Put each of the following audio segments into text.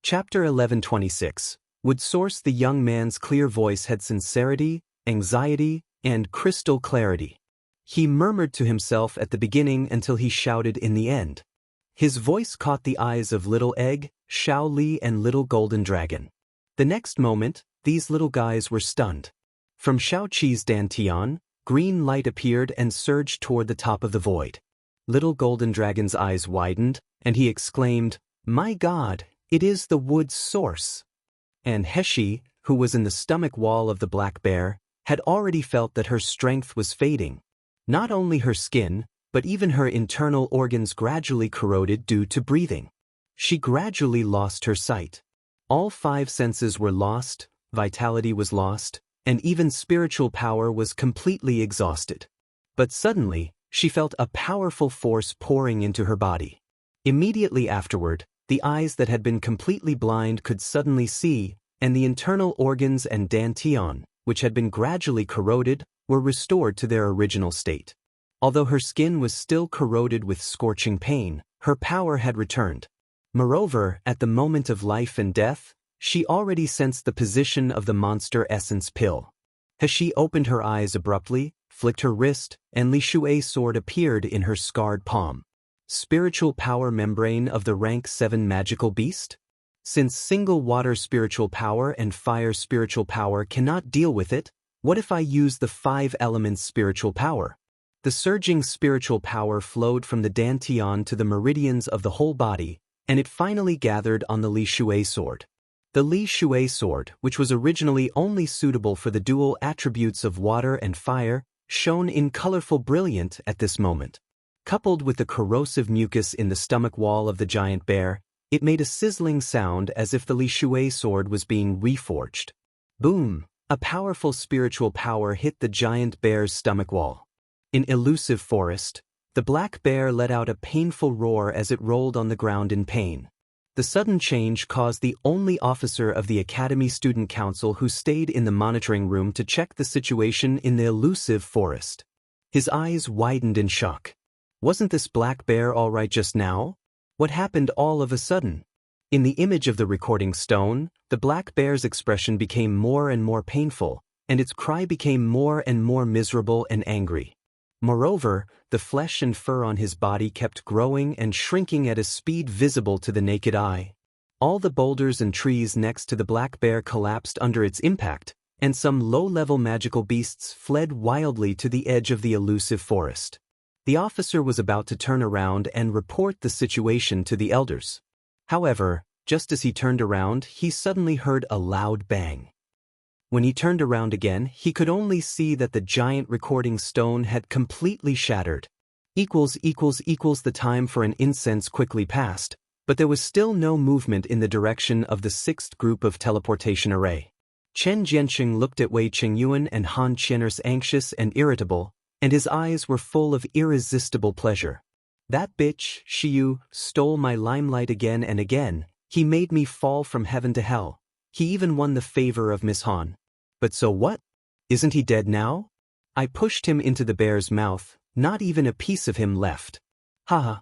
Chapter 1126 would source the young man's clear voice had sincerity, anxiety, and crystal clarity. He murmured to himself at the beginning until he shouted in the end. His voice caught the eyes of Little Egg, Xiao Li and Little Golden Dragon. The next moment, these little guys were stunned. From Xiao Qi's dantian, green light appeared and surged toward the top of the void. Little Golden Dragon's eyes widened, and he exclaimed, "My God, it is the wood's source." And Heshi, who was in the stomach wall of the black bear, had already felt that her strength was fading. Not only her skin, but even her internal organs gradually corroded due to breathing. She gradually lost her sight. All 5 senses were lost, vitality was lost, and even spiritual power was completely exhausted. But suddenly, she felt a powerful force pouring into her body. Immediately afterward, the eyes that had been completely blind could suddenly see, and the internal organs and dantian, which had been gradually corroded, were restored to their original state. Although her skin was still corroded with scorching pain, her power had returned. Moreover, at the moment of life and death, she already sensed the position of the monster essence pill. As she opened her eyes abruptly, flicked her wrist, and Li Shui's sword appeared in her scarred palm. Spiritual power membrane of the rank 7 magical beast? Since single water spiritual power and fire spiritual power cannot deal with it, what if I use the 5 elements spiritual power? The surging spiritual power flowed from the dantian to the meridians of the whole body, and it finally gathered on the Li Shui sword. The Li Shui sword, which was originally only suitable for the dual attributes of water and fire, shone in colorful brilliant at this moment. Coupled with the corrosive mucus in the stomach wall of the giant bear, it made a sizzling sound as if the Li Shui sword was being reforged. Boom! A powerful spiritual power hit the giant bear's stomach wall. In elusive forest, the black bear let out a painful roar as it rolled on the ground in pain. The sudden change caused the only officer of the Academy Student Council who stayed in the monitoring room to check the situation in the elusive forest. His eyes widened in shock. Wasn't this black bear all right just now? What happened all of a sudden? In the image of the recording stone, the black bear's expression became more and more painful, and its cry became more and more miserable and angry. Moreover, the flesh and fur on his body kept growing and shrinking at a speed visible to the naked eye. All the boulders and trees next to the black bear collapsed under its impact, and some low-level magical beasts fled wildly to the edge of the elusive forest. The officer was about to turn around and report the situation to the elders. However, just as he turned around, he suddenly heard a loud bang. When he turned around again, he could only see that the giant recording stone had completely shattered. The time for an incense quickly passed, but there was still no movement in the direction of the 6th group of teleportation array. Chen Jianxing looked at Wei Qingyuan and Han Qianers anxious and irritable, and his eyes were full of irresistible pleasure. That bitch, Shiyu, stole my limelight again and again. He made me fall from heaven to hell. He even won the favor of Miss Han. But so what? Isn't he dead now? I pushed him into the bear's mouth, not even a piece of him left. Haha.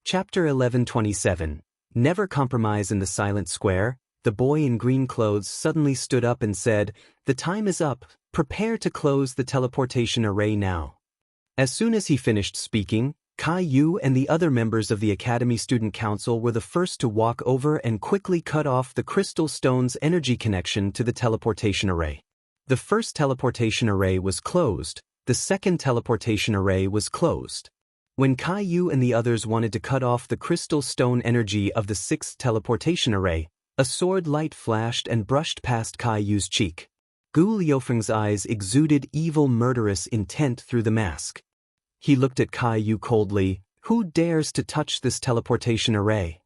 Chapter 1127 Never compromise in the silent square. The boy in green clothes suddenly stood up and said, "The time is up. Prepare to close the teleportation array now." As soon as he finished speaking, Kai Yu and the other members of the Academy Student Council were the first to walk over and quickly cut off the crystal stone's energy connection to the teleportation array. The first teleportation array was closed, the second teleportation array was closed. When Kai Yu and the others wanted to cut off the crystal stone energy of the 6th teleportation array, a sword light flashed and brushed past Kai Yu's cheek. Gu Liufeng's eyes exuded evil murderous intent through the mask. He looked at Kai Yu coldly. Who dares to touch this teleportation array?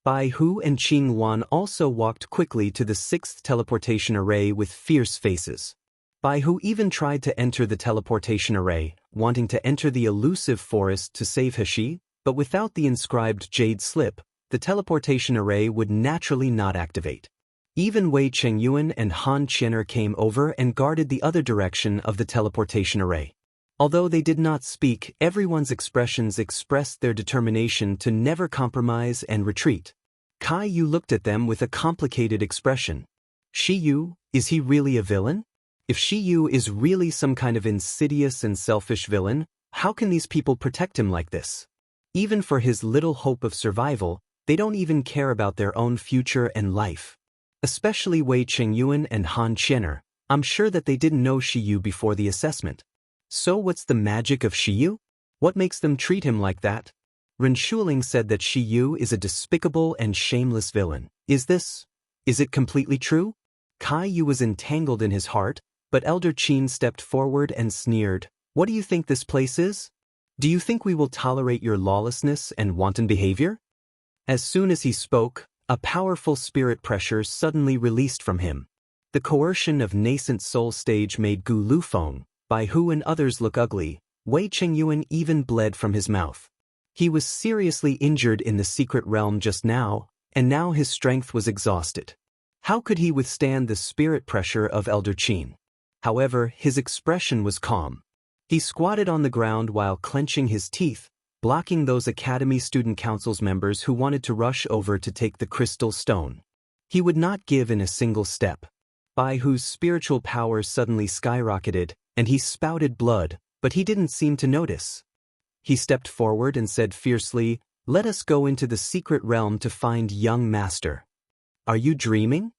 Bai Hu and Qing Wan also walked quickly to the 6th teleportation array with fierce faces. Bai Hu even tried to enter the teleportation array, wanting to enter the elusive forest to save Heshi, but without the inscribed jade slip, the teleportation array would naturally not activate. Even Wei Qingyuan and Han Qianer came over and guarded the other direction of the teleportation array. Although they did not speak, everyone's expressions expressed their determination to never compromise and retreat. Kai Yu looked at them with a complicated expression. Shi Yu, is he really a villain? If Shi Yu is really some kind of insidious and selfish villain, how can these people protect him like this? Even for his little hope of survival, they don't even care about their own future and life. Especially Wei Chengyuan and Han Qianer. I'm sure that they didn't know Shi Yu before the assessment. So what's the magic of Shi Yu? What makes them treat him like that? Ren Shuling said that Shi Yu is a despicable and shameless villain. Is it completely true? Kai Yu was entangled in his heart, but Elder Qin stepped forward and sneered. What do you think this place is? Do you think we will tolerate your lawlessness and wanton behavior? As soon as he spoke, a powerful spirit pressure suddenly released from him. The coercion of nascent soul stage made Gu Lufeng, Bai Hu and others look ugly. Wei Chengyuan even bled from his mouth. He was seriously injured in the secret realm just now, and now his strength was exhausted. How could he withstand the spirit pressure of Elder Qin? However, his expression was calm. He squatted on the ground while clenching his teeth, blocking those Academy Student Council's members who wanted to rush over to take the crystal stone. He would not give in a single step. Bai Hu's spiritual power suddenly skyrocketed, and he spouted blood, but he didn't seem to notice. He stepped forward and said fiercely, "Let us go into the secret realm to find young master." Are you dreaming?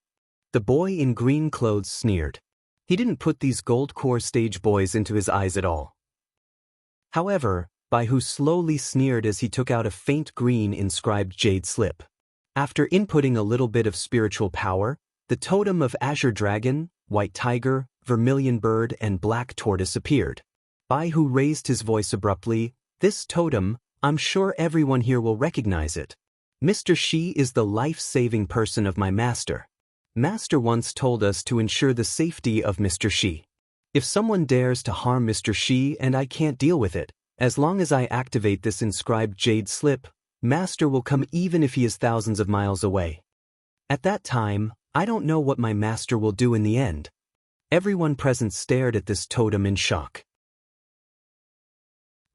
The boy in green clothes sneered. He didn't put these gold core stage boys into his eyes at all. However, Bai Hu slowly sneered as he took out a faint green inscribed jade slip. After inputting a little bit of spiritual power, the totem of Azure Dragon, White Tiger, Vermilion Bird and Black Tortoise appeared. Bai Hu raised his voice abruptly. This totem, I'm sure everyone here will recognize it. Mr. Shi is the life-saving person of my master. Master once told us to ensure the safety of Mr. Shi. If someone dares to harm Mr. Shi and I can't deal with it, as long as I activate this inscribed jade slip, Master will come even if he is thousands of miles away. At that time, I don't know what my master will do in the end. Everyone present stared at this totem in shock.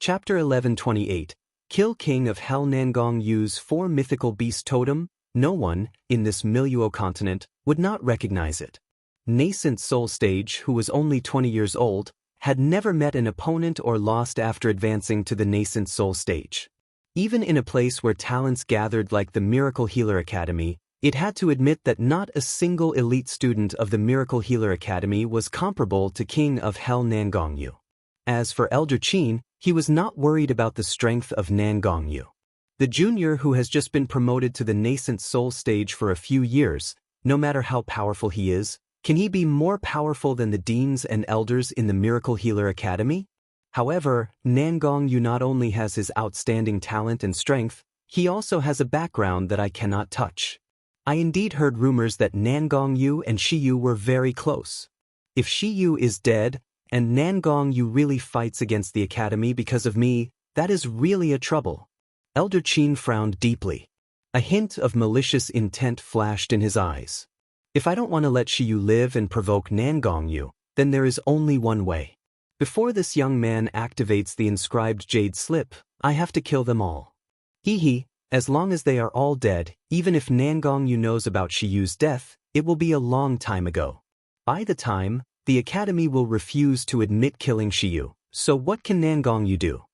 Chapter 1128. Kill King of Hell. Nangong Yu's 4 mythical beast totem. No one, in this Miluo continent, would not recognize it. Nascent Soul Stage, who was only 20 years old, had never met an opponent or lost after advancing to the Nascent Soul Stage. Even in a place where talents gathered like the Miracle Healer Academy, it had to admit that not a single elite student of the Miracle Healer Academy was comparable to King of Hell Nangong Yu. As for Elder Qin, he was not worried about the strength of Nangong Yu. The junior who has just been promoted to the Nascent Soul Stage for a few years, no matter how powerful he is, can he be more powerful than the deans and elders in the Miracle Healer Academy? However, Nangong Yu not only has his outstanding talent and strength, he also has a background that I cannot touch. I indeed heard rumors that Nangong Yu and Shi Yu were very close. If Shi Yu is dead, and Nangong Yu really fights against the Academy because of me, that is really a trouble. Elder Qin frowned deeply. A hint of malicious intent flashed in his eyes. If I don't want to let Shi Yu live and provoke Nangong Yu, then there is only one way. Before this young man activates the inscribed jade slip, I have to kill them all. As long as they are all dead, even if Nangong Yu knows about Shi Yu's death, it will be a long time ago. By the time, the Academy will refuse to admit killing Shi Yu, so what can Nangong Yu do?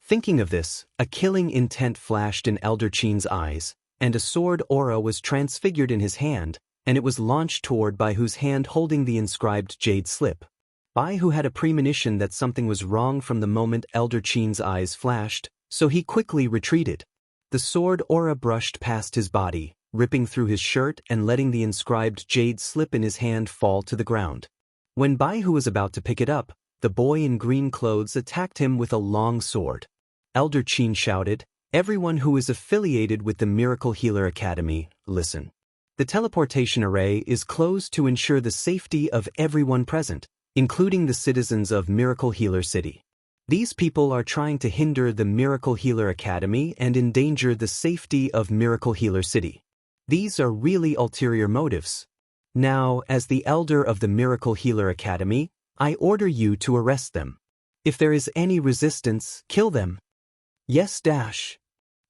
Thinking of this, a killing intent flashed in Elder Qin's eyes, and a sword aura was transfigured in his hand, and it was launched toward Bai Hu's hand holding the inscribed jade slip. Bai Hu had a premonition that something was wrong from the moment Elder Qin's eyes flashed, so he quickly retreated. The sword aura brushed past his body, ripping through his shirt and letting the inscribed jade slip in his hand fall to the ground. When Bai Hu was about to pick it up, the boy in green clothes attacked him with a long sword. Elder Qin shouted, "Everyone who is affiliated with the Miracle Healer Academy, listen. The teleportation array is closed to ensure the safety of everyone present, including the citizens of Miracle Healer City. These people are trying to hinder the Miracle Healer Academy and endanger the safety of Miracle Healer City. These are really ulterior motives. Now, as the elder of the Miracle Healer Academy, I order you to arrest them. If there is any resistance, kill them." Yes.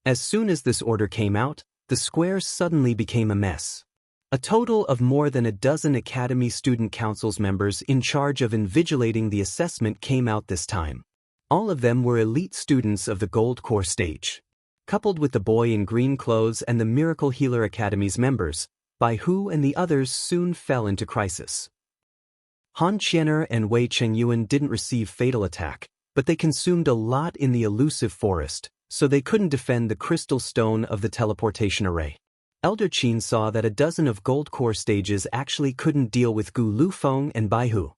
As soon as this order came out, the square suddenly became a mess. A total of more than a dozen Academy Student Council's members in charge of invigilating the assessment came out this time. All of them were elite students of the Gold Core stage. Coupled with the boy in green clothes and the Miracle Healer Academy's members, Bai Hu and the others soon fell into crisis. Han Qianer and Wei Chengyuan didn't receive fatal attack, but they consumed a lot in the elusive forest, so they couldn't defend the crystal stone of the teleportation array. Elder Qin saw that a dozen of Gold Core stages actually couldn't deal with Gu Lufeng and Bai Hu.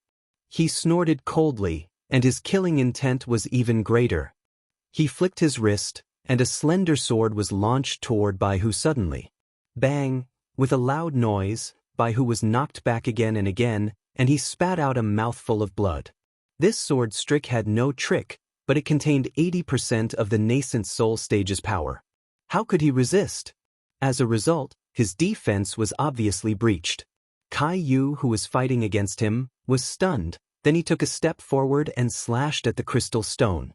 He snorted coldly, and his killing intent was even greater. He flicked his wrist, and a slender sword was launched toward Bai Hu suddenly. Bang! With a loud noise, Bai Hu was knocked back again, and he spat out a mouthful of blood. This sword trick had no trick, but it contained 80% of the nascent soul stage's power. How could he resist? As a result, his defense was obviously breached. Kai Yu, who was fighting against him, was stunned. Then he took a step forward and slashed at the crystal stone.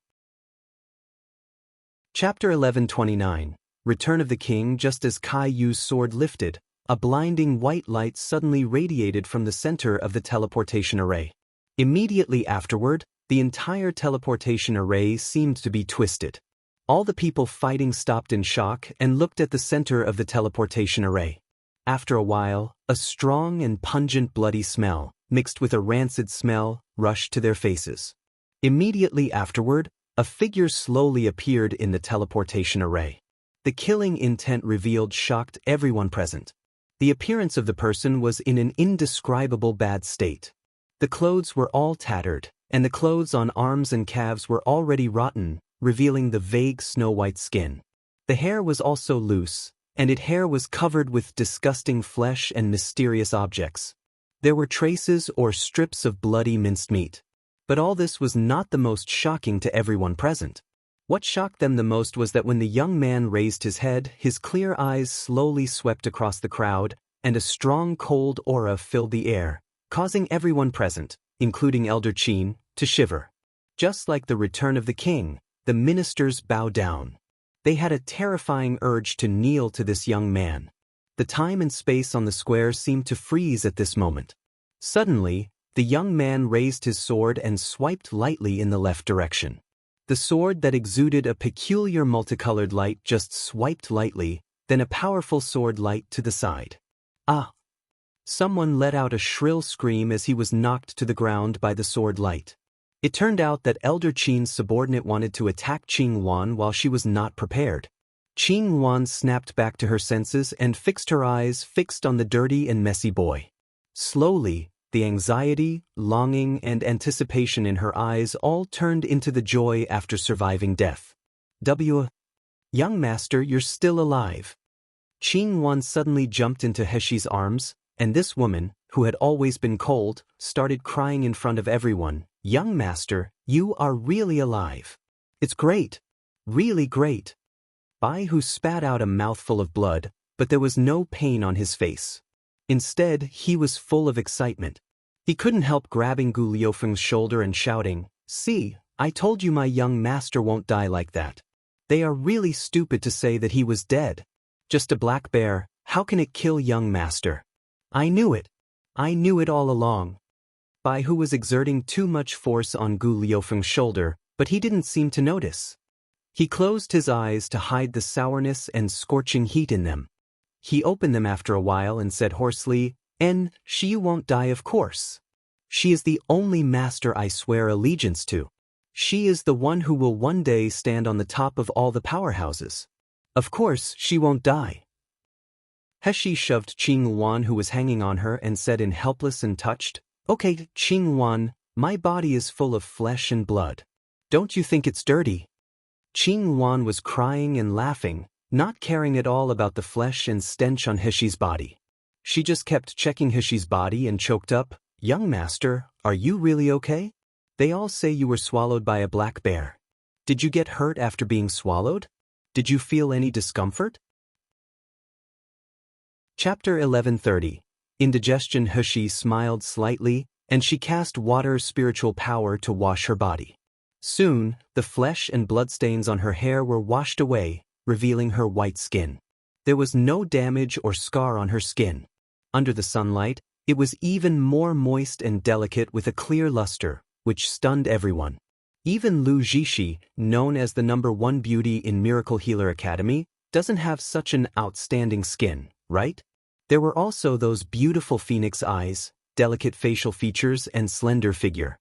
Chapter 1129, Return of the King. Just as Kai Yu's sword lifted, a blinding white light suddenly radiated from the center of the teleportation array. Immediately afterward, the entire teleportation array seemed to be twisted. All the people fighting stopped in shock and looked at the center of the teleportation array. After a while, a strong and pungent bloody smell, mixed with a rancid smell, rushed to their faces. Immediately afterward, a figure slowly appeared in the teleportation array. The killing intent revealed shocked everyone present. The appearance of the person was in an indescribable bad state. The clothes were all tattered, and the clothes on arms and calves were already rotten, revealing the vague snow-white skin. The hair was also loose, and its hair was covered with disgusting flesh and mysterious objects. There were traces or strips of bloody minced meat. But all this was not the most shocking to everyone present. What shocked them the most was that when the young man raised his head, his clear eyes slowly swept across the crowd, and a strong cold aura filled the air, causing everyone present, including Elder Qin, to shiver. Just like the return of the king, the ministers bowed down. They had a terrifying urge to kneel to this young man. The time and space on the square seemed to freeze at this moment. Suddenly, the young man raised his sword and swiped lightly in the left direction. The sword that exuded a peculiar multicolored light just swiped lightly, then a powerful sword light to the side. Ah! Someone let out a shrill scream as he was knocked to the ground by the sword light. It turned out that Elder Qin's subordinate wanted to attack Qing Wan while she was not prepared. Qing Wan snapped back to her senses and fixed her eyes on the dirty and messy boy. Slowly, the anxiety, longing, and anticipation in her eyes all turned into the joy after surviving death. Young master, you're still alive. Qing Wan suddenly jumped into Heshi's arms, and this woman, who had always been cold, started crying in front of everyone. Young master, you are really alive. It's great. Really great. Bai Hu spat out a mouthful of blood, but there was no pain on his face. Instead, he was full of excitement. He couldn't help grabbing Gu Liufeng's shoulder and shouting, "See, I told you my young master won't die like that. They are really stupid to say that he was dead. Just a black bear, how can it kill young master? I knew it. I knew it all along." Bai Hu was exerting too much force on Gu Liufeng's shoulder, but he didn't seem to notice. He closed his eyes to hide the sourness and scorching heat in them. He opened them after a while and said hoarsely, "She won't die, of course. She is the only master I swear allegiance to. She is the one who will one day stand on the top of all the powerhouses. Of course she won't die." Heshi shoved Qing Wan, who was hanging on her, and said in helpless and touched, "Okay, Qing Wan, my body is full of flesh and blood. Don't you think it's dirty?" Qing Wan was crying and laughing, not caring at all about the flesh and stench on Heshi's body. She just kept checking Heshi's body and choked up, "Young master, are you really okay? They all say you were swallowed by a black bear. Did you get hurt after being swallowed? Did you feel any discomfort?" Chapter 1130. Indigestion. Heshi smiled slightly, and she cast water spiritual power to wash her body. Soon, the flesh and bloodstains on her hair were washed away, revealing her white skin. There was no damage or scar on her skin. Under the sunlight, it was even more moist and delicate with a clear luster, which stunned everyone. Even Lu Jishi, known as the #1 beauty in Miracle Healer Academy, doesn't have such an outstanding skin, right? There were also those beautiful phoenix eyes, delicate facial features, and slender figure.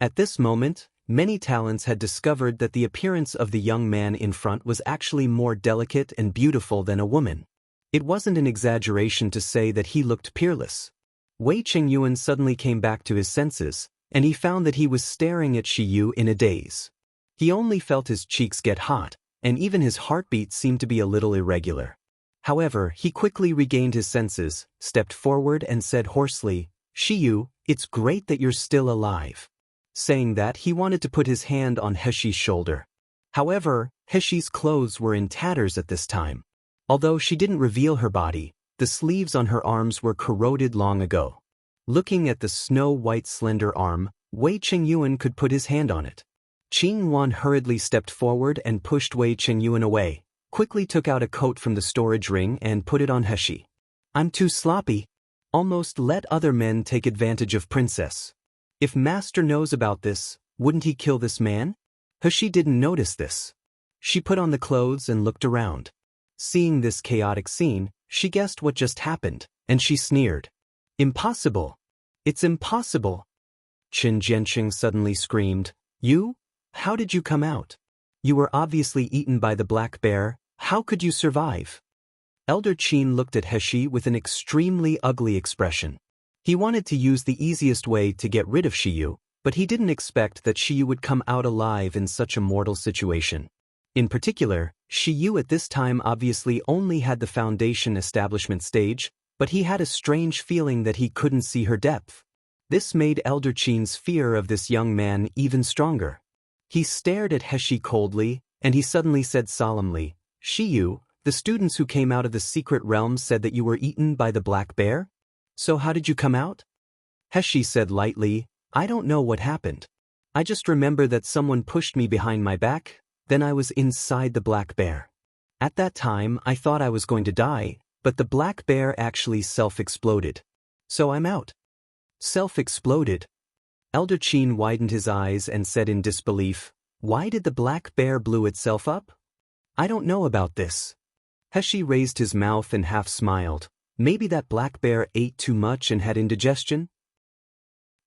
At this moment, many talents had discovered that the appearance of the young man in front was actually more delicate and beautiful than a woman. It wasn't an exaggeration to say that he looked peerless. Wei Qingyuan suddenly came back to his senses, and he found that he was staring at Shiyu in a daze. He only felt his cheeks get hot, and even his heartbeat seemed to be a little irregular. However, he quickly regained his senses, stepped forward and said hoarsely, "Shiyu, it's great that you're still alive." Saying that, he wanted to put his hand on Heshi's shoulder. However, Heshi's clothes were in tatters at this time. Although she didn't reveal her body, the sleeves on her arms were corroded long ago. Looking at the snow-white slender arm, Wei Qingyuan could put his hand on it. Qing Wan hurriedly stepped forward and pushed Wei Qingyuan away, quickly took out a coat from the storage ring and put it on Heshi. "I'm too sloppy. Almost let other men take advantage of Princess. If Master knows about this, wouldn't he kill this man?" Heshi didn't notice this. She put on the clothes and looked around. Seeing this chaotic scene, she guessed what just happened, and she sneered. "Impossible! It's impossible!" Qin Jianqing suddenly screamed, "You? How did you come out? You were obviously eaten by the black bear. How could you survive?" Elder Qin looked at Heshi with an extremely ugly expression. He wanted to use the easiest way to get rid of Shiyu, but he didn't expect that Shiyu would come out alive in such a mortal situation. In particular, Shiyu at this time obviously only had the foundation establishment stage, but he had a strange feeling that he couldn't see her depth. This made Elder Qin's fear of this young man even stronger. He stared at Heshi coldly, and he suddenly said solemnly, "Shiyu, the students who came out of the secret realm said that you were eaten by the black bear? So how did you come out?" Heshi said lightly, "I don't know what happened. I just remember that someone pushed me behind my back, then I was inside the black bear. At that time, I thought I was going to die, but the black bear actually self-exploded. So I'm out." "Self-exploded?" Elder Qin widened his eyes and said in disbelief, "Why did the black bear blew itself up? I don't know about this." Heshi raised his mouth and half smiled. Maybe that black bear ate too much and had indigestion?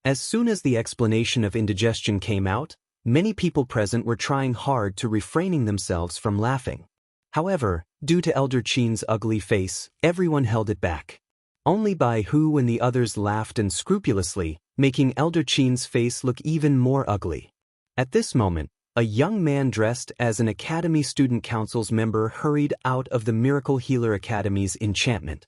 As soon as the explanation of indigestion came out, many people present were trying hard to refraining themselves from laughing. However, due to Elder Qin's ugly face, everyone held it back. Only Bai Hu and the others laughed unscrupulously, making Elder Qin's face look even more ugly. At this moment, a young man dressed as an Academy Student Council's member hurried out of the Miracle Healer Academy's enchantment.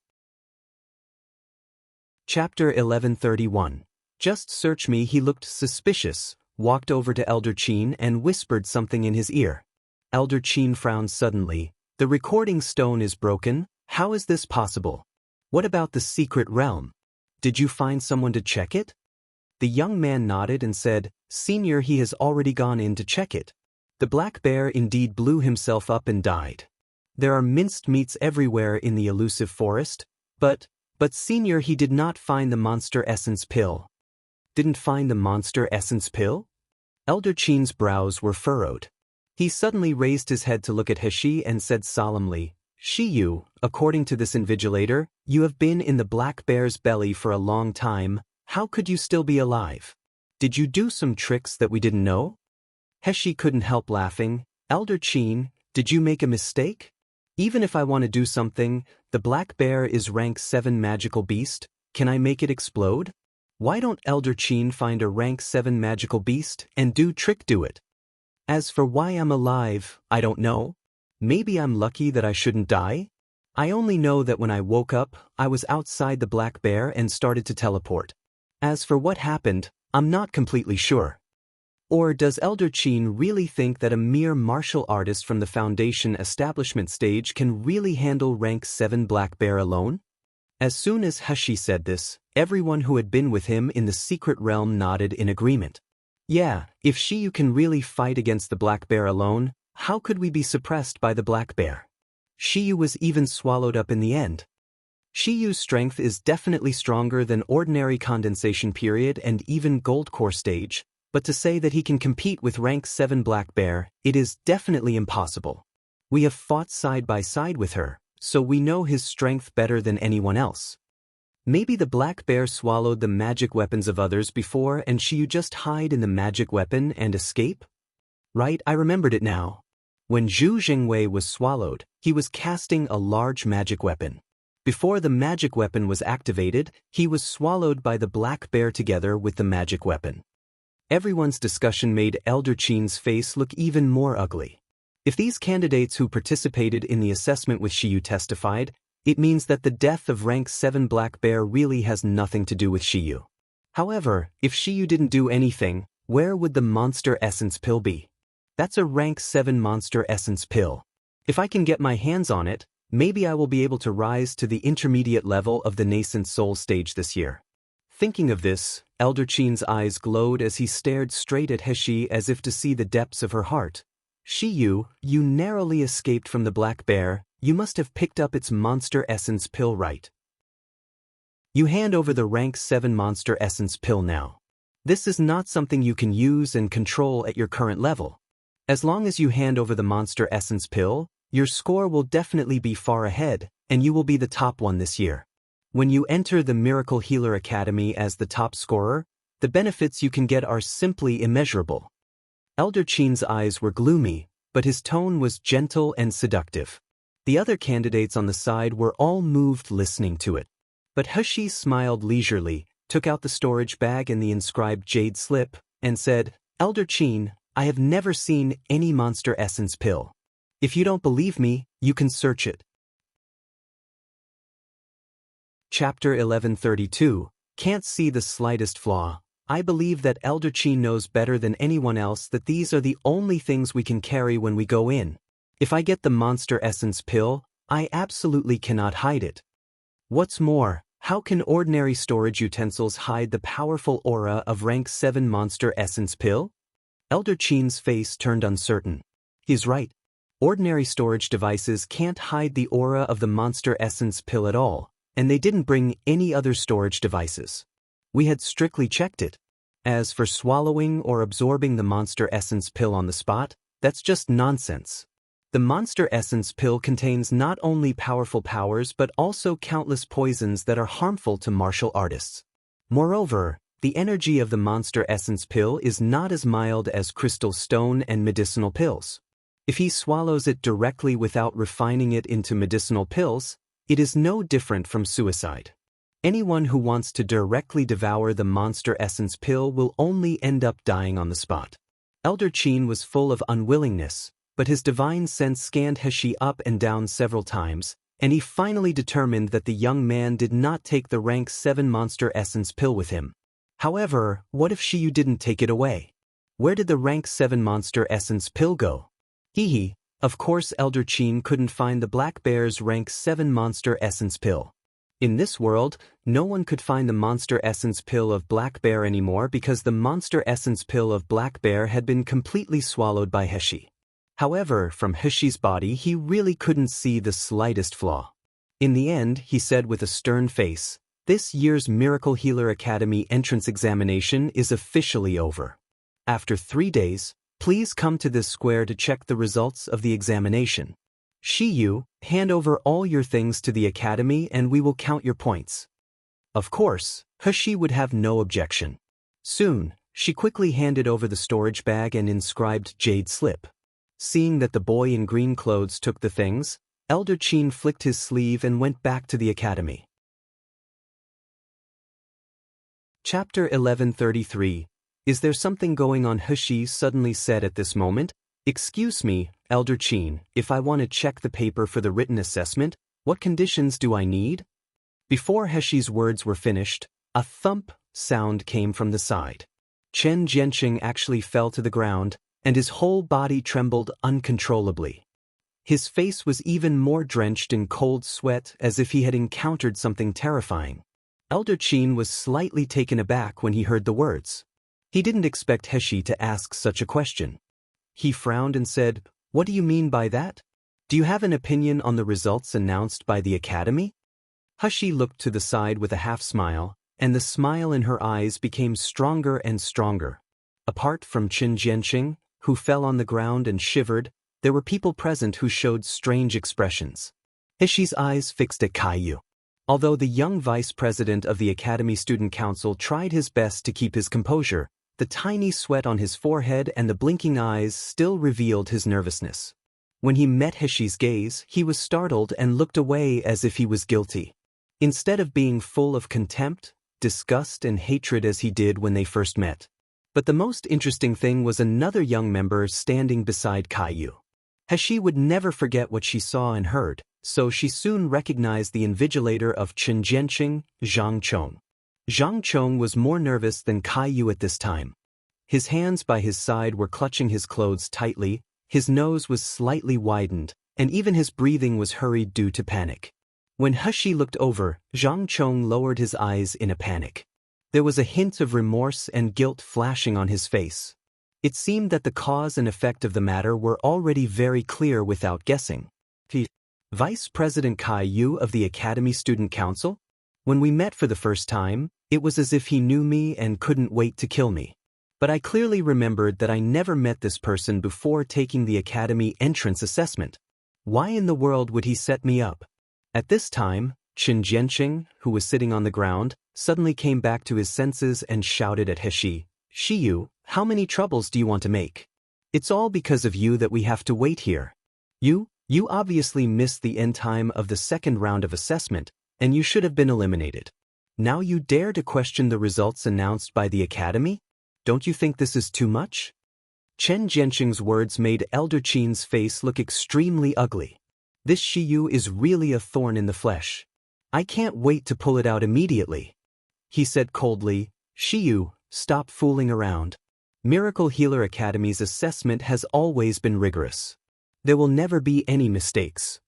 Chapter 1131. Just search me. He looked suspicious, walked over to Elder Qin and whispered something in his ear. Elder Qin frowned suddenly. "The recording stone is broken. How is this possible? What about the secret realm? Did you find someone to check it?" The young man nodded and said, "Senior, he has already gone in to check it. The black bear indeed blew himself up and died. There are minced meats everywhere in the elusive forest, but Senior, he did not find the monster essence pill." "Didn't find the monster essence pill?" Elder Qin's brows were furrowed. He suddenly raised his head to look at Heshi and said solemnly, "Shiyu, according to this invigilator, you have been in the black bear's belly for a long time. How could you still be alive? Did you do some tricks that we didn't know?" Heshi couldn't help laughing. "Elder Qin, did you make a mistake? Even if I want to do something, the black bear is rank 7 magical beast. Can I make it explode? Why don't Elder Qin find a rank 7 magical beast and do it? As for why I'm alive, I don't know. Maybe I'm lucky that I shouldn't die. I only know that when I woke up, I was outside the black bear and started to teleport. As for what happened, I'm not completely sure." Or does Elder Qin really think that a mere martial artist from the Foundation establishment stage can really handle rank 7 black bear alone? As soon as Heshi said this, everyone who had been with him in the secret realm nodded in agreement. "Yeah, if Shiyu can really fight against the black bear alone, how could we be suppressed by the black bear? Shiyu was even swallowed up in the end. Shiyu's strength is definitely stronger than ordinary condensation period and even gold core stage, but to say that he can compete with rank 7 Black Bear, it is definitely impossible. We have fought side by side with her, so we know his strength better than anyone else. Maybe the Black Bear swallowed the magic weapons of others before and Shiyu just hide in the magic weapon and escape? Right, I remembered it now. When Zhu Jingwei was swallowed, he was casting a large magic weapon. Before the magic weapon was activated, he was swallowed by the Black Bear together with the magic weapon. Everyone's discussion made Elder Qin's face look even more ugly. If these candidates who participated in the assessment with Shiyu testified, it means that the death of rank 7 Black Bear really has nothing to do with Shiyu. However, if Shiyu didn't do anything, where would the monster essence pill be? That's a rank 7 monster essence pill. If I can get my hands on it, maybe I will be able to rise to the intermediate level of the nascent soul stage this year. Thinking of this, Elder Qin's eyes glowed as he stared straight at Heshi as if to see the depths of her heart. Shiyu, you narrowly escaped from the Black Bear. You must have picked up its monster essence pill right. You hand over the rank 7 monster essence pill now. This is not something you can use and control at your current level. As long as you hand over the monster essence pill, your score will definitely be far ahead, and you will be the top one this year. When you enter the Miracle Healer Academy as the top scorer, the benefits you can get are simply immeasurable. Elder Qin's eyes were gloomy, but his tone was gentle and seductive. The other candidates on the side were all moved listening to it. But Heshi smiled leisurely, took out the storage bag and the inscribed jade slip, and said, Elder Qin, I have never seen any monster essence pill. If you don't believe me, you can search it. Chapter 1132, Can't see the slightest flaw. I believe that Elder Qin knows better than anyone else that these are the only things we can carry when we go in. If I get the monster essence pill, I absolutely cannot hide it. What's more, how can ordinary storage utensils hide the powerful aura of rank 7 monster essence pill? Elder Qin's face turned uncertain. He's right. Ordinary storage devices can't hide the aura of the monster essence pill at all, and they didn't bring any other storage devices. We had strictly checked it. As for swallowing or absorbing the monster essence pill on the spot, that's just nonsense. The monster essence pill contains not only powerful powers but also countless poisons that are harmful to martial artists. Moreover, the energy of the monster essence pill is not as mild as crystal stone and medicinal pills. If he swallows it directly without refining it into medicinal pills, it is no different from suicide. Anyone who wants to directly devour the monster essence pill will only end up dying on the spot. Elder Qin was full of unwillingness, but his divine sense scanned Heshi up and down several times, and he finally determined that the young man did not take the rank 7 monster essence pill with him. However, what if Shiyu didn't take it away? Where did the rank 7 monster essence pill go? Of course Elder Qin couldn't find the Black Bear's rank 7 monster essence pill. In this world, no one could find the monster essence pill of Black Bear anymore because the monster essence pill of Black Bear had been completely swallowed by Heshi. However, from Heshi's body he really couldn't see the slightest flaw. In the end, he said with a stern face, this year's Miracle Healer Academy entrance examination is officially over. After 3 days, please come to this square to check the results of the examination. Shiyu, hand over all your things to the academy and we will count your points. Of course, Heshi would have no objection. Soon, she quickly handed over the storage bag and inscribed jade slip. Seeing that the boy in green clothes took the things, Elder Qin flicked his sleeve and went back to the academy. Chapter 1133. Is there something going on? Heshi suddenly said at this moment. Excuse me, Elder Qin, if I want to check the paper for the written assessment, what conditions do I need? Before Heshi's words were finished, a thump sound came from the side. Chen Jianqing actually fell to the ground, and his whole body trembled uncontrollably. His face was even more drenched in cold sweat as if he had encountered something terrifying. Elder Qin was slightly taken aback when he heard the words. He didn't expect Heshi to ask such a question. He frowned and said, What do you mean by that? Do you have an opinion on the results announced by the academy? Hashi looked to the side with a half-smile, and the smile in her eyes became stronger and stronger. Apart from Qin Jianqing, who fell on the ground and shivered, there were people present who showed strange expressions. Hashi's eyes fixed at Caillou. Although the young vice president of the Academy Student Council tried his best to keep his composure, the tiny sweat on his forehead and the blinking eyes still revealed his nervousness. When he met Hashi's gaze, he was startled and looked away as if he was guilty. Instead of being full of contempt, disgust and hatred as he did when they first met. But the most interesting thing was another young member standing beside Caillou. Hashi would never forget what she saw and heard, so she soon recognized the invigilator of Qin Jianqing, Zhang Chong. Zhang Chong was more nervous than Caillou at this time. His hands by his side were clutching his clothes tightly, his nose was slightly widened, and even his breathing was hurried due to panic. When Hashi looked over, Zhang Chong lowered his eyes in a panic. There was a hint of remorse and guilt flashing on his face. It seemed that the cause and effect of the matter were already very clear without guessing. Vice President Caillou of the Academy Student Council? When we met for the first time, it was as if he knew me and couldn't wait to kill me. But I clearly remembered that I never met this person before taking the Academy entrance assessment. Why in the world would he set me up? At this time, Qin Jianqing, who was sitting on the ground, suddenly came back to his senses and shouted at Hashi, "Shiyu, how many troubles do you want to make? It's all because of you that we have to wait here. You obviously missed the end time of the second round of assessment, and you should have been eliminated. Now you dare to question the results announced by the Academy? Don't you think this is too much?" Chen Jianqing's words made Elder Qin's face look extremely ugly. This Shiyu is really a thorn in the flesh. I can't wait to pull it out immediately. He said coldly, "Shiyu, stop fooling around. Miracle Healer Academy's assessment has always been rigorous. There will never be any mistakes.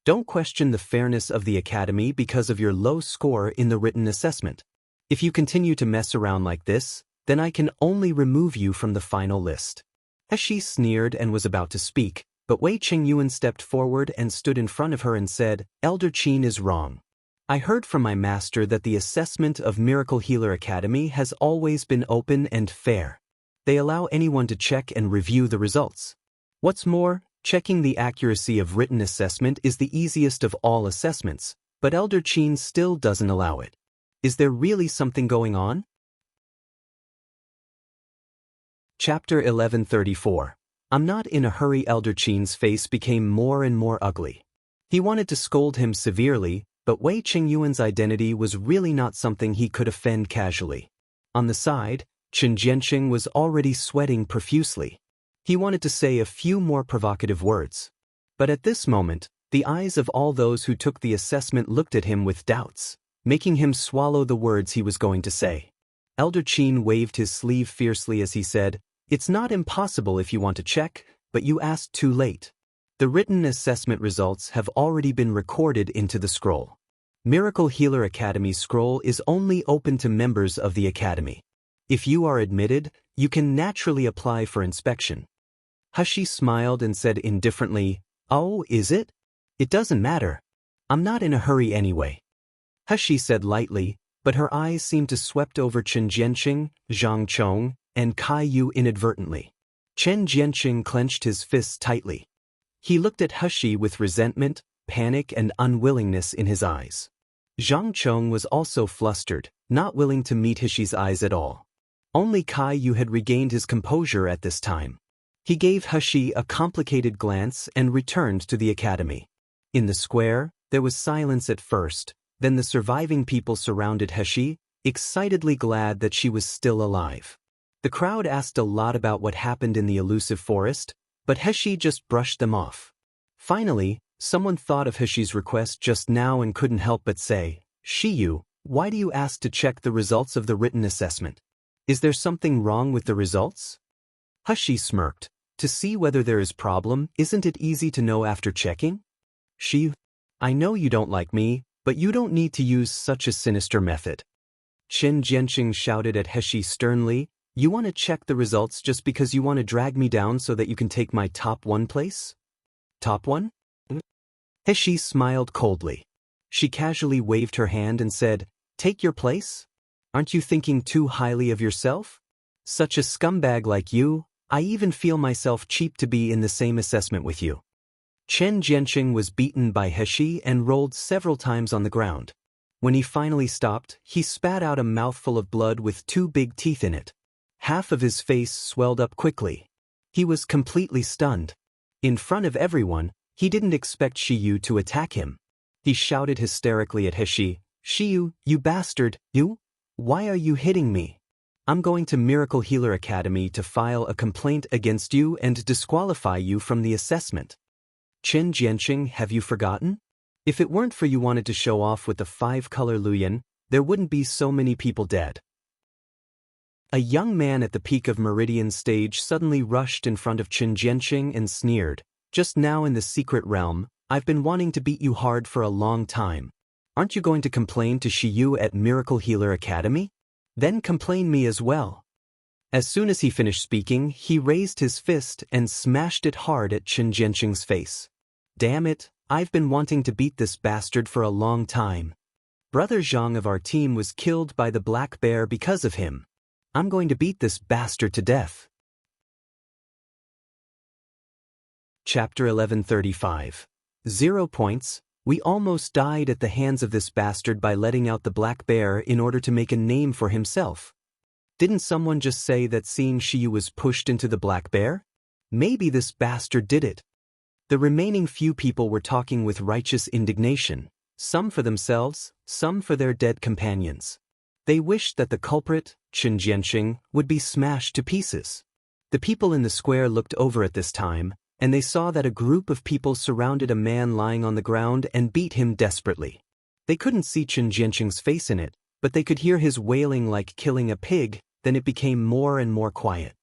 Don't question the fairness of the Academy because of your low score in the written assessment. If you continue to mess around like this, then I can only remove you from the final list." Hashi sneered and was about to speak, but Wei Qingyuan stepped forward and stood in front of her and said, "Elder Qin is wrong. I heard from my master that the assessment of Miracle Healer Academy has always been open and fair. They allow anyone to check and review the results. What's more, checking the accuracy of written assessment is the easiest of all assessments, but Elder Qin still doesn't allow it. Is there really something going on?" Chapter 1134. I'm not in a hurry. Elder Qin's face became more and more ugly. He wanted to scold him severely, but Wei Qingyuan's identity was really not something he could offend casually. On the side, Qin Jianqing was already sweating profusely. He wanted to say a few more provocative words. But at this moment, the eyes of all those who took the assessment looked at him with doubts, making him swallow the words he was going to say. Elder Qin waved his sleeve fiercely as he said, "It's not impossible if you want to check, but you asked too late. The written assessment results have already been recorded into the scroll. Miracle Healer Academy's scroll is only open to members of the Academy. If you are admitted, you can naturally apply for inspection." Hashi smiled and said indifferently, "Oh, is it? It doesn't matter. I'm not in a hurry anyway." Hashi said lightly, but her eyes seemed to swept over Qin Jianqing, Zhang Chong, and Caillou inadvertently. Qin Jianqing clenched his fists tightly. He looked at Hashi with resentment, panic, and unwillingness in his eyes. Zhang Chong was also flustered, not willing to meet Hashi's eyes at all. Only Caillou had regained his composure at this time. He gave Hashi a complicated glance and returned to the academy. In the square, there was silence at first, then the surviving people surrounded Hashi, excitedly glad that she was still alive. The crowd asked a lot about what happened in the elusive forest, but Hashi just brushed them off. Finally, someone thought of Hashi's request just now and couldn't help but say, "Shiyu, why do you ask to check the results of the written assessment? Is there something wrong with the results?" Hashi smirked. "To see whether there is problem, isn't it easy to know after checking? Shiyu, I know you don't like me, but you don't need to use such a sinister method." Qin Jianqing shouted at Hashi sternly, "You want to check the results just because you want to drag me down so that you can take my top 1 place?" Top one? He smiled coldly. She casually waved her hand and said, "Take your place? Aren't you thinking too highly of yourself? Such a scumbag like you, I even feel myself cheap to be in the same assessment with you." Chen Jianqing was beaten by He and rolled several times on the ground. When he finally stopped, he spat out a mouthful of blood with 2 big teeth in it. Half of his face swelled up quickly. He was completely stunned. In front of everyone, he didn't expect Shiyu to attack him. He shouted hysterically at He, "Shiyu, you bastard, you? Why are you hitting me? I'm going to Miracle Healer Academy to file a complaint against you and disqualify you from the assessment." "Chen Jianqing, have you forgotten? If it weren't for you wanted to show off with the 5-color Luyan, there wouldn't be so many people dead." A young man at the peak of Meridian stage suddenly rushed in front of Chen Jianqing and sneered, "Just now in the secret realm, I've been wanting to beat you hard for a long time. Aren't you going to complain to Shiyu at Miracle Healer Academy? Then complain me as well." As soon as he finished speaking, he raised his fist and smashed it hard at Chen Jianqing's face. "Damn it, I've been wanting to beat this bastard for a long time. Brother Zhang of our team was killed by the black bear because of him. I'm going to beat this bastard to death." Chapter 1135. 0 points. We almost died at the hands of this bastard by letting out the black bear in order to make a name for himself. Didn't someone just say that seeing Shiyu was pushed into the black bear? Maybe this bastard did it. The remaining few people were talking with righteous indignation, some for themselves, some for their dead companions. They wished that the culprit, Chen Jianqing, would be smashed to pieces. The people in the square looked over at this time, and they saw that a group of people surrounded a man lying on the ground and beat him desperately. They couldn't see Chen Jianqing's face in it, but they could hear his wailing like killing a pig. Then it became more and more quiet.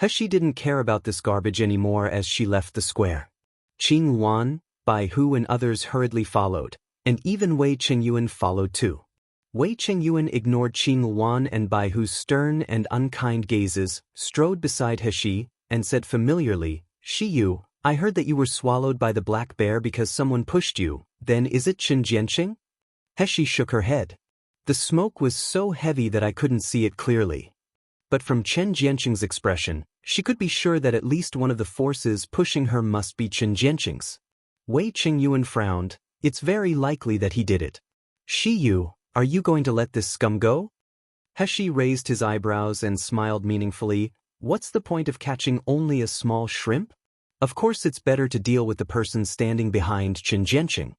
He didn't care about this garbage anymore as she left the square. Qing Wan, Bai Hu and others hurriedly followed, and even Wei Qingyuan followed too. Wei Qingyuan ignored Qing Wan and Bai Hu's stern and unkind gazes, strode beside He, and said familiarly, "Shiyu, I heard that you were swallowed by the black bear because someone pushed you, then is it Chen Jianqing?" He shook her head. The smoke was so heavy that I couldn't see it clearly. But from Chen Jianqing's expression, she could be sure that at least one of the forces pushing her must be Chen Jianqing's. Wei Qingyuan frowned. It's very likely that he did it. "Shiyu, are you going to let this scum go?" He raised his eyebrows and smiled meaningfully. "What's the point of catching only a small shrimp? Of course it's better to deal with the person standing behind Chen Jianqing.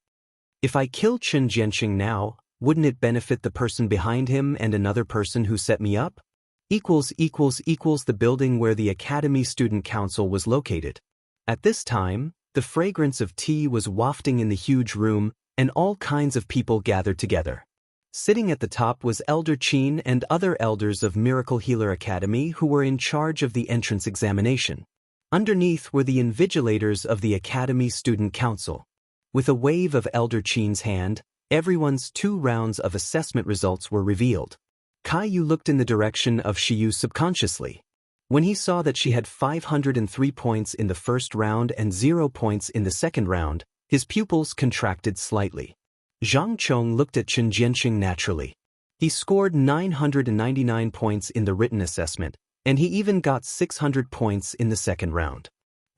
If I kill Chen Jianqing now, wouldn't it benefit the person behind him and another person who set me up? The building where the Academy Student Council was located. At this time, the fragrance of tea was wafting in the huge room, and all kinds of people gathered together. Sitting at the top was Elder Qin and other elders of Miracle Healer Academy who were in charge of the entrance examination. Underneath were the invigilators of the Academy Student Council. With a wave of Elder Qin's hand, everyone's 2 rounds of assessment results were revealed. Caillou looked in the direction of Shiyu subconsciously. When he saw that she had 503 points in the first round and 0 points in the second round, his pupils contracted slightly. Zhang Chong looked at Chen Jianqing naturally. He scored 999 points in the written assessment, and he even got 600 points in the second round.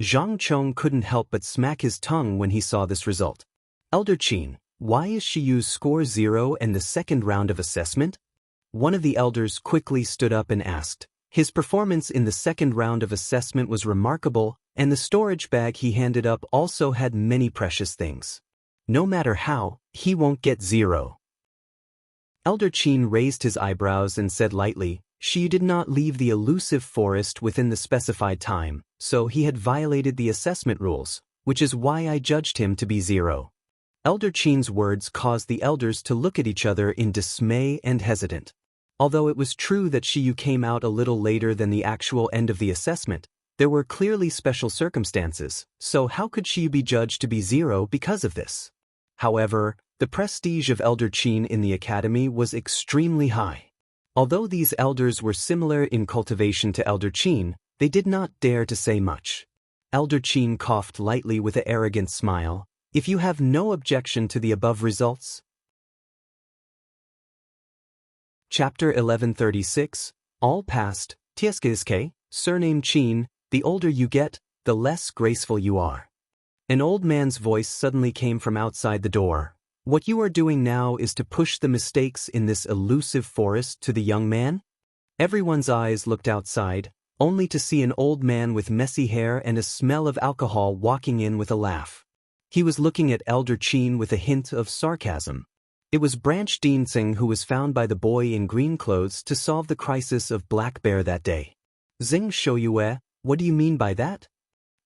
Zhang Chong couldn't help but smack his tongue when he saw this result. "Elder Qin, why is Shiyu's score 0 in the second round of assessment?" One of the elders quickly stood up and asked. His performance in the second round of assessment was remarkable, and the storage bag he handed up also had many precious things. No matter how, he won't get 0. Elder Qin raised his eyebrows and said lightly, "Shiyu did not leave the elusive forest within the specified time, so he had violated the assessment rules, which is why I judged him to be 0. Elder Qin's words caused the elders to look at each other in dismay and hesitant. Although it was true that Shiyu came out a little later than the actual end of the assessment, there were clearly special circumstances, so how could Shiyu be judged to be 0 because of this? However, the prestige of Elder Qin in the academy was extremely high. Although these elders were similar in cultivation to Elder Qin, they did not dare to say much. Elder Qin coughed lightly with an arrogant smile. If you have no objection to the above results. Chapter 1136, All Past, Tieskiske, Surname Qin, the older you get, the less graceful you are. An old man's voice suddenly came from outside the door. What you are doing now is to push the mistakes in this elusive forest to the young man? Everyone's eyes looked outside, only to see an old man with messy hair and a smell of alcohol walking in with a laugh. He was looking at Elder Qin with a hint of sarcasm. It was Branch Deensing who was found by the boy in green clothes to solve the crisis of Black Bear that day. Zeng Shouyue, what do you mean by that?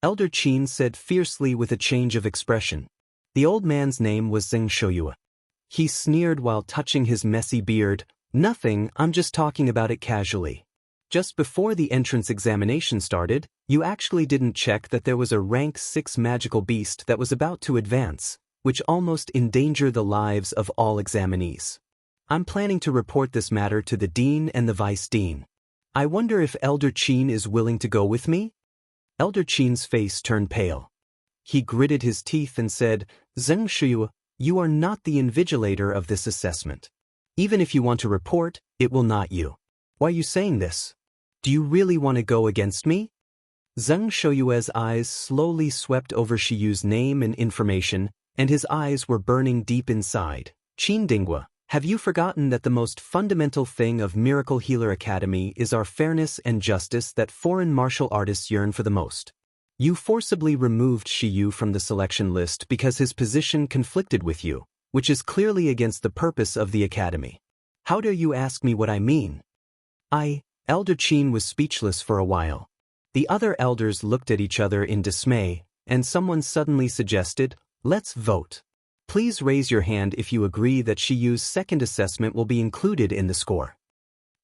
Elder Qin said fiercely with a change of expression. The old man's name was Zeng Shouyue. He sneered while touching his messy beard. Nothing, I'm just talking about it casually. Just before the entrance examination started, you actually didn't check that there was a rank 6 magical beast that was about to advance, which almost endangered the lives of all examinees. I'm planning to report this matter to the dean and the vice dean. I wonder if Elder Qin is willing to go with me? Elder Qin's face turned pale. He gritted his teeth and said, Zeng Shouyue, you are not the invigilator of this assessment. Even if you want to report, it will not you. Why are you saying this? Do you really want to go against me? Zeng Shouyue's eyes slowly swept over Shiyu's name and information, and his eyes were burning deep inside. Qin Dingwa, have you forgotten that the most fundamental thing of Miracle Healer Academy is our fairness and justice that foreign martial artists yearn for the most? You forcibly removed Shiyu from the selection list because his position conflicted with you, which is clearly against the purpose of the academy. How dare you ask me what I mean? Elder Qin was speechless for a while. The other elders looked at each other in dismay, and someone suddenly suggested, let's vote. Please raise your hand if you agree that Shiyu's second assessment will be included in the score.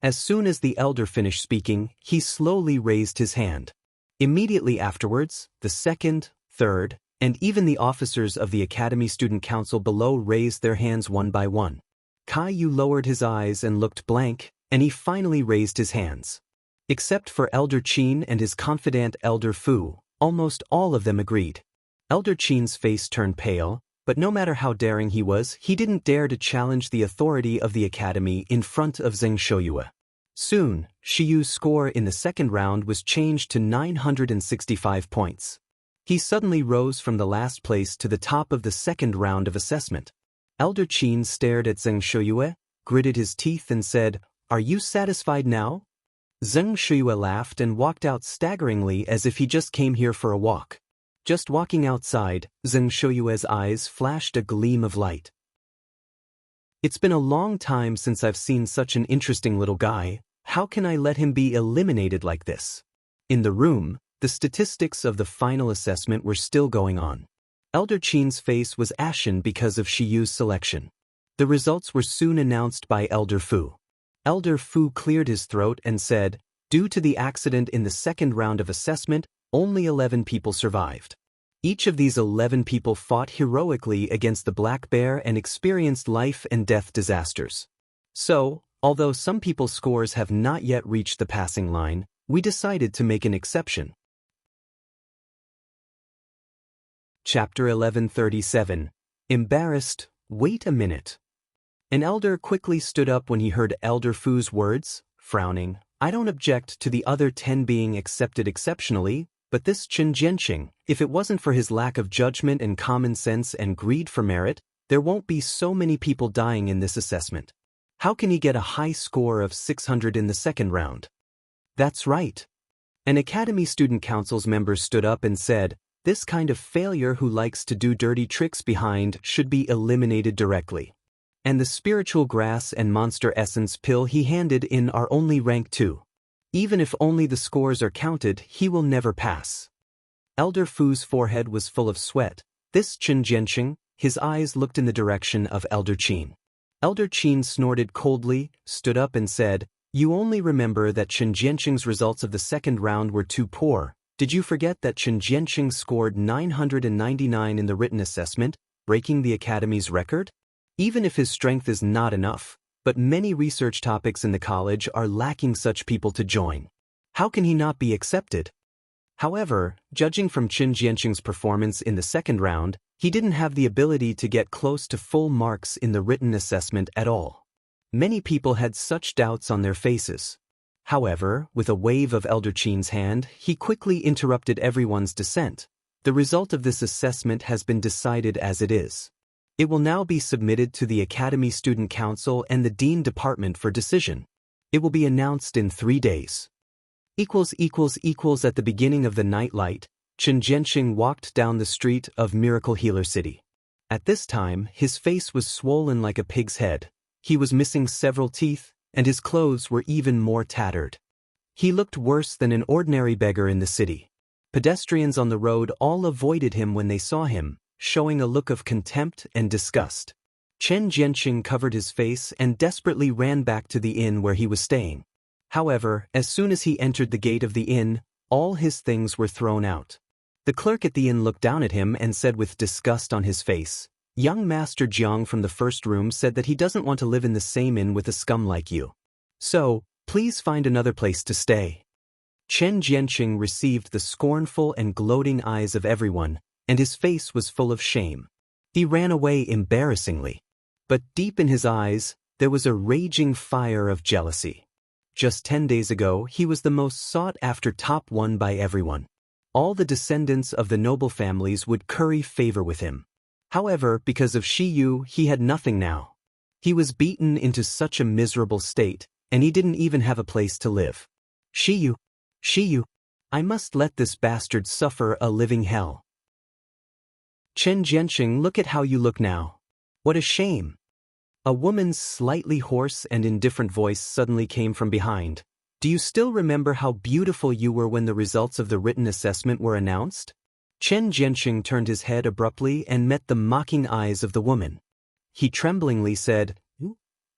As soon as the elder finished speaking, he slowly raised his hand. Immediately afterwards, the second, third, and even the officers of the Academy Student Council below raised their hands one by one. Caillou lowered his eyes and looked blank, and he finally raised his hands. Except for Elder Qin and his confidant Elder Fu, almost all of them agreed. Elder Qin's face turned pale, but no matter how daring he was, he didn't dare to challenge the authority of the academy in front of Zeng Shouyue. Soon, Shiyu's score in the second round was changed to 965 points. He suddenly rose from the last place to the top of the second round of assessment. Elder Qin stared at Zeng Shouyue, gritted his teeth and said, Are you satisfied now? Zeng Shouyue laughed and walked out staggeringly as if he just came here for a walk. Just walking outside, Zeng Shouyue's eyes flashed a gleam of light. It's been a long time since I've seen such an interesting little guy. How can I let him be eliminated like this? In the room, the statistics of the final assessment were still going on. Elder Qin's face was ashen because of Shiyu's selection. The results were soon announced by Elder Fu. Elder Fu cleared his throat and said, Due to the accident in the second round of assessment, only 11 people survived. Each of these 11 people fought heroically against the Black Bear and experienced life and death disasters. So, although some people's scores have not yet reached the passing line, we decided to make an exception. Chapter 1137. Embarrassed, wait a minute. An elder quickly stood up when he heard Elder Fu's words, frowning. I don't object to the other 10 being accepted exceptionally, but this Chen Jianqing, if it wasn't for his lack of judgment and common sense and greed for merit, there won't be so many people dying in this assessment. How can he get a high score of 600 in the second round? That's right. An Academy Student Council's members stood up and said, this kind of failure who likes to do dirty tricks behind should be eliminated directly. And the spiritual grass and monster essence pill he handed in are only rank 2. Even if only the scores are counted, he will never pass. Elder Fu's forehead was full of sweat. This Chen Jianqing, his eyes looked in the direction of Elder Qin. Elder Qin snorted coldly, stood up and said, You only remember that Chen Jianqing's results of the second round were too poor. Did you forget that Chen Jianqing scored 999 in the written assessment, breaking the Academy's record? Even if his strength is not enough, but many research topics in the college are lacking such people to join. How can he not be accepted? However, judging from Chen Jianqing's performance in the second round, he didn't have the ability to get close to full marks in the written assessment at all. Many people had such doubts on their faces. However, with a wave of Elder Qin's hand, he quickly interrupted everyone's dissent. The result of this assessment has been decided as it is. It will now be submitted to the Academy Student Council and the Dean Department for decision. It will be announced in 3 days. At the beginning of the night light, Chen Jianqing walked down the street of Miracle Healer City. At this time, his face was swollen like a pig's head. He was missing several teeth, and his clothes were even more tattered. He looked worse than an ordinary beggar in the city. Pedestrians on the road all avoided him when they saw him, showing a look of contempt and disgust. Chen Jianqing covered his face and desperately ran back to the inn where he was staying. However, as soon as he entered the gate of the inn, all his things were thrown out. The clerk at the inn looked down at him and said with disgust on his face, "Young Master Jiang from the first room said that he doesn't want to live in the same inn with a scum like you. So, please find another place to stay." Chen Jianqing received the scornful and gloating eyes of everyone, and his face was full of shame. He ran away embarrassingly. But deep in his eyes, there was a raging fire of jealousy. Just 10 days ago, he was the most sought-after top one by everyone. All the descendants of the noble families would curry favor with him. However, because of Shi Yu, he had nothing now. He was beaten into such a miserable state, and he didn't even have a place to live. Shi Yu, I must let this bastard suffer a living hell. Chen Jianqing, look at how you look now. What a shame. A woman's slightly hoarse and indifferent voice suddenly came from behind. Do you still remember how beautiful you were when the results of the written assessment were announced? Chen Jianqing turned his head abruptly and met the mocking eyes of the woman. He tremblingly said,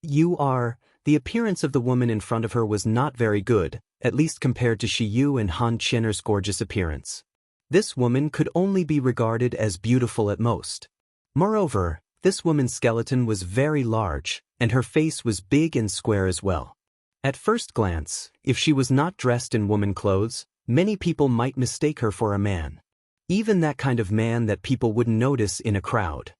"You are..." The appearance of the woman in front of her was not very good, at least compared to Shi Yu and Han Qian'er's gorgeous appearance. This woman could only be regarded as beautiful at most. Moreover, this woman's skeleton was very large, and her face was big and square as well. At first glance, if she was not dressed in woman clothes, many people might mistake her for a man. Even that kind of man that people wouldn't notice in a crowd.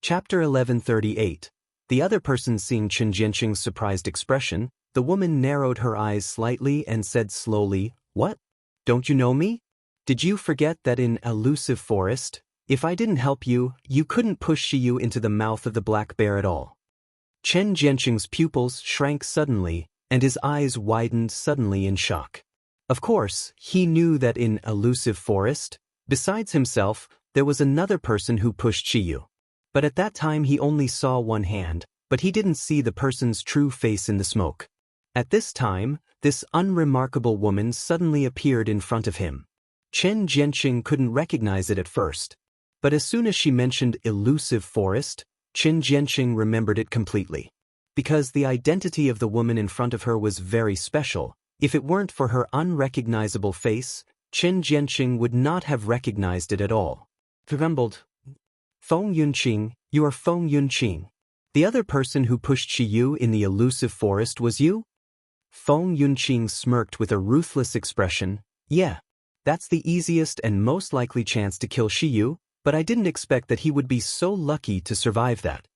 Chapter 1138. The other person seeing Chen Jianqing's surprised expression, the woman narrowed her eyes slightly and said slowly, "What? Don't you know me? Did you forget that in Elusive Forest, if I didn't help you, you couldn't push Shi Yu into the mouth of the black bear at all?" Chen Jianqing's pupils shrank suddenly, and his eyes widened suddenly in shock. Of course, he knew that in Elusive Forest, besides himself, there was another person who pushed Shi Yu. But at that time he only saw one hand, but he didn't see the person's true face in the smoke. At this time, this unremarkable woman suddenly appeared in front of him. Chen Jianqing couldn't recognize it at first. But as soon as she mentioned Elusive Forest, Chen Jianqing remembered it completely. Because the identity of the woman in front of her was very special, if it weren't for her unrecognizable face, Chen Jianqing would not have recognized it at all. Trembled. "Feng Yunqing, you are Feng Yunqing. The other person who pushed Shi Yu in the Elusive Forest was you?" Feng Yunqing smirked with a ruthless expression. "Yeah, that's the easiest and most likely chance to kill Shi Yu, but I didn't expect that he would be so lucky to survive that."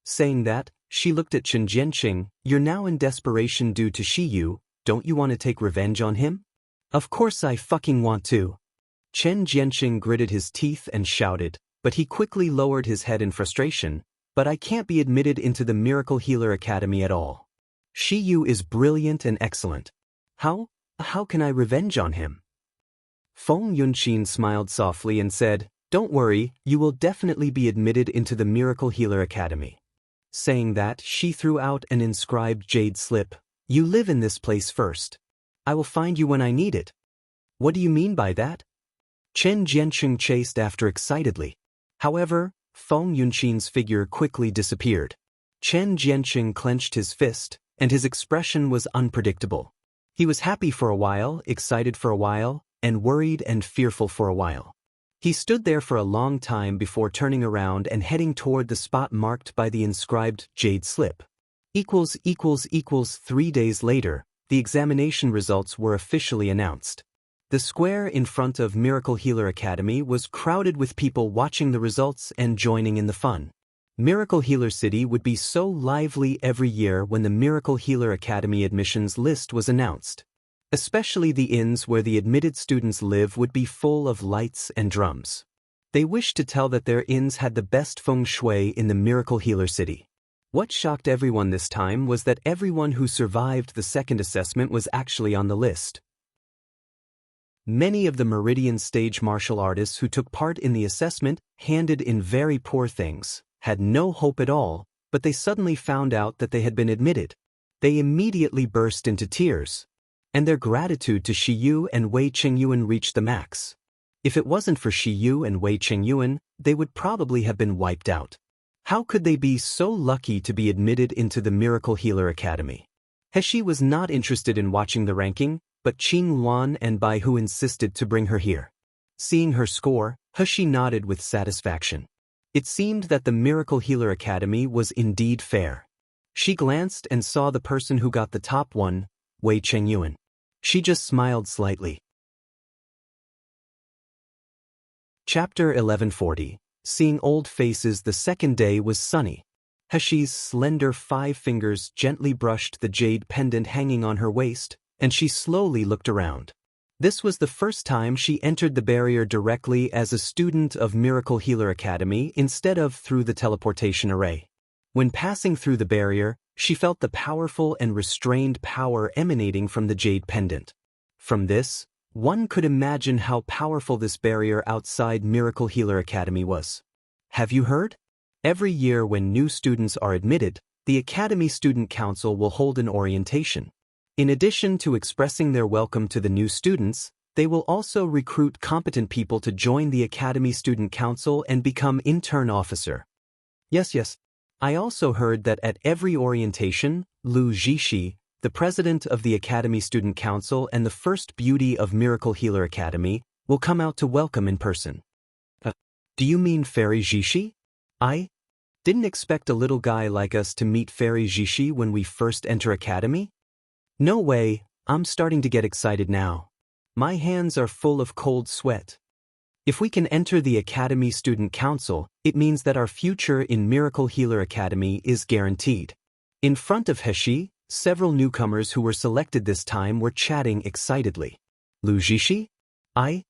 Saying that, she looked at Chen Jianqing. "You're now in desperation due to Shi Yu, don't you want to take revenge on him?" "Of course I fucking want to." Chen Jianqing gritted his teeth and shouted, but he quickly lowered his head in frustration. "But I can't be admitted into the Miracle Healer Academy at all. Shi Yu is brilliant and excellent. How can I revenge on him?" Feng Yunqing smiled softly and said, "Don't worry, you will definitely be admitted into the Miracle Healer Academy." Saying that, she threw out an inscribed jade slip. "You live in this place first. I will find you when I need it." "What do you mean by that?" Chen Jianqing chased after excitedly. However, Feng Yunqing's figure quickly disappeared. Chen Jianqing clenched his fist, and his expression was unpredictable. He was happy for a while, excited for a while, and worried and fearful for a while. He stood there for a long time before turning around and heading toward the spot marked by the inscribed jade slip. 3 days later, the examination results were officially announced. The square in front of Miracle Healer Academy was crowded with people watching the results and joining in the fun. Miracle Healer City would be so lively every year when the Miracle Healer Academy admissions list was announced. Especially the inns where the admitted students live would be full of lights and drums. They wished to tell that their inns had the best feng shui in the Miracle Healer City. What shocked everyone this time was that everyone who survived the second assessment was actually on the list. Many of the Meridian stage martial artists who took part in the assessment handed in very poor things, had no hope at all, but they suddenly found out that they had been admitted. They immediately burst into tears, and their gratitude to Shi Yu and Wei Qingyuan reached the max. If it wasn't for Shi Yu and Wei Qingyuan, they would probably have been wiped out. How could they be so lucky to be admitted into the Miracle Healer Academy? Heshi was not interested in watching the ranking, but Qin Luan and Bai Hu insisted to bring her here. Seeing her score, Heshi nodded with satisfaction. It seemed that the Miracle Healer Academy was indeed fair. She glanced and saw the person who got the top one, Wei Qingyuan. She just smiled slightly. Chapter 1140. Seeing old faces. The second day was sunny. Heshi's slender 5 fingers gently brushed the jade pendant hanging on her waist, and she slowly looked around. This was the first time she entered the barrier directly as a student of Miracle Healer Academy instead of through the teleportation array. When passing through the barrier, she felt the powerful and restrained power emanating from the jade pendant. From this, one could imagine how powerful this barrier outside Miracle Healer Academy was. Have you heard? Every year when new students are admitted, the Academy Student Council will hold an orientation. In addition to expressing their welcome to the new students, they will also recruit competent people to join the Academy Student Council and become intern officer. Yes. I also heard that at every orientation, Lu Jishi, the president of the Academy Student Council and the first beauty of Miracle Healer Academy, will come out to welcome in person. Do you mean Fairy Jishi? I didn't expect a little guy like us to meet Fairy Jishi when we first enter Academy? No way, I'm starting to get excited now. My hands are full of cold sweat. If we can enter the Academy Student Council, it means that our future in Miracle Healer Academy is guaranteed. In front of Heshi, several newcomers who were selected this time were chatting excitedly. Lu Jishi? I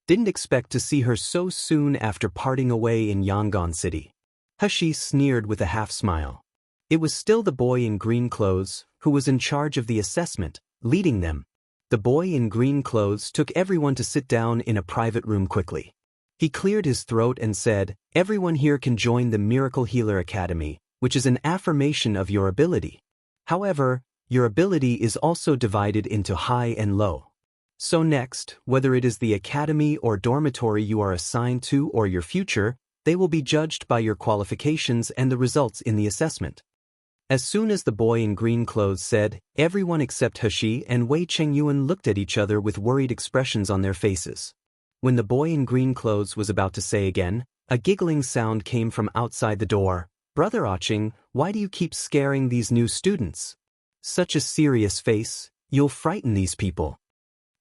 didn't expect to see her so soon after parting away in Yangon City. Heshi sneered with a half-smile. It was still the boy in green clothes who was in charge of the assessment, leading them. The boy in green clothes took everyone to sit down in a private room quickly. He cleared his throat and said, "Everyone here can join the Miracle Healer Academy, which is an affirmation of your ability. However, your ability is also divided into high and low. So next, whether it is the academy or dormitory you are assigned to or your future, they will be judged by your qualifications and the results in the assessment." As soon as the boy in green clothes said, everyone except Heshi and Wei Qingyuan looked at each other with worried expressions on their faces. When the boy in green clothes was about to say again, a giggling sound came from outside the door. "Brother Aching, why do you keep scaring these new students? Such a serious face, you'll frighten these people."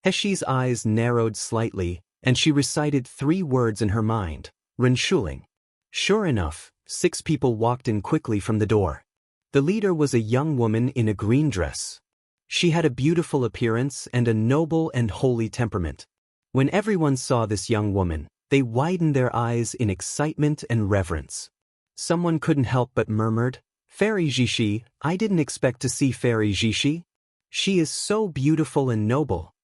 Heshi's eyes narrowed slightly, and she recited 3 words in her mind, "Renshuling." Sure enough, 6 people walked in quickly from the door. The leader was a young woman in a green dress. She had a beautiful appearance and a noble and holy temperament. When everyone saw this young woman, they widened their eyes in excitement and reverence. Someone couldn't help but murmured, "Fairy Jishi, I didn't expect to see Fairy Jishi. She is so beautiful and noble."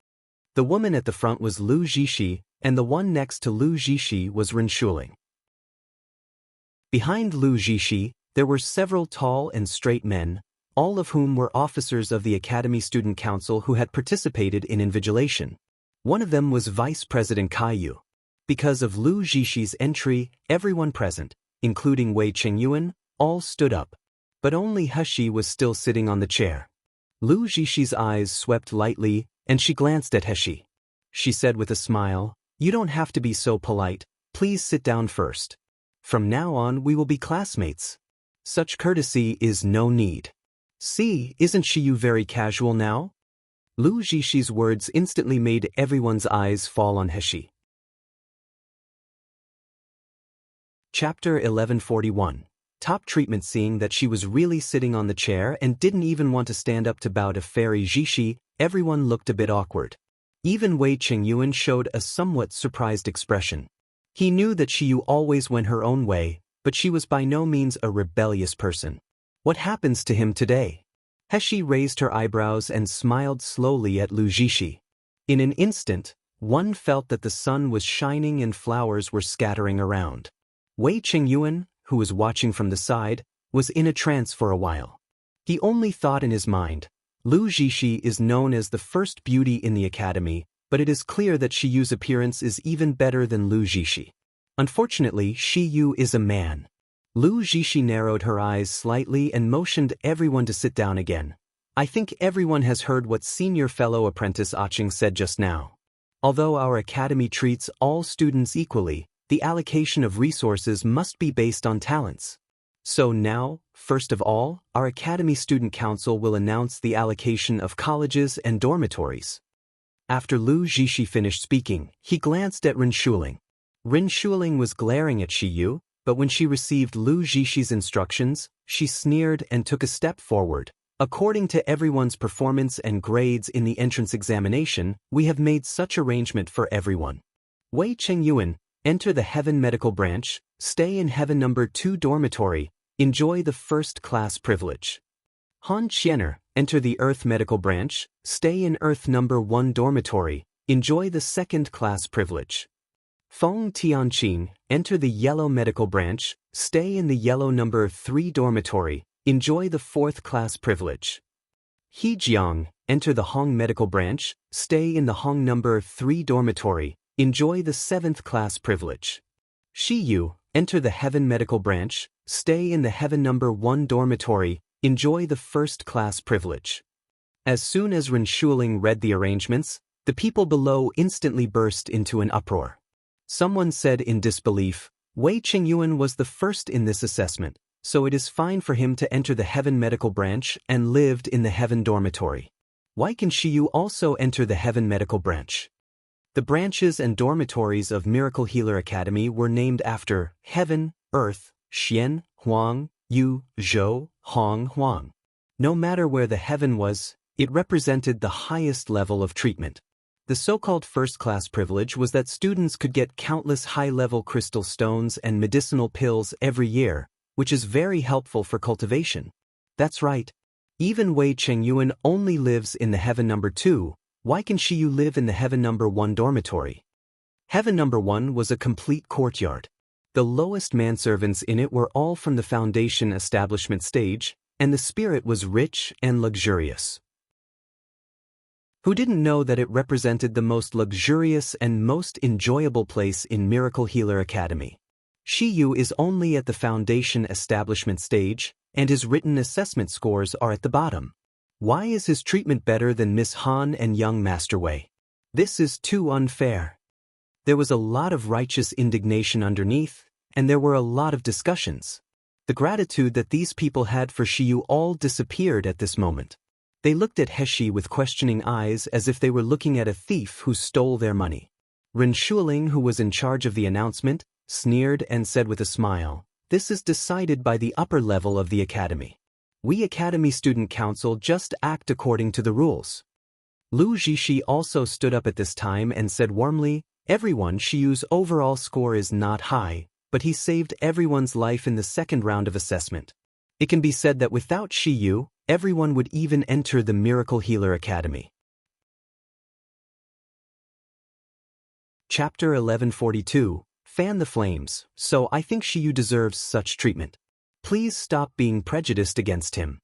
The woman at the front was Lu Jishi, and the one next to Lu Jishi was Renshuling. Behind Lu Jishi, there were several tall and straight men, all of whom were officers of the Academy Student Council who had participated in invigilation. One of them was Vice President Caillou. Because of Lu Jishi's entry, everyone present, including Wei Qingyuan, all stood up. But only Heshi was still sitting on the chair. Lu Jishi's eyes swept lightly, and she glanced at Heshi. She said with a smile, "You don't have to be so polite, please sit down first. From now on we will be classmates. Such courtesy is no need. See, isn't Shiyu very casual now?" Lu Zhishi's words instantly made everyone's eyes fall on Heshi. Chapter 1141. Top treatment. Seeing that she was really sitting on the chair and didn't even want to stand up to bow to Fairy Zhishi, everyone looked a bit awkward. Even Wei Qingyuan showed a somewhat surprised expression. He knew that Shiyu always went her own way, but she was by no means a rebellious person. What happens to him today? Heshi raised her eyebrows and smiled slowly at Lu Zhishi. In an instant, one felt that the sun was shining and flowers were scattering around. Wei Qingyuan, who was watching from the side, was in a trance for a while. He only thought in his mind, Lu Zhishi is known as the first beauty in the academy, but it is clear that Shiyu's appearance is even better than Lu Zhishi. Unfortunately, Shiyu is a man. Lu Zhishi narrowed her eyes slightly and motioned everyone to sit down again. I think everyone has heard what senior fellow apprentice Aching said just now. Although our academy treats all students equally, the allocation of resources must be based on talents. So now, first of all, our Academy Student Council will announce the allocation of colleges and dormitories. After Lu Zhishi finished speaking, he glanced at Ren Shuling. Ren Shuling was glaring at Shiyu, but when she received Lu Zhishi's instructions, she sneered and took a step forward. According to everyone's performance and grades in the entrance examination, we have made such arrangement for everyone. Wei Qingyuan, enter the Heaven Medical Branch, stay in Heaven number 2 dormitory, enjoy the first-class privilege. Han Qianer, enter the Earth Medical Branch, stay in Earth number 1 dormitory, enjoy the second-class privilege. Feng Tianqing, enter the Yellow Medical Branch, stay in the Yellow number 3 dormitory, enjoy the 4th-class privilege. He Jiang, enter the Hong Medical Branch, stay in the Hong number 3 dormitory, enjoy the 7th-class privilege. Shiyu, enter the Heaven Medical Branch, stay in the Heaven number 1 dormitory, enjoy the 1st-class privilege. As soon as Ren Shuling read the arrangements, the people below instantly burst into an uproar. Someone said in disbelief, Wei Qingyuan was the first in this assessment, so it is fine for him to enter the Heaven Medical Branch and lived in the Heaven dormitory. Why can Shiyu also enter the Heaven Medical Branch? The branches and dormitories of Miracle Healer Academy were named after Heaven, Earth, Xian, Huang, Yu, Zhou, Hong, Huang. No matter where the heaven was, it represented the highest level of treatment. The so-called first-class privilege was that students could get countless high-level crystal stones and medicinal pills every year, which is very helpful for cultivation. That's right. Even Wei Qingyuan only lives in the Heaven number 2. Why can Shiyu live in the Heaven number 1 dormitory? Heaven number 1 was a complete courtyard. The lowest manservants in it were all from the foundation establishment stage, and the spirit was rich and luxurious. Who didn't know that it represented the most luxurious and most enjoyable place in Miracle Healer Academy? Shiyu is only at the foundation establishment stage, and his written assessment scores are at the bottom. Why is his treatment better than Miss Han and young Master Wei? This is too unfair. There was a lot of righteous indignation underneath, and there were a lot of discussions. The gratitude that these people had for Shiyu all disappeared at this moment. They looked at Heshi with questioning eyes as if they were looking at a thief who stole their money. Ren Shuling, who was in charge of the announcement, sneered and said with a smile, "This is decided by the upper level of the academy. We Academy Student Council just act according to the rules." Lu Zhishi also stood up at this time and said warmly, "Everyone, Shiyu's overall score is not high, but he saved everyone's life in the second round of assessment. It can be said that without Shiyu, everyone would even enter the Miracle Healer Academy." Chapter 1142, Fan the Flames. So I think Shiyu deserves such treatment. Please stop being prejudiced against him.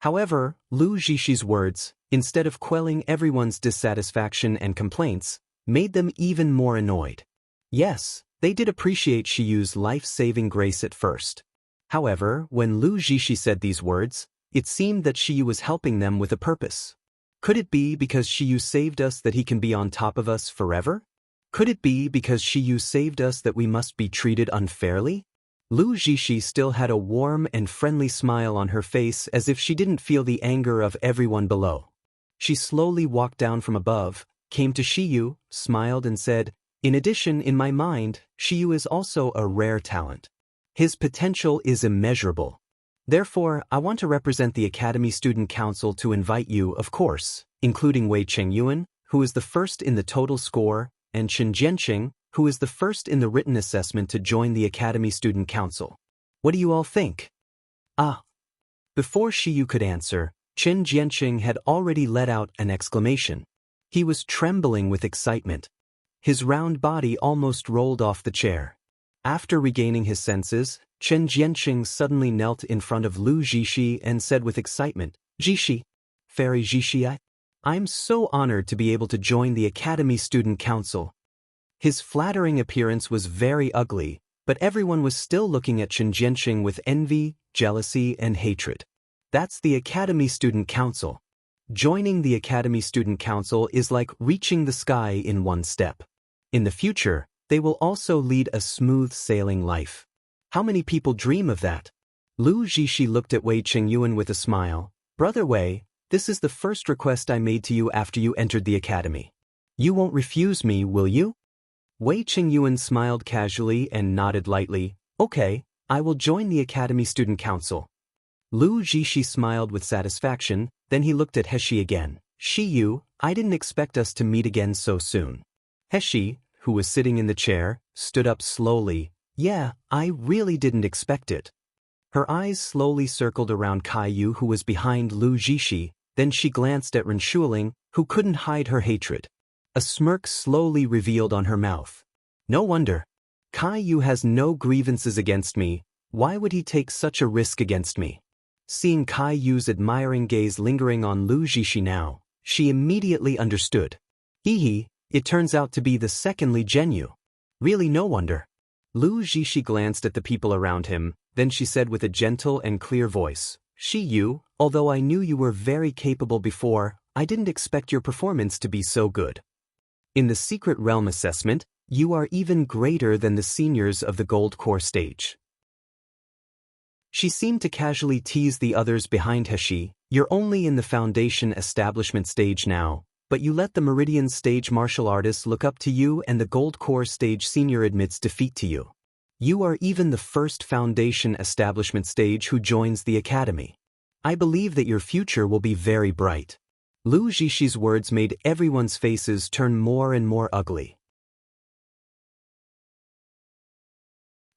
However, Lu Zhishi's words, instead of quelling everyone's dissatisfaction and complaints, made them even more annoyed. Yes, they did appreciate Shiyu's life-saving grace at first. However, when Lu Zhishi said these words, it seemed that Shiyu was helping them with a purpose. Could it be because Shiyu saved us that he can be on top of us forever? Could it be because Shiyu saved us that we must be treated unfairly? Lu Zhishi still had a warm and friendly smile on her face as if she didn't feel the anger of everyone below. She slowly walked down from above, came to Shiyu, smiled and said, "In addition, in my mind, Shiyu is also a rare talent. His potential is immeasurable. Therefore, I want to represent the Academy Student Council to invite you, of course, including Wei Chengyuan, who is the first in the total score, and Chen Jianqing, who is the first in the written assessment to join the Academy Student Council. What do you all think?" Ah. Before Shiyu could answer, Chen Jianqing had already let out an exclamation. He was trembling with excitement. His round body almost rolled off the chair. After regaining his senses, Chen Jianqing suddenly knelt in front of Lu Zhishi and said with excitement, "Zhishi, Fairy Zhishi, I'm so honored to be able to join the Academy Student Council." His flattering appearance was very ugly, but everyone was still looking at Chen Jianqing with envy, jealousy, and hatred. That's the Academy Student Council. Joining the Academy Student Council is like reaching the sky in one step. In the future, they will also lead a smooth sailing life. How many people dream of that? Lu Zhishi looked at Wei Chengyuan with a smile. "Brother Wei, this is the first request I made to you after you entered the academy. You won't refuse me, will you?" Wei Chengyuan smiled casually and nodded lightly. "Okay, I will join the Academy Student Council." Lu Zhishi smiled with satisfaction, then he looked at Heshi again. "Shiyu, I didn't expect us to meet again so soon." Heshi, who was sitting in the chair, stood up slowly. "Yeah, I really didn't expect it." Her eyes slowly circled around Caillou, who was behind Lu Zhishi, then she glanced at Ren Shuling, who couldn't hide her hatred. A smirk slowly revealed on her mouth. "No wonder. Caillou has no grievances against me. Why would he take such a risk against me?" Seeing Caillou's admiring gaze lingering on Lu Zhishi now, she immediately understood. "Hehe, it turns out to be the second Li Zhenyu. Really no wonder." Lu Zhishi glanced at the people around him, then she said with a gentle and clear voice, "Shiyu, although I knew you were very capable before, I didn't expect your performance to be so good. In the Secret Realm assessment, you are even greater than the seniors of the Gold Core stage." She seemed to casually tease the others behind Heshi. "You're only in the Foundation Establishment stage now, but you let the Meridian stage martial artists look up to you and the Gold Core stage senior admits defeat to you. You are even the first Foundation Establishment stage who joins the Academy. I believe that your future will be very bright." Lu Zhishi's words made everyone's faces turn more and more ugly.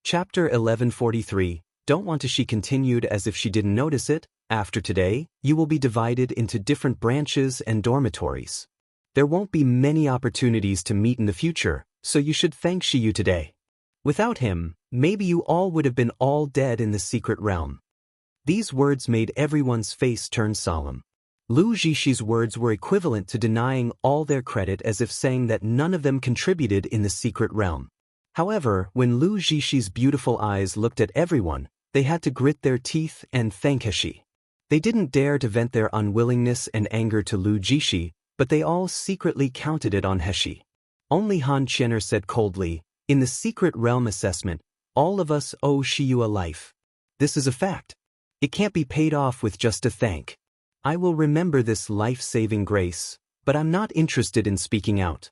Chapter 1143, Don't Want to. She continued as if she didn't notice it. "After today, you will be divided into different branches and dormitories. There won't be many opportunities to meet in the future, so you should thank Shiyu today. Without him, maybe you all would have been all dead in the Secret Realm." These words made everyone's face turn solemn. Lu Zhishi's words were equivalent to denying all their credit, as if saying that none of them contributed in the Secret Realm. However, when Lu Zhishi's beautiful eyes looked at everyone, they had to grit their teeth and thank Heshi. They didn't dare to vent their unwillingness and anger to Lu Zhishi, but they all secretly counted it on Heshi. Only Han Qian'er said coldly, "In the Secret Realm assessment, all of us owe Shiyu a life. This is a fact. It can't be paid off with just a thank. I will remember this life-saving grace, but I'm not interested in speaking out."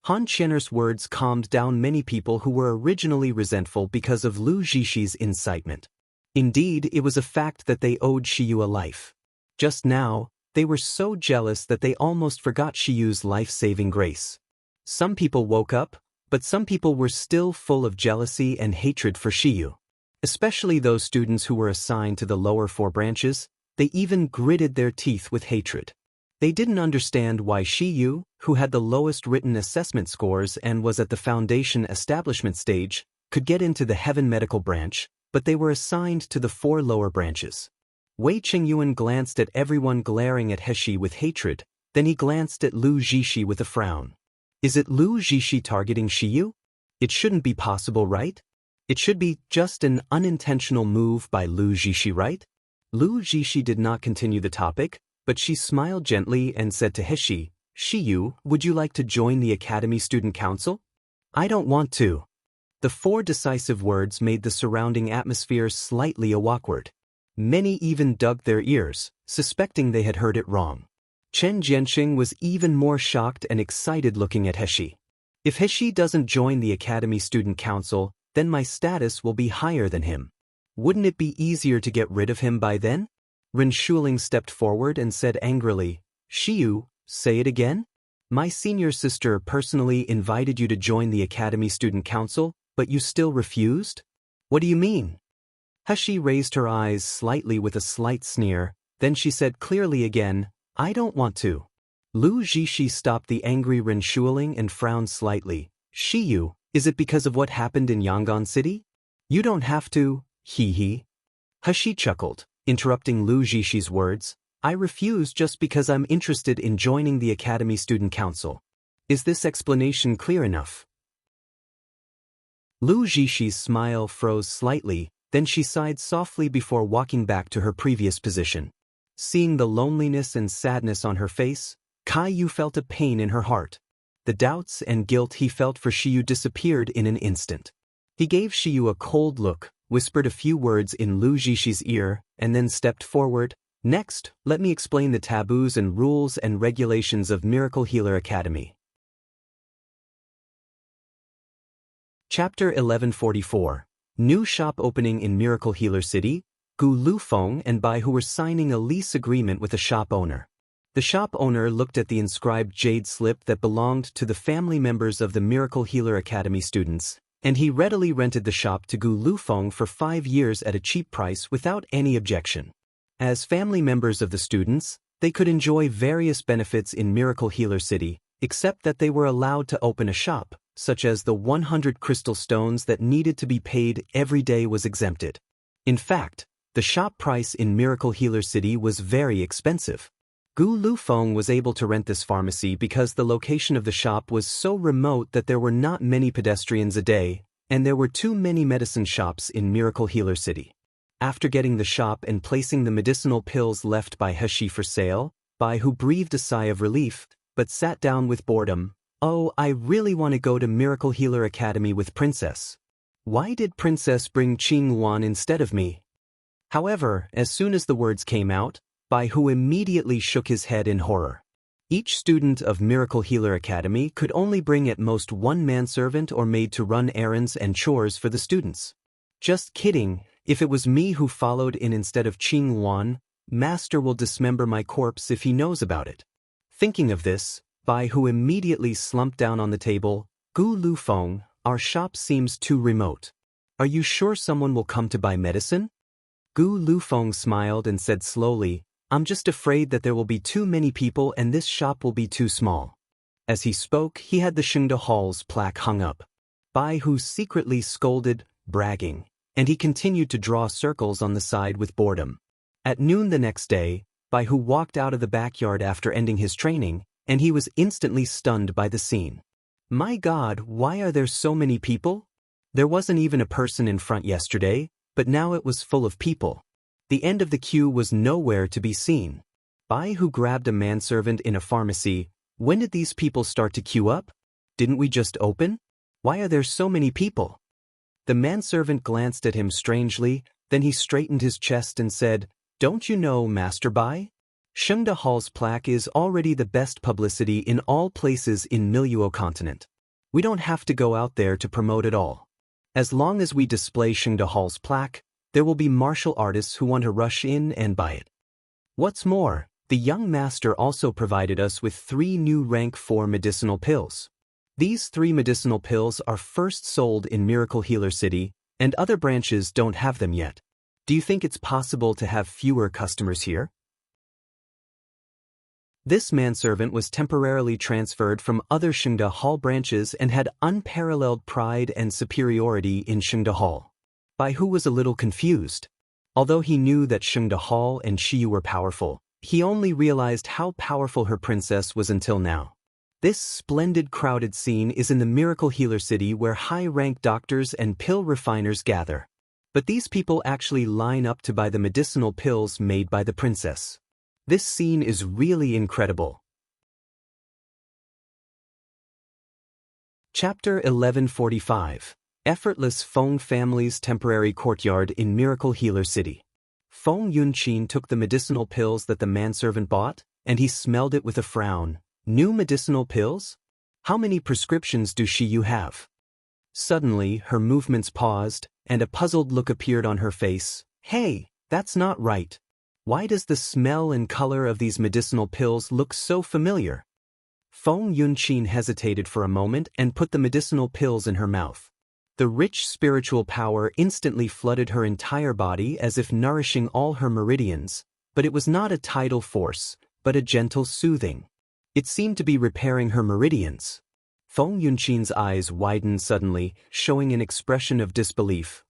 Han Qian'er's words calmed down many people who were originally resentful because of Lu Zhishi's incitement. Indeed, it was a fact that they owed Shiyu a life. Just now, they were so jealous that they almost forgot Shiyu's life-saving grace. Some people woke up, but some people were still full of jealousy and hatred for Shiyu. Especially those students who were assigned to the lower 4 branches, they even gritted their teeth with hatred. They didn't understand why Shiyu, who had the lowest written assessment scores and was at the Foundation Establishment stage, could get into the Heaven Medical branch, but they were assigned to the 4 lower branches. Wei Chengyuan glanced at everyone glaring at Heshi with hatred, then he glanced at Lu Zhishi with a frown. Is it Lu Zhishi targeting Shiyu? It shouldn't be possible, right? It should be just an unintentional move by Lu Zhishi, right? Lu Zhishi did not continue the topic, but she smiled gently and said to Heshi, "Shiyu, would you like to join the Academy Student Council?" "I don't want to." The 4 decisive words made the surrounding atmosphere slightly awkward. Many even dug their ears, suspecting they had heard it wrong. Chen Jianxing was even more shocked and excited looking at Heshi. If Heshi doesn't join the Academy Student Council, then my status will be higher than him. Wouldn't it be easier to get rid of him by then? Ren Shuling stepped forward and said angrily, Shiyu, say it again? My senior sister personally invited you to join the Academy Student Council, but you still refused? What do you mean? Heshi raised her eyes slightly with a slight sneer, then she said clearly again, I don't want to. Lu Zhishi stopped the angry Ren Shuling and frowned slightly. Shiyu, is it because of what happened in Yangon City? You don't have to, hee. Heshi chuckled, interrupting Lu Zhishi's words. I refuse just because I'm interested in joining the Academy Student Council. Is this explanation clear enough? Lu Zhishi's smile froze slightly, then she sighed softly before walking back to her previous position. Seeing the loneliness and sadness on her face, Kai-Yu felt a pain in her heart. The doubts and guilt he felt for Shiyu disappeared in an instant. He gave Shiyu a cold look, whispered a few words in Lu Zhishi's ear, and then stepped forward. Next, let me explain the taboos and rules and regulations of Miracle Healer Academy. Chapter 1144. New shop opening in Miracle Healer City. Gu Lufeng and Bai Hu were signing a lease agreement with the shop owner. The shop owner looked at the inscribed jade slip that belonged to the family members of the Miracle Healer Academy students, and he readily rented the shop to Gu Lufeng for 5 years at a cheap price without any objection. As family members of the students, they could enjoy various benefits in Miracle Healer City, except that they were allowed to open a shop, such as the 100 crystal stones that needed to be paid every day was exempted. In fact, the shop price in Miracle Healer City was very expensive. Gu Lufeng was able to rent this pharmacy because the location of the shop was so remote that there were not many pedestrians a day, and there were too many medicine shops in Miracle Healer City. After getting the shop and placing the medicinal pills left by Heshi for sale, Bai Hu breathed a sigh of relief, but sat down with boredom. Oh, I really want to go to Miracle Healer Academy with Princess. Why did Princess bring Qing Yuan instead of me? However, as soon as the words came out, Bai Hu immediately shook his head in horror. Each student of Miracle Healer Academy could only bring at most one manservant or maid to run errands and chores for the students. Just kidding, if it was me who followed in instead of Qing Yuan, Master will dismember my corpse if he knows about it. Thinking of this, Bai Hu immediately slumped down on the table. Gu Lufeng, our shop seems too remote. Are you sure someone will come to buy medicine? Gu Lufeng smiled and said slowly, I'm just afraid that there will be too many people and this shop will be too small. As he spoke, he had the Shengde Hall's plaque hung up. Bai Hu secretly scolded, bragging, and he continued to draw circles on the side with boredom. At noon the next day, Bai Hu walked out of the backyard after ending his training, and he was instantly stunned by the scene. My God, why are there so many people? There wasn't even a person in front yesterday, but now it was full of people. The end of the queue was nowhere to be seen. Bai Hu grabbed a manservant in a pharmacy. When did these people start to queue up? Didn't we just open? Why are there so many people? The manservant glanced at him strangely, then he straightened his chest and said, Don't you know, Master Bai? Shengde Hall's plaque is already the best publicity in all places in Miluo continent. We don't have to go out there to promote it all. As long as we display Shengde Hall's plaque, there will be martial artists who want to rush in and buy it. What's more, the young master also provided us with 3 new rank 4 medicinal pills. These 3 medicinal pills are first sold in Miracle Healer City, and other branches don't have them yet. Do you think it's possible to have fewer customers here? This manservant was temporarily transferred from other Shengde Hall branches and had unparalleled pride and superiority in Shengde Hall. Bai Hu was a little confused. Although he knew that Shengde Hall and Shiyu were powerful, he only realized how powerful her princess was until now. This splendid crowded scene is in the Miracle Healer City where high-ranked doctors and pill refiners gather. But these people actually line up to buy the medicinal pills made by the princess. This scene is really incredible. Chapter 1145. Effortless Feng Family's Temporary Courtyard in Miracle Healer City. Feng Yunqin took the medicinal pills that the manservant bought, and he smelled it with a frown. New medicinal pills? How many prescriptions do Shiyu have? Suddenly, her movements paused, and a puzzled look appeared on her face. Hey, that's not right. Why does the smell and color of these medicinal pills look so familiar? Feng Yunqin hesitated for a moment and put the medicinal pills in her mouth. The rich spiritual power instantly flooded her entire body as if nourishing all her meridians, but it was not a tidal force, but a gentle soothing. It seemed to be repairing her meridians. Feng Yunqin's eyes widened suddenly, showing an expression of disbelief.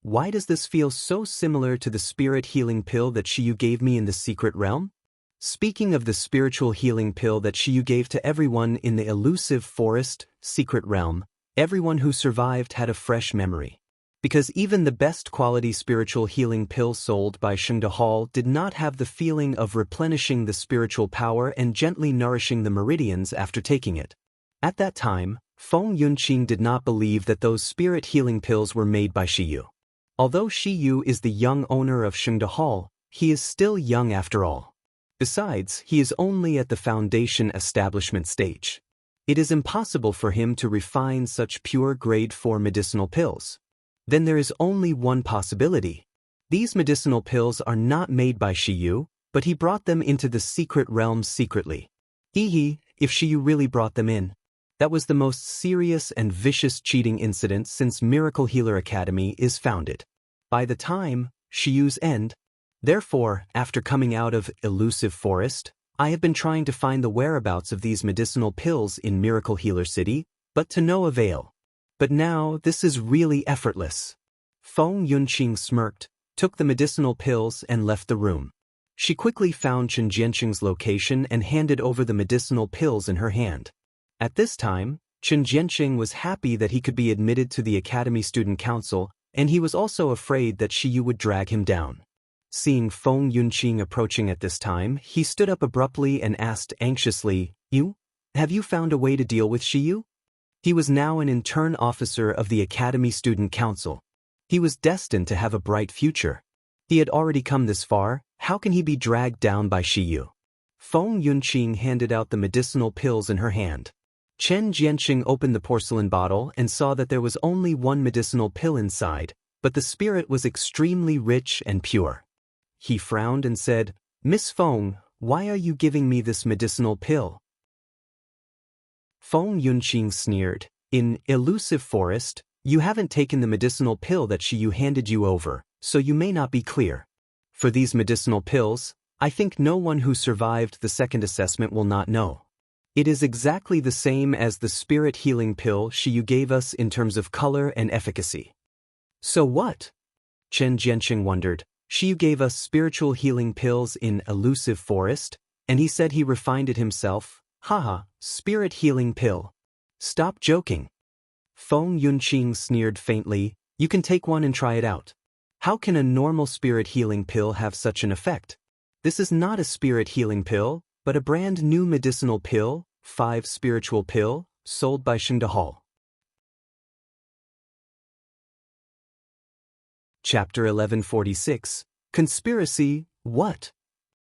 Why does this feel so similar to the spirit healing pill that Shiyu gave me in the secret realm? Speaking of the spiritual healing pill that Shiyu gave to everyone in the elusive forest, secret realm, everyone who survived had a fresh memory. Because even the best quality spiritual healing pill sold by Shengde Hall did not have the feeling of replenishing the spiritual power and gently nourishing the meridians after taking it. At that time, Feng Yunqin did not believe that those spirit healing pills were made by Shiyu. Although Shiyu is the young owner of Shengde Hall, he is still young after all. Besides, he is only at the foundation establishment stage. It is impossible for him to refine such pure grade 4 medicinal pills. Then there is only one possibility. These medicinal pills are not made by Shiyu, but he brought them into the secret realm secretly. If Shiyu really brought them in. That was the most serious and vicious cheating incident since Miracle Healer Academy is founded. By the time Shiyu's end, therefore, after coming out of Elusive Forest, I have been trying to find the whereabouts of these medicinal pills in Miracle Healer City, but to no avail. But now this is really effortless. Feng Yunqing smirked, took the medicinal pills and left the room. She quickly found Chen Jianqing's location and handed over the medicinal pills in her hand. At this time, Chen Jianqing was happy that he could be admitted to the Academy Student Council, and he was also afraid that Shiyu would drag him down. Seeing Feng Yunqing approaching at this time, he stood up abruptly and asked anxiously, Have you found a way to deal with Shiyu? He was now an intern officer of the Academy Student Council. He was destined to have a bright future. He had already come this far, how can he be dragged down by Shiyu? Feng Yunqing handed out the medicinal pills in her hand. Chen Jianqing opened the porcelain bottle and saw that there was only one medicinal pill inside, but the spirit was extremely rich and pure. He frowned and said, Miss Feng, why are you giving me this medicinal pill? Feng Yunqing sneered, In Elusive Forest, you haven't taken the medicinal pill that Shiyu handed you over, so you may not be clear. For these medicinal pills, I think no one who survived the second assessment will not know. It is exactly the same as the spirit healing pill Shiyu gave us in terms of color and efficacy. So what? Chen Jianqing wondered. Shiyu gave us spiritual healing pills in Elusive Forest, and he said he refined it himself. Haha, spirit healing pill. Stop joking. Feng Yunqing sneered faintly, You can take one and try it out. How can a normal spirit healing pill have such an effect? This is not a spirit healing pill, but a brand new medicinal pill, 5 spiritual pill, sold by Shengde Hall. Chapter 1146, Conspiracy, What?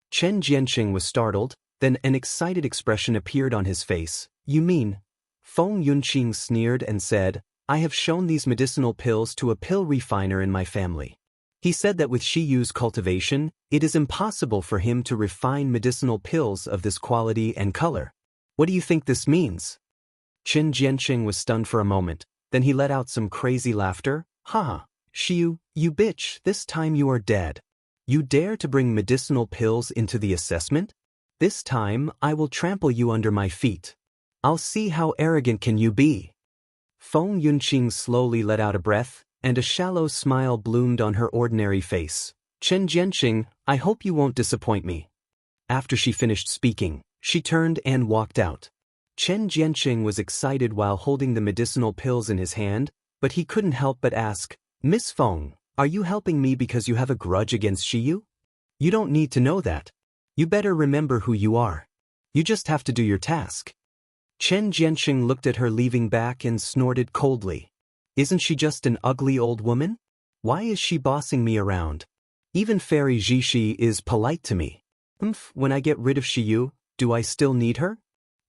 Chen Jianqing was startled, then an excited expression appeared on his face. You mean? Feng Yunqing sneered and said, I have shown these medicinal pills to a pill refiner in my family. He said that with Shiyu's cultivation, it is impossible for him to refine medicinal pills of this quality and color. What do you think this means? Chen Jianqing was stunned for a moment, then he let out some crazy laughter. Haha, Shiyu, you bitch, this time you are dead. You dare to bring medicinal pills into the assessment? This time, I will trample you under my feet. I'll see how arrogant can you be. Feng Yunqing slowly let out a breath, and a shallow smile bloomed on her ordinary face. Chen Jianqing, I hope you won't disappoint me. After she finished speaking, she turned and walked out. Chen Jianqing was excited while holding the medicinal pills in his hand, but he couldn't help but ask, Miss Feng, are you helping me because you have a grudge against Shiyu? You don't need to know that. You better remember who you are. You just have to do your task. Chen Jianqing looked at her leaving back and snorted coldly. Isn't she just an ugly old woman? Why is she bossing me around? Even Fairy Jishi is polite to me. When I get rid of Shiyu, do I still need her?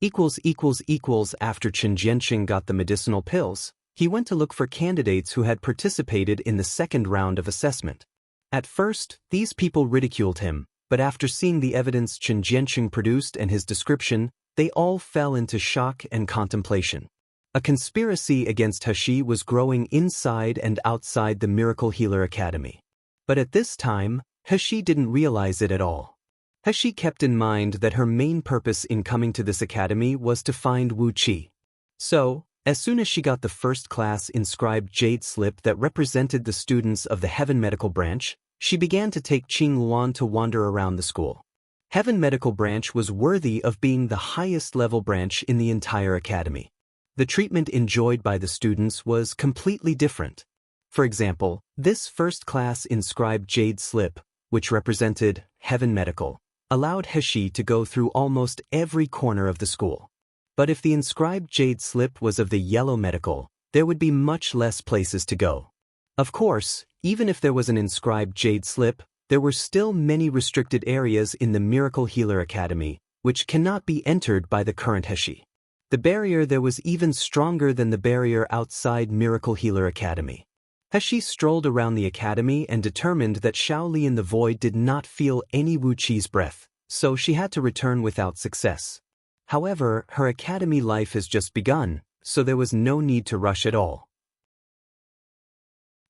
After Chen Jianqing got the medicinal pills, he went to look for candidates who had participated in the second round of assessment. At first, these people ridiculed him, but after seeing the evidence Chen Jianqing produced and his description, they all fell into shock and contemplation. A conspiracy against He was growing inside and outside the Miracle Healer Academy. But at this time, He didn't realize it at all. He kept in mind that her main purpose in coming to this academy was to find Wu Qi. So, as soon as she got the first-class inscribed jade slip that represented the students of the Heaven Medical Branch, she began to take Qing Luan to wander around the school. Heaven Medical Branch was worthy of being the highest-level branch in the entire academy. The treatment enjoyed by the students was completely different. For example, this first-class inscribed jade slip, which represented Heaven Medical, allowed He to go through almost every corner of the school. But if the inscribed jade slip was of the yellow medical, there would be much less places to go. Of course, even if there was an inscribed jade slip, there were still many restricted areas in the Miracle Healer Academy, which cannot be entered by the current He. The barrier there was even stronger than the barrier outside Miracle Healer Academy. He strolled around the academy and determined that Shaoli in the void did not feel any Wu Qi's breath, so she had to return without success. However, her academy life has just begun, so there was no need to rush at all.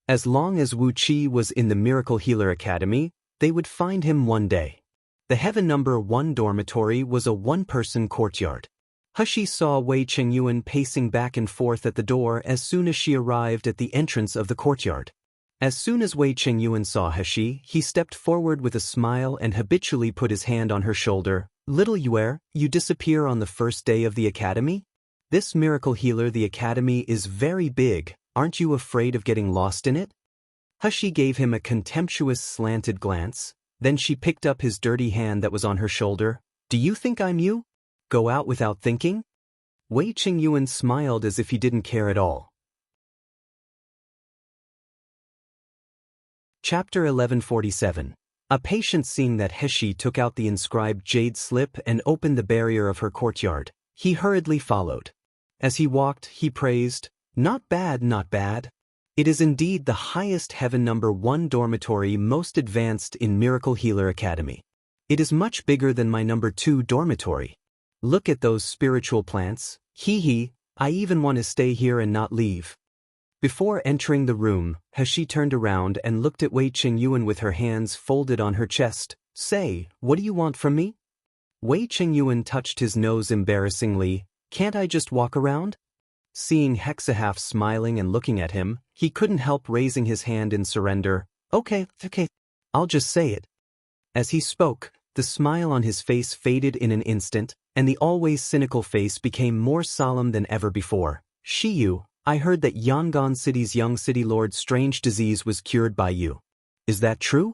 As long as Wu Qi was in the Miracle Healer Academy, they would find him one day. The Heaven No. 1 dormitory was a one-person courtyard. He saw Wei Chengyuan pacing back and forth at the door as soon as she arrived at the entrance of the courtyard. As soon as Wei Chengyuan saw he stepped forward with a smile and habitually put his hand on her shoulder. "Little Yue, you disappear on the first day of the academy? This Miracle Healer the academy is very big, aren't you afraid of getting lost in it?" He gave him a contemptuous slanted glance, then she picked up his dirty hand that was on her shoulder. "Do you think I'm you? Go out without thinking?" Wei Chengyuan smiled as if he didn't care at all. Chapter 1147. A patient seeing that He took out the inscribed jade slip and opened the barrier of her courtyard, he hurriedly followed. As he walked, he praised, "Not bad, not bad. It is indeed the highest Heaven No. 1 dormitory most advanced in Miracle Healer Academy. It is much bigger than my No. 2 dormitory. Look at those spiritual plants, I even want to stay here and not leave." Before entering the room, He turned around and looked at Wei Chengyuan with her hands folded on her chest. "Say, what do you want from me?" Wei Chengyuan touched his nose embarrassingly. "Can't I just walk around?" Seeing Hexahaf smiling and looking at him, he couldn't help raising his hand in surrender. Okay, I'll just say it." As he spoke, the smile on his face faded in an instant, and the always cynical face became more solemn than ever before. "Shiyu, I heard that Yangon City's young city lord's strange disease was cured by you. Is that true?"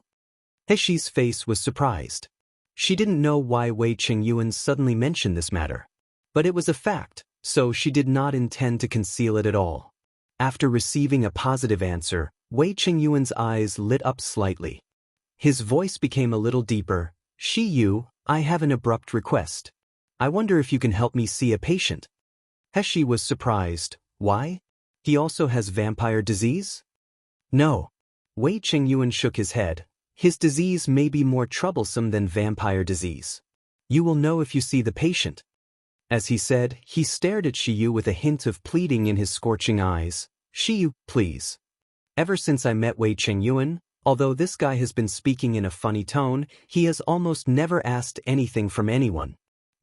Hexi's face was surprised. She didn't know why Wei Chengyuan suddenly mentioned this matter. But it was a fact, so she did not intend to conceal it at all. After receiving a positive answer, Wei Chengyuan's eyes lit up slightly. His voice became a little deeper. "Shiyu, I have an abrupt request. I wonder if you can help me see a patient." Hexi was surprised. "Why? He also has vampire disease?" "No." Wei Chengyuan shook his head. "His disease may be more troublesome than vampire disease. You will know if you see the patient." As he said, he stared at Shiyu with a hint of pleading in his scorching eyes. "Shiyu, please. Ever since I met Wei Chengyuan, although this guy has been speaking in a funny tone, he has almost never asked anything from anyone.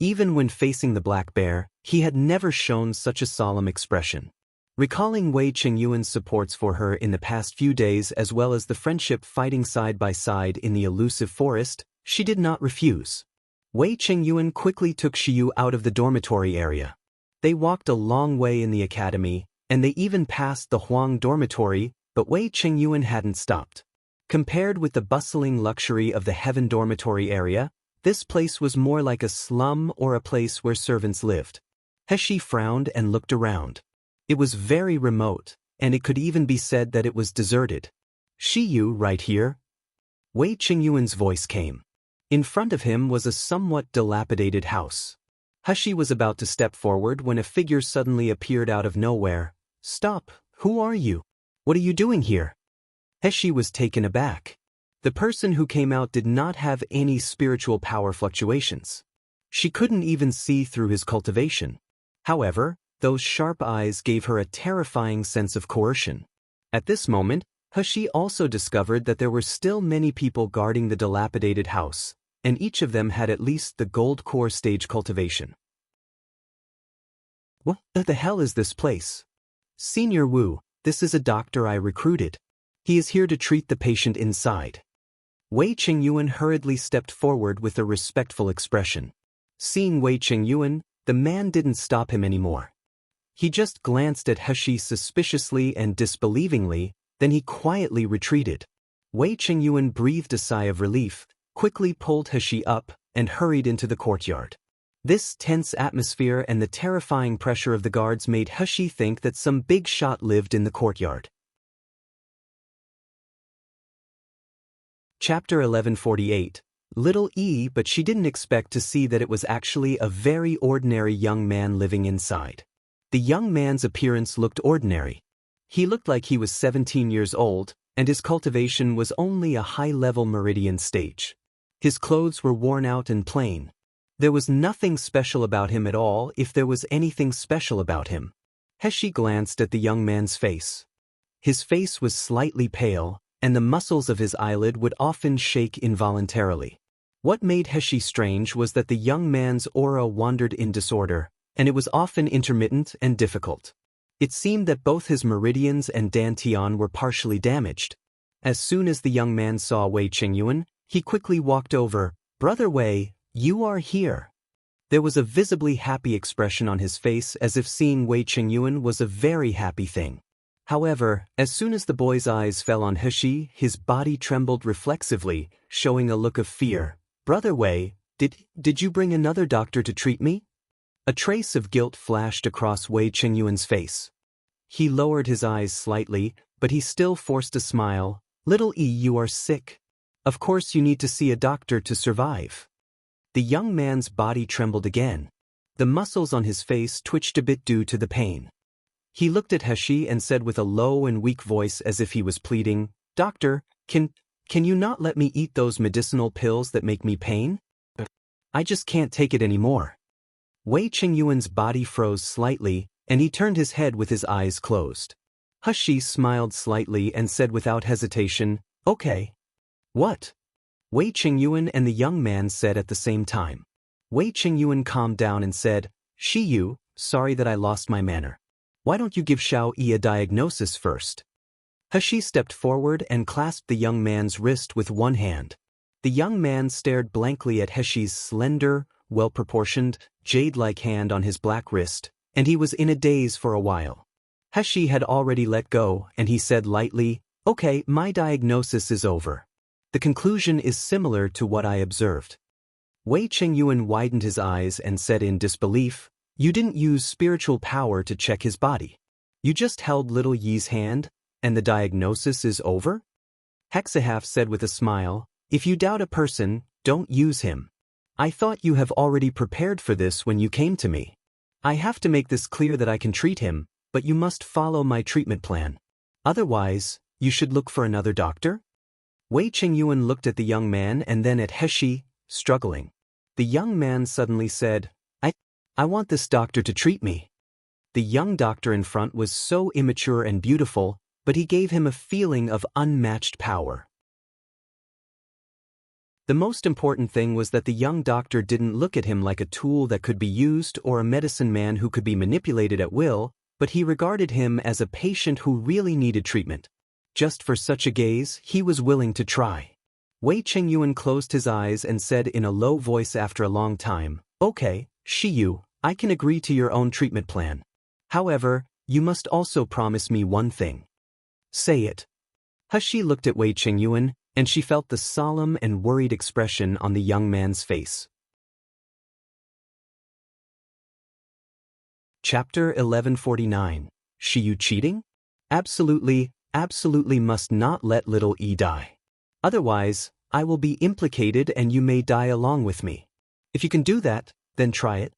Even when facing the black bear, he had never shown such a solemn expression." Recalling Wei Chengyuan's supports for her in the past few days as well as the friendship fighting side by side in the elusive forest, she did not refuse. Wei Chengyuan quickly took Shiyu out of the dormitory area. They walked a long way in the academy, and they even passed the Huang dormitory, but Wei Chengyuan hadn't stopped. Compared with the bustling luxury of the Heaven dormitory area, this place was more like a slum or a place where servants lived. Hexi frowned and looked around. It was very remote, and it could even be said that it was deserted. "Shiyu right here?" Wei Chengyuan's voice came. In front of him was a somewhat dilapidated house. He was about to step forward when a figure suddenly appeared out of nowhere. "Stop, who are you? What are you doing here?" He was taken aback. The person who came out did not have any spiritual power fluctuations. She couldn't even see through his cultivation. However, those sharp eyes gave her a terrifying sense of coercion. At this moment, He also discovered that there were still many people guarding the dilapidated house, and each of them had at least the gold core stage cultivation. "What the hell is this place?" "Senior Wu, this is a doctor I recruited. He is here to treat the patient inside." Wei Qingyuan hurriedly stepped forward with a respectful expression. Seeing Wei Qingyuan, the man didn't stop him anymore. He just glanced at He suspiciously and disbelievingly, then he quietly retreated. Wei Qingyuan breathed a sigh of relief, quickly pulled He up, and hurried into the courtyard. This tense atmosphere and the terrifying pressure of the guards made He think that some big shot lived in the courtyard. Chapter 1148. Little E, but she didn't expect to see that it was actually a very ordinary young man living inside. The young man's appearance looked ordinary. He looked like he was 17 years old, and his cultivation was only a high-level meridian stage. His clothes were worn out and plain. There was nothing special about him at all, if there was anything special about him. He glanced at the young man's face. His face was slightly pale, and the muscles of his eyelid would often shake involuntarily. What made He strange was that the young man's aura wandered in disorder, and it was often intermittent and difficult. It seemed that both his meridians and dantian were partially damaged. As soon as the young man saw Wei Qingyuan, he quickly walked over. "Brother Wei, you are here." There was a visibly happy expression on his face, as if seeing Wei Qingyuan was a very happy thing. However, as soon as the boy's eyes fell on He, his body trembled reflexively, showing a look of fear. "Brother Wei, did you bring another doctor to treat me?" A trace of guilt flashed across Wei Qingyuan's face. He lowered his eyes slightly, but he still forced a smile. "Little E, you are sick. Of course you need to see a doctor to survive." The young man's body trembled again. The muscles on his face twitched a bit due to the pain. He looked at He and said with a low and weak voice, as if he was pleading, "Doctor, can you not let me eat those medicinal pills that make me pain? I just can't take it anymore." Wei Qingyuan's body froze slightly, and he turned his head with his eyes closed. He smiled slightly and said without hesitation, "Okay." "What?" Wei Qingyuan and the young man said at the same time. Wei Qingyuan calmed down and said, "Shiyu, sorry that I lost my manner. Why don't you give Xiao Yi a diagnosis first?" He stepped forward and clasped the young man's wrist with one hand. The young man stared blankly at He's slender, well-proportioned, jade-like hand on his black wrist, and he was in a daze for a while. He had already let go, and he said lightly, "Okay, my diagnosis is over. The conclusion is similar to what I observed." Wei Qingyuan widened his eyes and said in disbelief, "You didn't use spiritual power to check his body. You just held little Yi's hand, and the diagnosis is over?" Hexahaf said with a smile, "If you doubt a person, don't use him. I thought you have already prepared for this when you came to me. I have to make this clear that I can treat him, but you must follow my treatment plan. Otherwise, you should look for another doctor." Wei Qingyuan looked at the young man and then at He, struggling. The young man suddenly said, I want this doctor to treat me." The young doctor in front was so immature and beautiful, but he gave him a feeling of unmatched power. The most important thing was that the young doctor didn't look at him like a tool that could be used or a medicine man who could be manipulated at will, but he regarded him as a patient who really needed treatment. Just for such a gaze, he was willing to try. Wei Qingyuan closed his eyes and said in a low voice after a long time, "Okay, Shiyu, I can agree to your own treatment plan. However, you must also promise me one thing." "Say it." He looked at Wei Qingyuan, and she felt the solemn and worried expression on the young man's face. Chapter 1149. Shiyu cheating? Absolutely must not let little E die. Otherwise, I will be implicated and you may die along with me. If you can do that, then try it.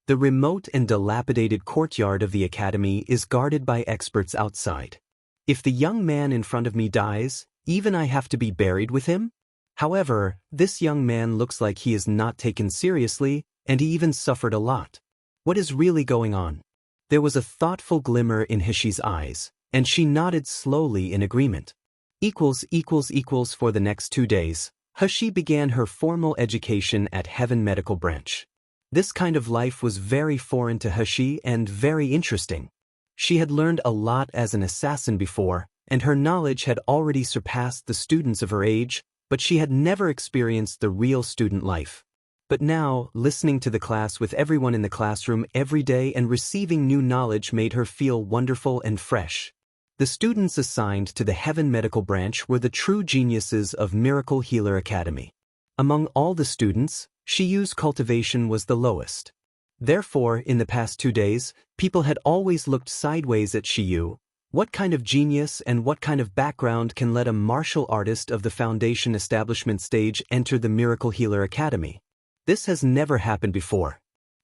The remote and dilapidated courtyard of the academy is guarded by experts outside. If the young man in front of me dies, even I have to be buried with him? However, this young man looks like he is not taken seriously, and he even suffered a lot. What is really going on? There was a thoughtful glimmer in Hishi's eyes, and she nodded slowly in agreement. For the next 2 days, Hishi began her formal education at Heaven Medical Branch. This kind of life was very foreign to Hishi and very interesting. She had learned a lot as an assassin before, and her knowledge had already surpassed the students of her age, but she had never experienced the real student life. But now, listening to the class with everyone in the classroom every day and receiving new knowledge made her feel wonderful and fresh. The students assigned to the Heaven Medical Branch were the true geniuses of Miracle Healer Academy. Among all the students, Shiyu's cultivation was the lowest. Therefore, in the past 2 days, people had always looked sideways at Shiyu. What kind of genius and what kind of background can let a martial artist of the foundation establishment stage enter the Miracle Healer Academy? This has never happened before.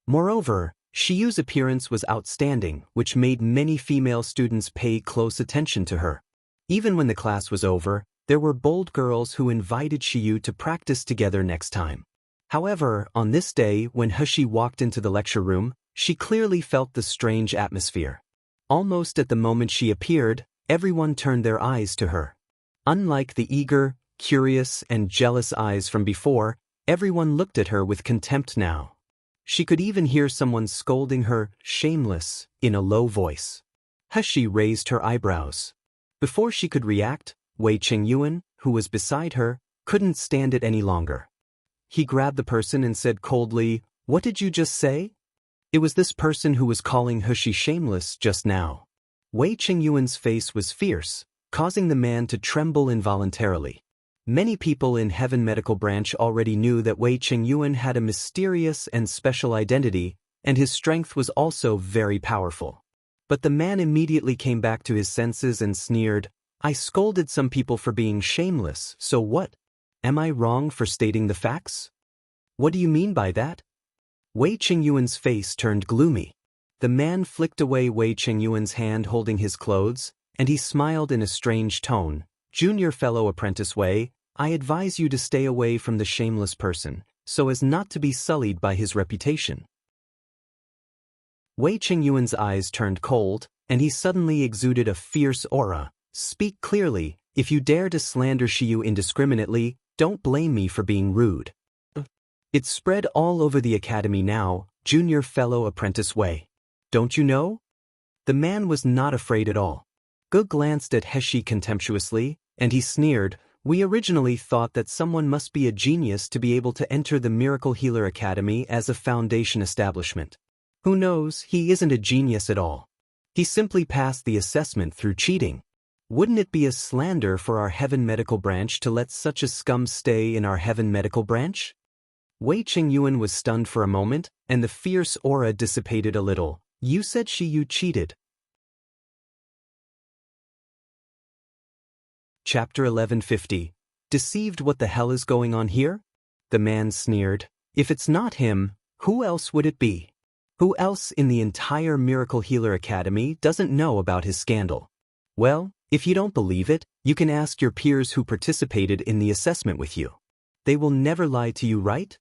Moreover, Shiyu's appearance was outstanding, which made many female students pay close attention to her. Even when the class was over, there were bold girls who invited Shiyu to practice together next time. However, on this day when Hishi walked into the lecture room, she clearly felt the strange atmosphere. Almost at the moment she appeared, everyone turned their eyes to her. Unlike the eager, curious, and jealous eyes from before, everyone looked at her with contempt now. She could even hear someone scolding her, "Shameless," in a low voice. Hishi raised her eyebrows. Before she could react, Wei Qingyuan, who was beside her, couldn't stand it any longer. He grabbed the person and said coldly, "What did you just say?" It was this person who was calling Hishi shameless just now. Wei Qingyuan's face was fierce, causing the man to tremble involuntarily. Many people in Heaven Medical Branch already knew that Wei Qingyuan had a mysterious and special identity, and his strength was also very powerful. But the man immediately came back to his senses and sneered, "I scolded some people for being shameless, so what? Am I wrong for stating the facts?" "What do you mean by that?" Wei Qingyuan's face turned gloomy. The man flicked away Wei Qingyuan's hand holding his clothes, and he smiled in a strange tone. "Junior fellow apprentice Wei, I advise you to stay away from the shameless person, so as not to be sullied by his reputation." Wei Qingyuan's eyes turned cold, and he suddenly exuded a fierce aura. "Speak clearly. If you dare to slander Shiyu indiscriminately, don't blame me for being rude." It spread all over the academy now, "Junior fellow apprentice Wei. Don't you know?" The man was not afraid at all. Ge glanced at Hishi contemptuously, and he sneered, "We originally thought that someone must be a genius to be able to enter the Miracle Healer Academy as a foundation establishment. Who knows, he isn't a genius at all. He simply passed the assessment through cheating. Wouldn't it be a slander for our Heaven Medical Branch to let such a scum stay in our Heaven Medical Branch?" Wei Qingyuan was stunned for a moment, and the fierce aura dissipated a little. "You said Shiyu cheated." Chapter 1150. Deceived. What the hell is going on here? The man sneered. If it's not him, who else would it be? Who else in the entire Miracle Healer Academy doesn't know about his scandal? Well, if you don't believe it, you can ask your peers who participated in the assessment with you. They will never lie to you, right?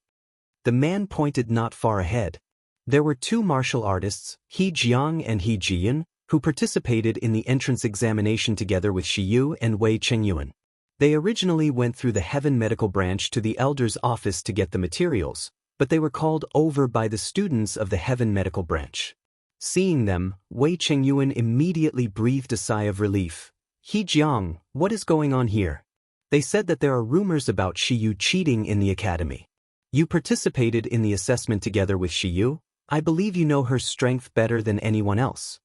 The man pointed not far ahead. There were 2 martial artists, He Jiang and He Jiyan, who participated in the entrance examination together with Shiyu and Wei Qingyuan. They originally went through the Heaven Medical Branch to the elder's office to get the materials, but they were called over by the students of the Heaven Medical Branch. Seeing them, Wei Qingyuan immediately breathed a sigh of relief. "He Jiang, what is going on here? They said that there are rumors about Shiyu cheating in the academy. You participated in the assessment together with Shiyu. I believe you know her strength better than anyone else."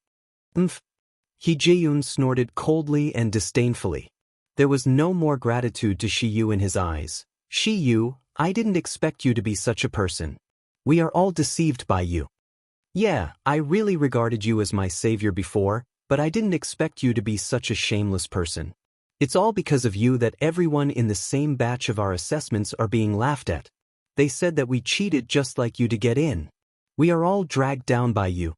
He Jiyun snorted coldly and disdainfully. There was no more gratitude to Shiyu in his eyes. "Shiyu, I didn't expect you to be such a person. We are all deceived by you. Yeah, I really regarded you as my savior before, but I didn't expect you to be such a shameless person. It's all because of you that everyone in the same batch of our assessments are being laughed at. They said that we cheated just like you to get in. We are all dragged down by you."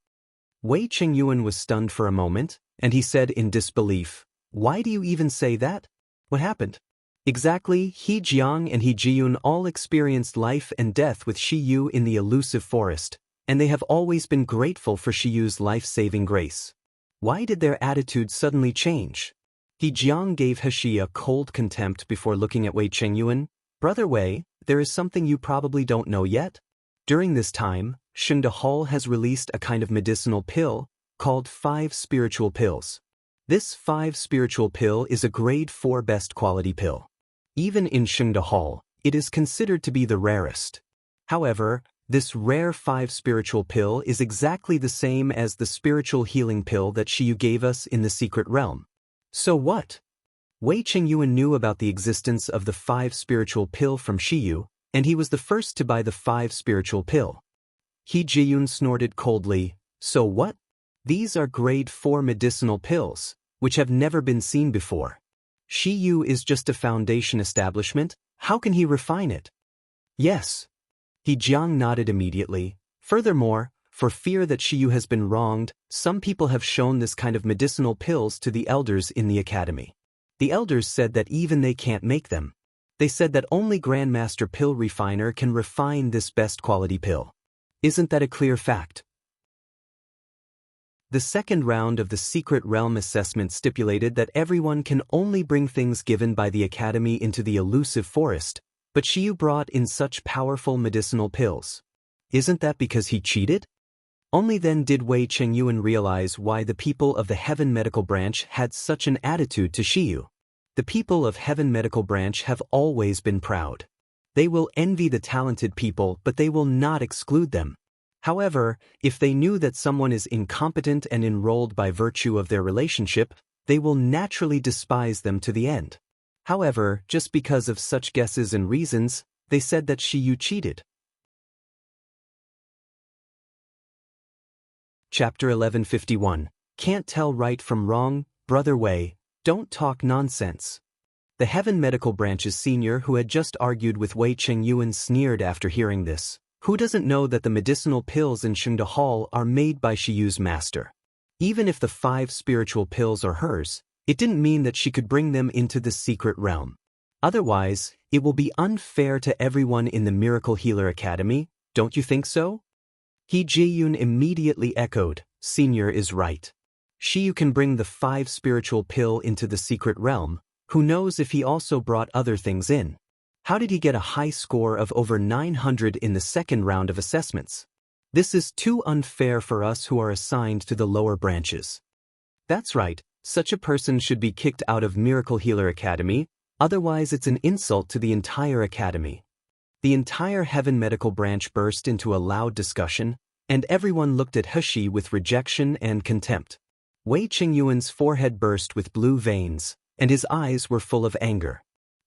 Wei Chengyuan was stunned for a moment, and he said in disbelief, "Why do you even say that? What happened?" Exactly, He Jiang and He Jiyun all experienced life and death with Shi Yu in the elusive forest, and they have always been grateful for Shi Yu's life-saving grace. Why did their attitude suddenly change? He Jiang gave He Shi a cold contempt before looking at Wei Chengyuan. "Brother Wei, there is something you probably don't know yet. During this time, Shunda Hall has released a kind of medicinal pill called 5 spiritual pills. This 5 spiritual pill is a grade 4 best quality pill. Even in Shunda Hall, it is considered to be the rarest. However, this rare 5 spiritual pill is exactly the same as the spiritual healing pill that Shi Yu gave us in the secret realm. So what?" Wei Chengyuan knew about the existence of the 5 spiritual pill from Shi Yu, and he was the first to buy the 5 spiritual pill. He Jiyun snorted coldly, "So what? These are grade 4 medicinal pills, which have never been seen before. Shi Yu is just a foundation establishment, how can he refine it?" "Yes." He Jiang nodded immediately. "Furthermore, for fear that Shi Yu has been wronged, some people have shown this kind of medicinal pills to the elders in the academy. The elders said that even they can't make them. They said that only Grandmaster Pill Refiner can refine this best quality pill. Isn't that a clear fact?" The second round of the Secret Realm assessment stipulated that everyone can only bring things given by the Academy into the elusive forest, but Shi Yu brought in such powerful medicinal pills. Isn't that because he cheated? Only then did Wei Chengyuan realize why the people of the Heaven Medical Branch had such an attitude to Shi Yu. The people of Heaven Medical Branch have always been proud. They will envy the talented people, but they will not exclude them. However, if they knew that someone is incompetent and enrolled by virtue of their relationship, they will naturally despise them to the end. However, just because of such guesses and reasons, they said that Shi Yu cheated. Chapter 1151. Can't tell right from wrong, Brother Wei, don't talk nonsense. The Heaven Medical Branch's senior who had just argued with Wei Chengyuan sneered after hearing this. Who doesn't know that the medicinal pills in Shunda Hall are made by Shi Yu's master? Even if the 5 spiritual pills are hers, it didn't mean that she could bring them into the secret realm. Otherwise, it will be unfair to everyone in the Miracle Healer Academy, don't you think so? He Jiyun immediately echoed, "Senior is right. Shi Yu can bring the 5 spiritual pill into the secret realm, who knows if he also brought other things in. How did he get a high score of over 900 in the second round of assessments? This is too unfair for us who are assigned to the lower branches." That's right, such a person should be kicked out of Miracle Healer Academy, otherwise it's an insult to the entire academy. The entire Heaven Medical Branch burst into a loud discussion, and everyone looked at He Shi with rejection and contempt. Wei Chengyuan's forehead burst with blue veins, and his eyes were full of anger.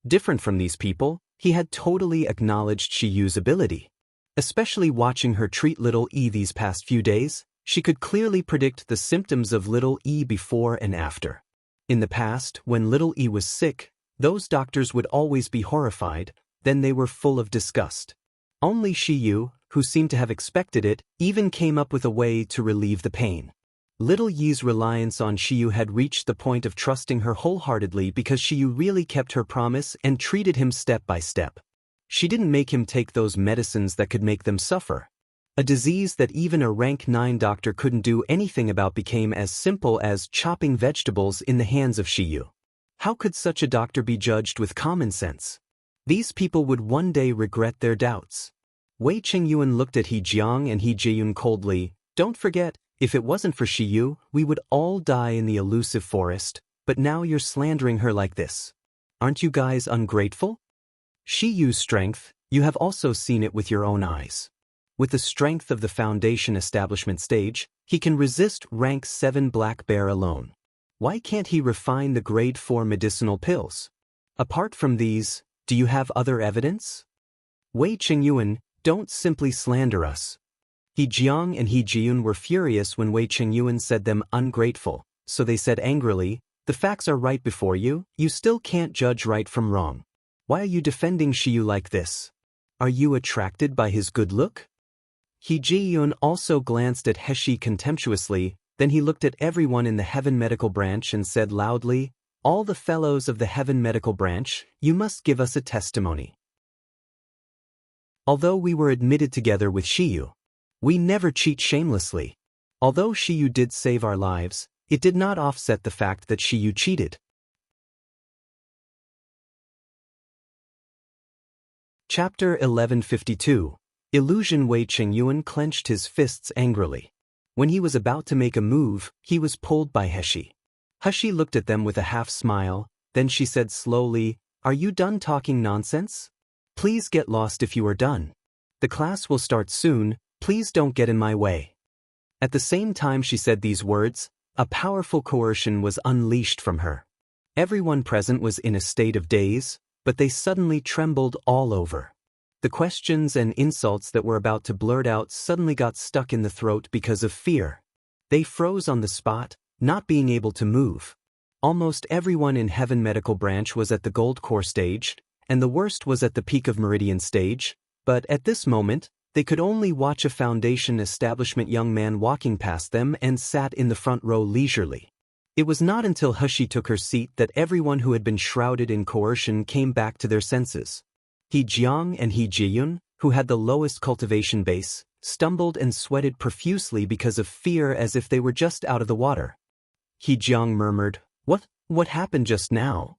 Different from these people, he had totally acknowledged Shi Yu's ability. Especially watching her treat little E these past few days, she could clearly predict the symptoms of little E before and after. In the past, when little E was sick, those doctors would always be horrified, then they were full of disgust. Only Shi Yu, who seemed to have expected it, even came up with a way to relieve the pain. Little Yi's reliance on Shi Yu had reached the point of trusting her wholeheartedly because Shi Yu really kept her promise and treated him step by step. She didn't make him take those medicines that could make them suffer. A disease that even a rank 9 doctor couldn't do anything about became as simple as chopping vegetables in the hands of Shi Yu. How could such a doctor be judged with common sense? These people would one day regret their doubts. Wei Chengyuan looked at He Jiang and He Jiyun coldly. "Don't forget, if it wasn't for Shi Yu, we would all die in the elusive forest, but now you're slandering her like this. Aren't you guys ungrateful? Shi Yu's strength, you have also seen it with your own eyes. With the strength of the foundation establishment stage, he can resist rank 7 black bear alone. Why can't he refine the grade 4 medicinal pills? Apart from these, do you have other evidence? Wei Chengyuan, don't simply slander us." He Jiang and He Jiyun were furious when Wei Chengyuan said them ungrateful, so they said angrily, "The The facts are right before you, you still can't judge right from wrong. Why are you defending Shiyu like this? Are you attracted by his good look? Hee Ji-yoon also glanced at Heshi contemptuously, then he looked at everyone in the Heaven Medical Branch and said loudly, "All the fellows of the Heaven Medical Branch, you must give us a testimony." Although we were admitted together with Shiyu, we never cheat shamelessly. Although Shiyu did save our lives, it did not offset the fact that Shiyu cheated. Chapter 1152. Illusion. Wei Qingyuan clenched his fists angrily. When he was about to make a move, he was pulled by Heshi. Heshi looked at them with a half-smile, then she said slowly, "Are you done talking nonsense? Please get lost if you are done. The class will start soon, please don't get in my way." At the same time she said these words, a powerful coercion was unleashed from her. Everyone present was in a state of daze, but they suddenly trembled all over. The questions and insults that were about to blurt out suddenly got stuck in the throat because of fear. They froze on the spot, not being able to move. Almost everyone in Heaven Medical Branch was at the Gold Core stage, and the worst was at the Peak of Meridian stage, but at this moment, they could only watch a Foundation establishment young man walking past them and sat in the front row leisurely. It was not until Heshi took her seat that everyone who had been shrouded in coercion came back to their senses. Hee Jiang and Hee Ji-yoon, who had the lowest cultivation base, stumbled and sweated profusely because of fear as if they were just out of the water. Hee Jiang murmured, What happened just now?"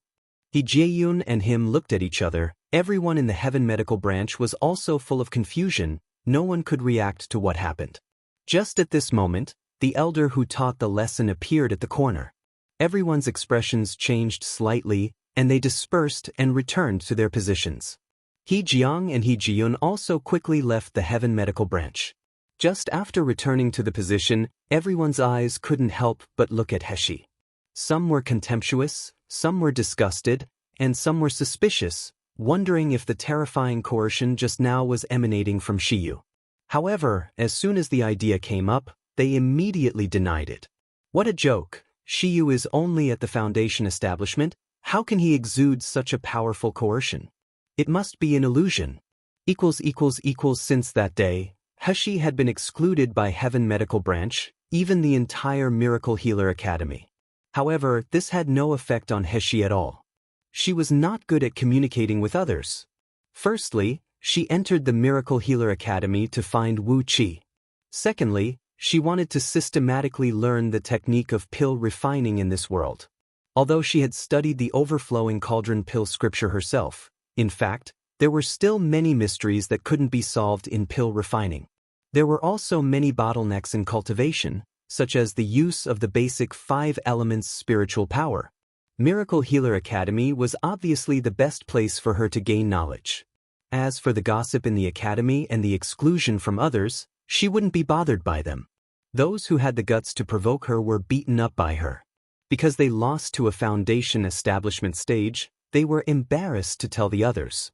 Hee Ji-yoon and him looked at each other. Everyone in the Heaven Medical Branch was also full of confusion, no one could react to what happened. Just at this moment, the elder who taught the lesson appeared at the corner. Everyone's expressions changed slightly, and they dispersed and returned to their positions. Hee Jiang and Hee Ji-yoon also quickly left the Heaven Medical Branch. Just after returning to the position, everyone's eyes couldn't help but look at Heshi. Some were contemptuous, some were disgusted, and some were suspicious, wondering if the terrifying coercion just now was emanating from Shiyu. However, as soon as the idea came up, they immediately denied it. What a joke! Shiyu is only at the Foundation establishment, how can he exude such a powerful coercion? It must be an illusion. Since that day, Heshi had been excluded by Heaven Medical Branch, even the entire Miracle Healer Academy. However, this had no effect on Heshi at all. She was not good at communicating with others. Firstly, she entered the Miracle Healer Academy to find Wu Qi. Secondly, she wanted to systematically learn the technique of pill refining in this world. Although she had studied the overflowing cauldron pill scripture herself, in fact, there were still many mysteries that couldn't be solved in pill refining. There were also many bottlenecks in cultivation, such as the use of the basic 5 elements spiritual power. Miracle Healer Academy was obviously the best place for her to gain knowledge. As for the gossip in the academy and the exclusion from others, she wouldn't be bothered by them. Those who had the guts to provoke her were beaten up by her. Because they lost to a Foundation establishment stage, they were embarrassed to tell the others.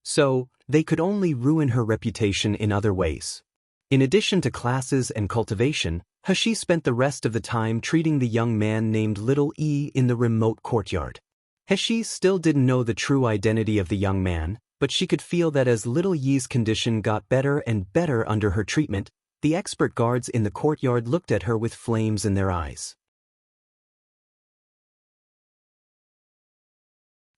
So, they could only ruin her reputation in other ways. In addition to classes and cultivation, Heshi spent the rest of the time treating the young man named Little E in the remote courtyard. Heshi still didn't know the true identity of the young man, but she could feel that as Little Yi's condition got better and better under her treatment, the expert guards in the courtyard looked at her with flames in their eyes.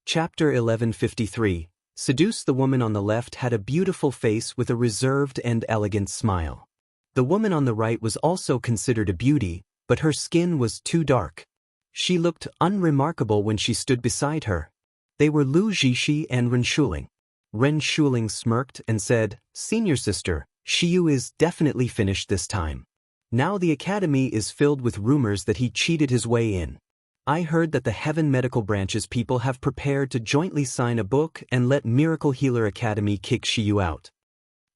Chapter 1153. Seduce. The woman on the left had a beautiful face with a reserved and elegant smile. The woman on the right was also considered a beauty, but her skin was too dark. She looked unremarkable when she stood beside her. They were Lu Zhishi and Ren Shuling. Ren Shuling smirked and said, "Senior sister, Shiyu is definitely finished this time. Now the academy is filled with rumors that he cheated his way in. I heard that the Heaven Medical Branch's people have prepared to jointly sign a book and let Miracle Healer Academy kick Shiyu out."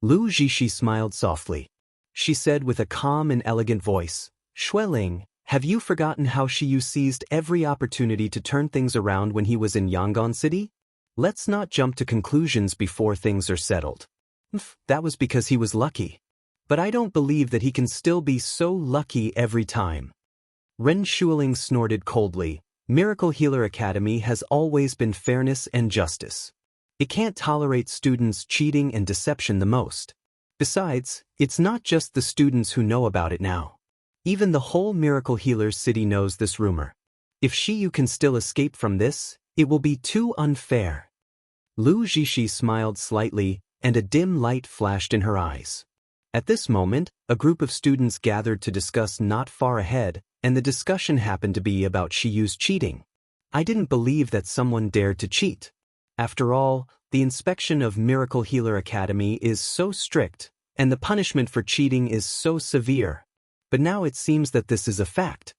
Lu Zhishi smiled softly. She said with a calm and elegant voice, "Xueling, have you forgotten how Shiyu seized every opportunity to turn things around when he was in Yangon City? Let's not jump to conclusions before things are settled. That was because he was lucky. But I don't believe that he can still be so lucky every time." Ren Shuling snorted coldly. Miracle Healer Academy has always been fairness and justice. It can't tolerate students cheating and deception the most. Besides, it's not just the students who know about it now. Even the whole Miracle Healer city knows this rumor. If Shiyu can still escape from this, it will be too unfair. Lu Jishi smiled slightly, and a dim light flashed in her eyes. At this moment, a group of students gathered to discuss not far ahead, and the discussion happened to be about Shiyu's cheating. I didn't believe that someone dared to cheat. After all, the inspection of Miracle Healer Academy is so strict, and the punishment for cheating is so severe. But now it seems that this is a fact.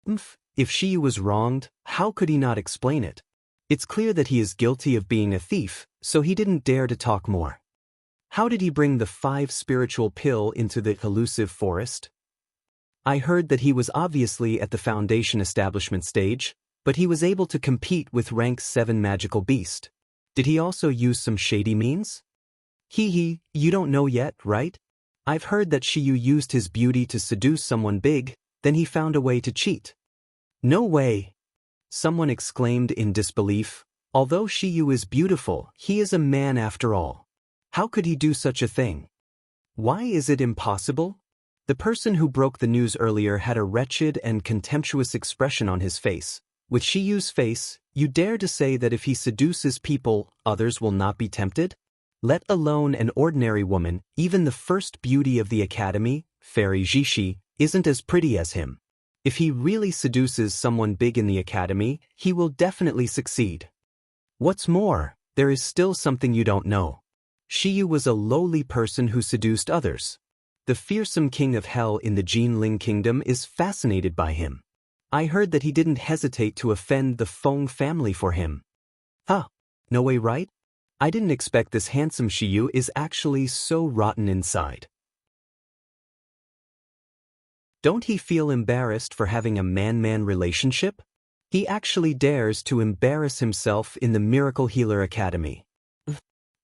If Shiyu was wronged, how could he not explain it? It's clear that he is guilty of being a thief, so he didn't dare to talk more. How did he bring the 5 spiritual pill into the elusive forest? I heard that he was obviously at the Foundation establishment stage, but he was able to compete with rank 7 magical beast. Did he also use some shady means? You don't know yet, right? I've heard that Shiyu used his beauty to seduce someone big, then he found a way to cheat. No way! Someone exclaimed in disbelief. Although Shiyu is beautiful, he is a man after all. How could he do such a thing? Why is it impossible? The person who broke the news earlier had a wretched and contemptuous expression on his face. With Shiyu's face, you dare to say that if he seduces people, others will not be tempted? Let alone an ordinary woman, even the first beauty of the academy, Fairy Jishi, isn't as pretty as him. If he really seduces someone big in the academy, he will definitely succeed. What's more, there is still something you don't know. Shiyu was a lowly person who seduced others. The fearsome king of hell in the Jinling kingdom is fascinated by him. I heard that he didn't hesitate to offend the Feng family for him. No way, right? I didn't expect this handsome Shiyu is actually so rotten inside. Don't he feel embarrassed for having a man-man relationship? He actually dares to embarrass himself in the Miracle Healer Academy.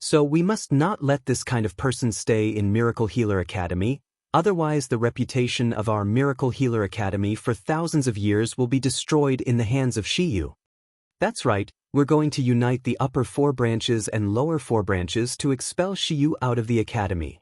So we must not let this kind of person stay in Miracle Healer Academy, otherwise the reputation of our Miracle Healer Academy for thousands of years will be destroyed in the hands of Shiyu. That's right, we're going to unite the upper 4 branches and lower 4 branches to expel Shiyu out of the academy.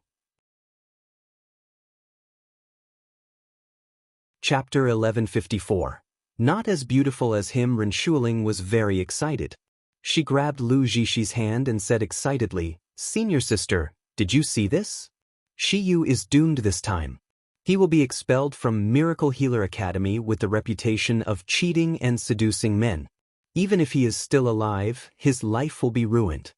Chapter 1154. Not as beautiful as him, Ren Shuling was very excited. She grabbed Lu Jishi's hand and said excitedly, "Senior sister, did you see this? Shiyu is doomed this time. He will be expelled from Miracle Healer Academy with the reputation of cheating and seducing men. Even if he is still alive, his life will be ruined."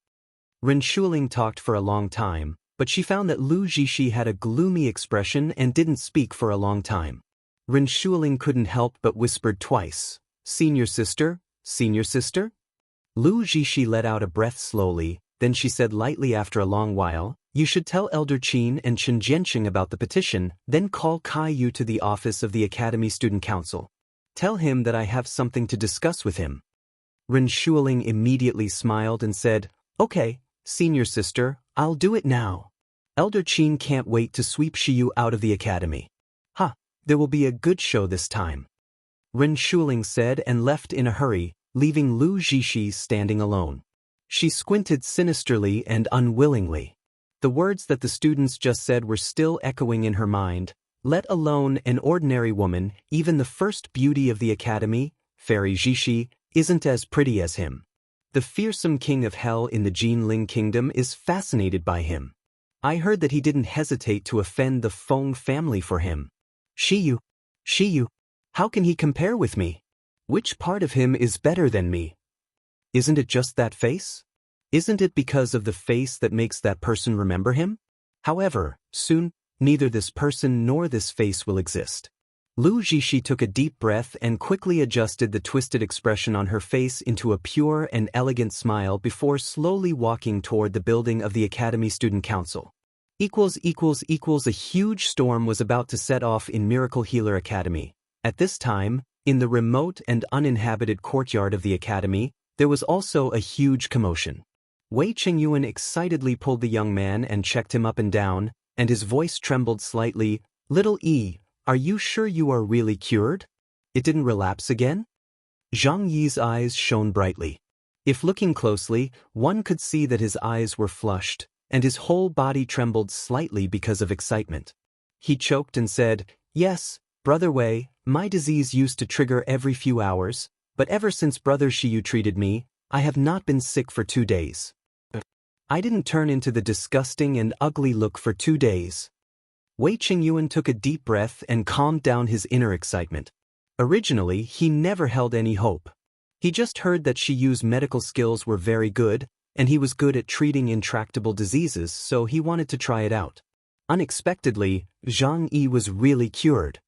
Ren Shuling talked for a long time, but she found that Lu Jishi had a gloomy expression and didn't speak for a long time. Ren Shuling couldn't help but whispered twice, "Senior sister, senior sister?" Lu Jishi let out a breath slowly, then she said lightly after a long while, "You should tell Elder Qin and Chen Jianqing about the petition, then call Kai Yu to the office of the Academy Student Council. Tell him that I have something to discuss with him." Ren Shuling immediately smiled and said, "Okay, senior sister, I'll do it now. Elder Qin can't wait to sweep Shiyu out of the academy. There will be a good show this time." Ren Shuling said and left in a hurry, leaving Lu Jishi standing alone. She squinted sinisterly and unwillingly. The words that the students just said were still echoing in her mind. Let alone an ordinary woman, even the first beauty of the academy, Fairy Jishi, isn't as pretty as him. The fearsome king of hell in the Jinling kingdom is fascinated by him. I heard that he didn't hesitate to offend the Feng family for him. Shiyu, how can he compare with me? Which part of him is better than me? Isn't it just that face? Isn't it because of the face that makes that person remember him? However, soon, neither this person nor this face will exist. Lu Jishi took a deep breath and quickly adjusted the twisted expression on her face into a pure and elegant smile before slowly walking toward the building of the Academy Student Council. A huge storm was about to set off in Miracle Healer Academy. At this time, in the remote and uninhabited courtyard of the academy, there was also a huge commotion. Wei Chengyuan excitedly pulled the young man and checked him up and down, and his voice trembled slightly. "Little E, are you sure you are really cured? It didn't relapse again? Zhang Yi's eyes shone brightly. If looking closely, one could see that his eyes were flushed, and his whole body trembled slightly because of excitement. He choked and said, "Yes, Brother Wei, my disease used to trigger every few hours, but ever since Brother Shiyu treated me, I have not been sick for 2 days. I didn't turn into the disgusting and ugly look for 2 days." Wei Qingyuan took a deep breath and calmed down his inner excitement. Originally, he never held any hope. He just heard that Shiyu's medical skills were very good, and he was good at treating intractable diseases, so he wanted to try it out. Unexpectedly, Zhang Yi was really cured.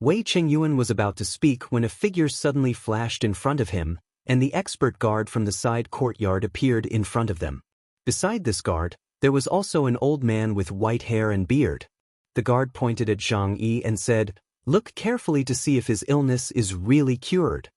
Wei Qingyuan was about to speak when a figure suddenly flashed in front of him, and the expert guard from the side courtyard appeared in front of them. Beside this guard, there was also an old man with white hair and beard. The guard pointed at Zhang Yi and said, "Look carefully to see if his illness is really cured."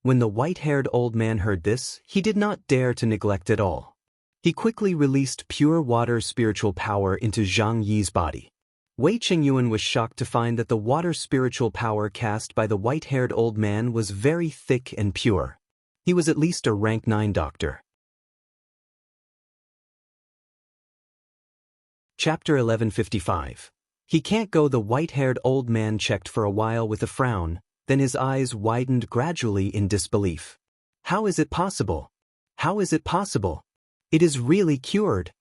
When the white-haired old man heard this, he did not dare to neglect it all. He quickly released pure water spiritual power into Zhang Yi's body. Wei Qingyuan was shocked to find that the water spiritual power cast by the white-haired old man was very thick and pure. He was at least a rank 9 doctor. Chapter 1155. "He can't go." The white-haired old man checked for a while with a frown, then his eyes widened gradually in disbelief. "How is it possible? How is it possible? It is really cured."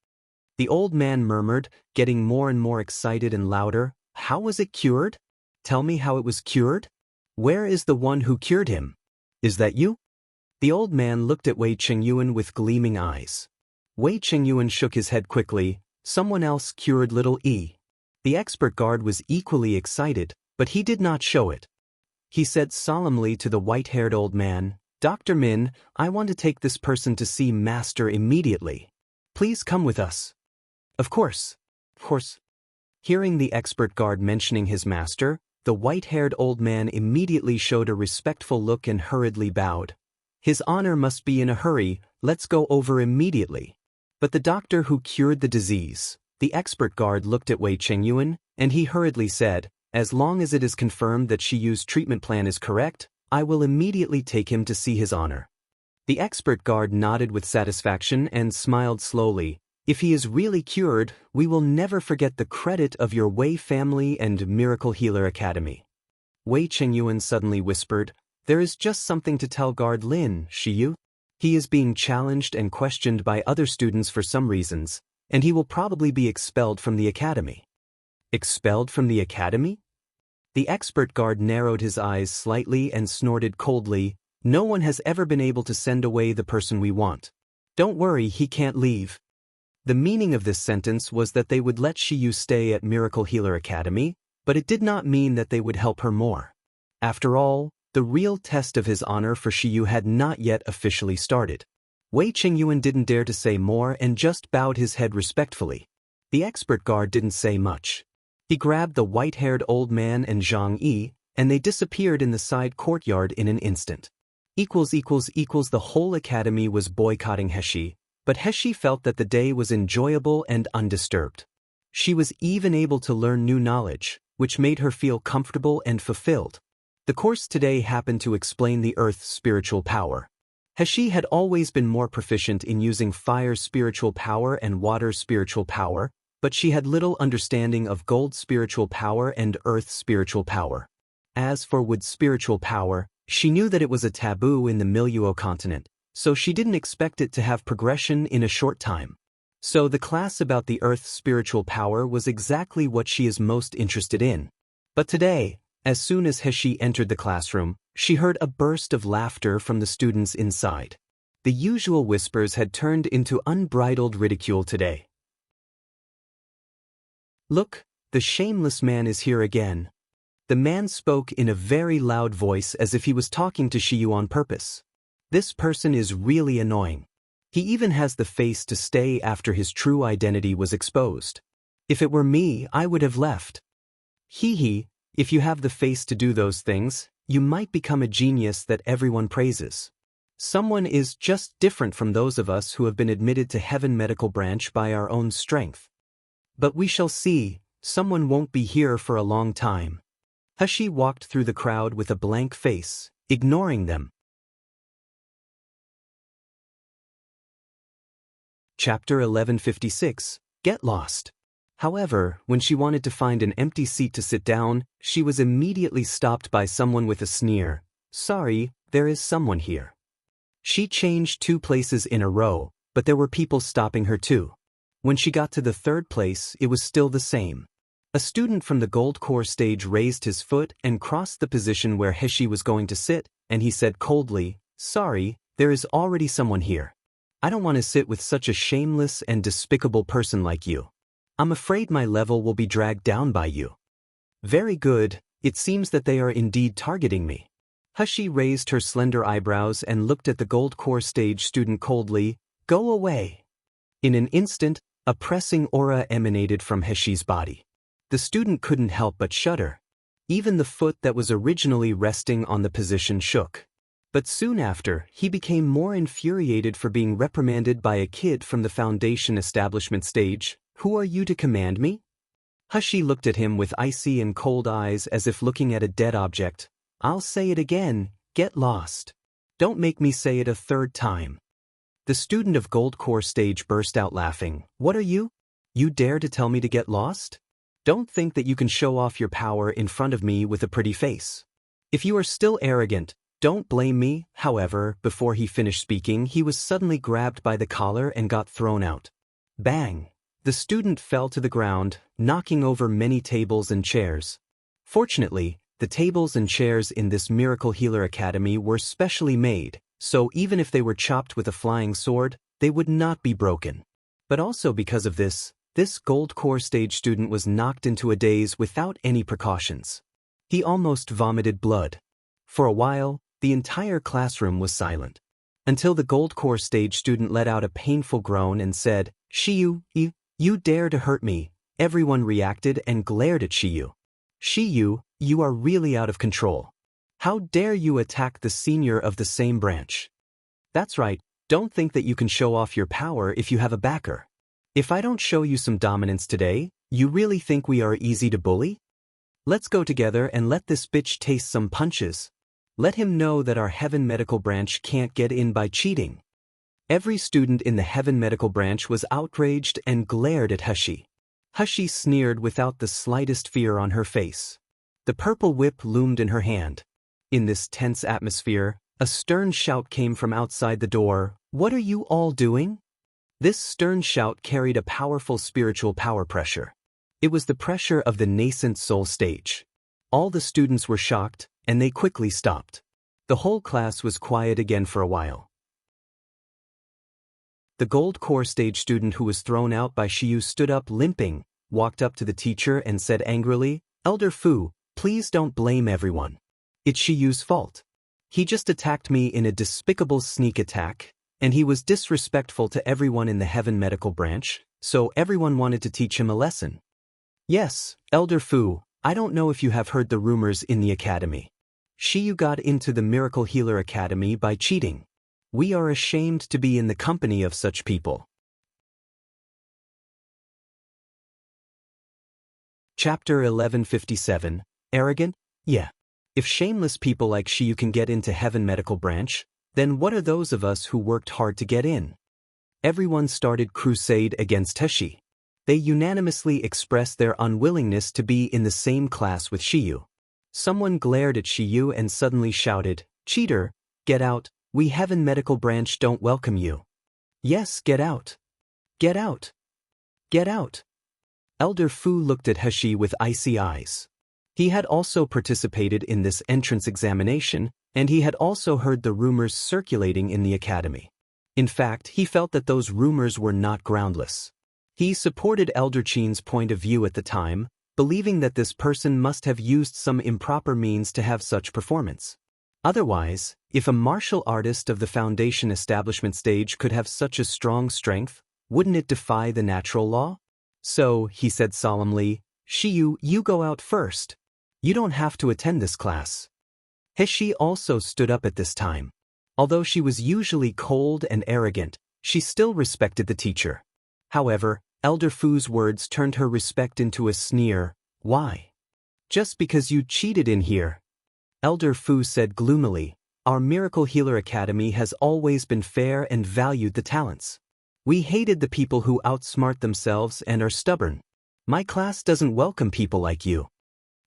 The old man murmured, getting more and more excited and louder. "How was it cured? Tell me how it was cured? Where is the one who cured him? Is that you?" The old man looked at Wei Qingyuan with gleaming eyes. Wei Qingyuan shook his head quickly. "Someone else cured little E." The expert guard was equally excited, but he did not show it. He said solemnly to the white-haired old man, "Dr. Min, I want to take this person to see Master immediately. Please come with us." Of course. Hearing the expert guard mentioning his master, the white-haired old man immediately showed a respectful look and hurriedly bowed. "His honor must be in a hurry, let's go over immediately." But the doctor who cured the disease, the expert guard, looked at Wei Qingyuan, and he hurriedly said, "As long as it is confirmed that Shiyu's treatment plan is correct, I will immediately take him to see his honor." The expert guard nodded with satisfaction and smiled slowly. "If he is really cured, we will never forget the credit of your Wei family and Miracle Healer Academy." Wei Qingyuan suddenly whispered, "There is just something to tell Guard Lin, Shiyu. He is being challenged and questioned by other students for some reasons, and he will probably be expelled from the academy." "Expelled from the academy?" The expert guard narrowed his eyes slightly and snorted coldly. "No one has ever been able to send away the person we want. Don't worry, he can't leave." The meaning of this sentence was that they would let Shiyu stay at Miracle Healer Academy, but it did not mean that they would help her more. After all, the real test of his honor for Shiyu had not yet officially started. Wei Qingyuan didn't dare to say more and just bowed his head respectfully. The expert guard didn't say much. He grabbed the white-haired old man and Zhang Yi, and they disappeared in the side courtyard in an instant. The whole academy was boycotting Heshi, but Heshi felt that the day was enjoyable and undisturbed. She was even able to learn new knowledge, which made her feel comfortable and fulfilled. The course today happened to explain the Earth's spiritual power. Heshi had always been more proficient in using fire's spiritual power and water's spiritual power, but she had little understanding of gold's spiritual power and earth's spiritual power. As for wood's spiritual power, she knew that it was a taboo in the Miluo continent, so she didn't expect it to have progression in a short time. So the class about the earth's spiritual power was exactly what she is most interested in. But today, as soon as Heshi entered the classroom, she heard a burst of laughter from the students inside. The usual whispers had turned into unbridled ridicule today. "Look, the shameless man is here again." The man spoke in a very loud voice as if he was talking to Shiyu on purpose. "This person is really annoying. He even has the face to stay after his true identity was exposed. If it were me, I would have left. Hee, if you have the face to do those things, you might become a genius that everyone praises. Someone is just different from those of us who have been admitted to Heaven Medical Branch by our own strength. But we shall see, someone won't be here for a long time." Hashi walked through the crowd with a blank face, ignoring them. Chapter 1156, Get Lost. However, when she wanted to find an empty seat to sit down, she was immediately stopped by someone with a sneer. Sorry, there is someone here. She changed 2 places in a row, but there were people stopping her too. When she got to the 3rd place, it was still the same. A student from the gold core stage raised his foot and crossed the position where Hashi was going to sit, and he said coldly, Sorry, there is already someone here. I don't want to sit with such a shameless and despicable person like you. I'm afraid my level will be dragged down by you. Very good, it seems that they are indeed targeting me. Hashi raised her slender eyebrows and looked at the gold core stage student coldly. Go away. In an instant, a pressing aura emanated from Hashi's body. The student couldn't help but shudder. Even the foot that was originally resting on the position shook. But soon after, he became more infuriated for being reprimanded by a kid from the foundation establishment stage. Who are you to command me? Hashi looked at him with icy and cold eyes as if looking at a dead object. I'll say it again, get lost. Don't make me say it a 3rd time. The student of gold core stage burst out laughing. What are you? You dare to tell me to get lost? Don't think that you can show off your power in front of me with a pretty face. If you are still arrogant, don't blame me. However, before he finished speaking, he was suddenly grabbed by the collar and got thrown out. Bang! The student fell to the ground, knocking over many tables and chairs. Fortunately, the tables and chairs in this Miracle Healer Academy were specially made, so even if they were chopped with a flying sword, they would not be broken. But also because of this gold core stage student was knocked into a daze without any precautions. He almost vomited blood. For a while, the entire classroom was silent. Until the gold core stage student let out a painful groan and said, Shiyu, you dare to hurt me. Everyone reacted and glared at Shiyu. Shiyu, you are really out of control. How dare you attack the senior of the same branch? That's right, don't think that you can show off your power if you have a backer. If I don't show you some dominance today, you really think we are easy to bully? Let's go together and let this bitch taste some punches. Let him know that our Heaven Medical Branch can't get in by cheating. Every student in the Heaven Medical Branch was outraged and glared at Hashi. Hashi sneered without the slightest fear on her face. The purple whip loomed in her hand. In this tense atmosphere, a stern shout came from outside the door. What are you all doing? This stern shout carried a powerful spiritual power pressure. It was the pressure of the nascent soul stage. All the students were shocked, and they quickly stopped. The whole class was quiet again for a while. The gold core stage student who was thrown out by Shiyu stood up limping, walked up to the teacher and said angrily, Elder Fu, please don't blame everyone. It's Shiyu's fault. He just attacked me in a despicable sneak attack, and he was disrespectful to everyone in the Heaven Medical Branch, so everyone wanted to teach him a lesson. Yes, Elder Fu, I don't know if you have heard the rumors in the academy. Shiyu got into the Miracle Healer Academy by cheating. We are ashamed to be in the company of such people. Chapter 1157, Arrogant? Yeah. If shameless people like Shiyu can get into Heaven Medical Branch, then what are those of us who worked hard to get in? Everyone started crusade against Hashi. They unanimously expressed their unwillingness to be in the same class with Shiyu. Someone glared at Shiyu and suddenly shouted, Cheater, get out, we Heaven Medical Branch don't welcome you. Yes, get out. Get out. Get out. Elder Fu looked at Hashi with icy eyes. He had also participated in this entrance examination, and he had also heard the rumors circulating in the academy. In fact, he felt that those rumors were not groundless. He supported Elder Qin's point of view at the time, believing that this person must have used some improper means to have such performance. Otherwise, if a martial artist of the Foundation establishment stage could have such a strong strength, wouldn't it defy the natural law? So, he said solemnly, Shiyu, you go out first. You don't have to attend this class. Hashi also stood up at this time. Although she was usually cold and arrogant, she still respected the teacher. However, Elder Fu's words turned her respect into a sneer. Why? Just because you cheated in here. Elder Fu said gloomily, our Miracle Healer Academy has always been fair and valued the talents. We hated the people who outsmart themselves and are stubborn. My class doesn't welcome people like you.